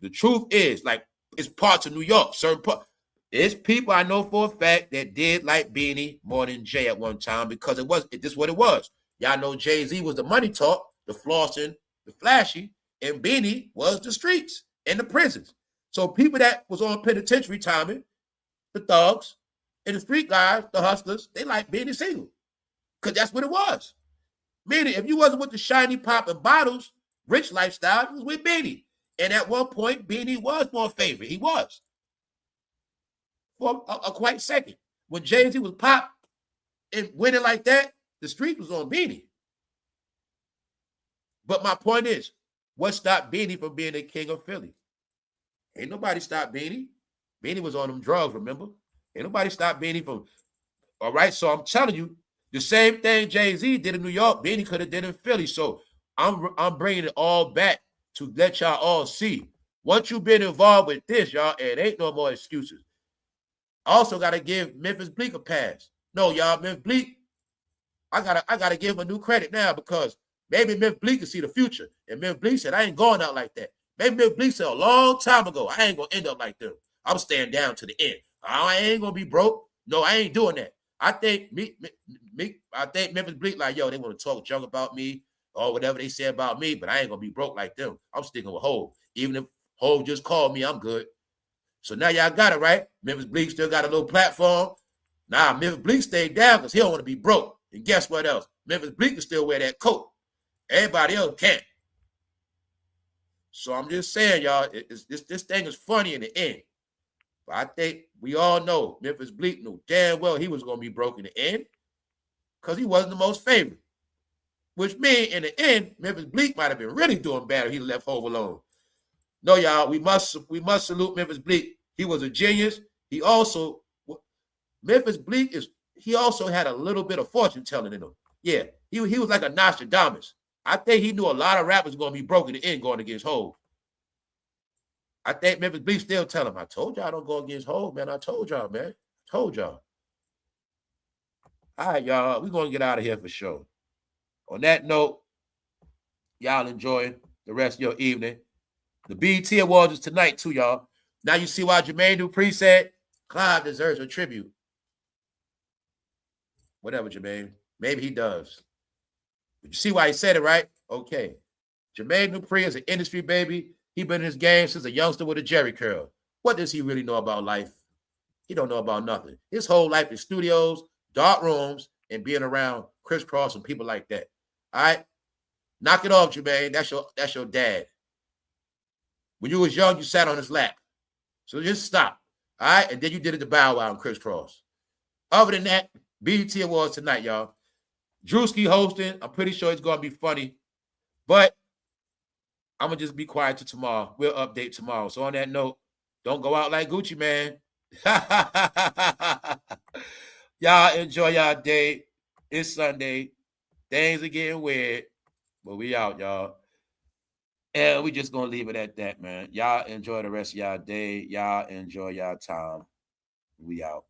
The truth is, like, it's parts of New York, certain parts. There's people I know for a fact that did like Beanie more than Jay at one time because this is what it was. Y'all know Jay-Z was the money talk, the flossing, the flashy, and Beanie was the streets and the prisons. So people that was on penitentiary timing, the thugs, and the street guys, the hustlers, they like Beanie Siegel. Because that's what it was. Meaning, if you wasn't with the shiny popping bottles, rich lifestyle, it was with Beanie. And at one point, Beanie was more favorite. He was. For a quite second. When Jay-Z was pop and winning like that, the street was on Beanie. But my point is, what stopped Beanie from being the king of Philly? Ain't nobody stopped Beanie. Beanie was on them drugs, remember? Ain't nobody stopped Beanie from... All right, so I'm telling you, the same thing Jay-Z did in New York, Beanie could have did in Philly. So I'm bringing it all back to let y'all all see. Once you've been involved with this, y'all, it ain't no more excuses. Also got to give Memphis Bleek a pass. No, y'all, Memphis Bleek, I gotta give him a new credit now because maybe Memphis Bleek can see the future. And Memphis Bleek said, I ain't going out like that. Maybe Memphis Bleek said a long time ago, I ain't going to end up like them. I'm staying down to the end. I ain't going to be broke. No, I ain't doing that. I think Memphis Bleek like, yo, they want to talk junk about me or whatever they say about me, but I ain't going to be broke like them. I'm sticking with Hov. Even if Hov just called me, I'm good. So now y'all got it, right? Memphis Bleek still got a little platform. Nah, Memphis Bleek stayed down because he don't want to be broke. And guess what else? Memphis Bleek can still wear that coat. Everybody else can't. So I'm just saying, y'all, this thing is funny in the end. But I think we all know Memphis Bleek knew damn well he was going to be broke in the end because he wasn't the most favorite. which means in the end, Memphis Bleek might have been really doing bad if he left Hov alone. No, y'all, we must salute Memphis Bleek. He was a genius. He also, Memphis Bleek he also had a little bit of fortune telling in him. Yeah, he was like a Nostradamus. I think he knew a lot of rappers going to be broke in the end going against Hov. I think Memphis Bleek still tell him, I told y'all don't go against Hov, man. I told y'all, man. I told y'all. All right, y'all, we're going to get out of here for sure. On that note, y'all enjoy the rest of your evening. The BET Awards is tonight, too, y'all. Now you see why Jermaine Dupri said Clive deserves a tribute. Whatever, Jermaine. Maybe he does. But you see why he said it, right? Okay. Jermaine Dupri is an industry baby. He been in this game since a youngster with a Jerry curl. What does he really know about life? He don't know about nothing. His whole life is studios, dark rooms, and being around crisscross and people like that. All right? Knock it off, Jermaine. That's your dad. When you was young, you sat on his lap. So just stop. All right? And then you did it to Bow Wow and crisscross. Other than that, BET Awards tonight, y'all. Druski hosting. I'm pretty sure it's going to be funny. But I'm going to just be quiet till tomorrow. We'll update tomorrow. So on that note, don't go out like Gucci, man. Y'all enjoy y'all day. It's Sunday. Things are getting weird. But we out, y'all. And we just going to leave it at that, man. Y'all enjoy the rest of y'all day. Y'all enjoy y'all time. We out.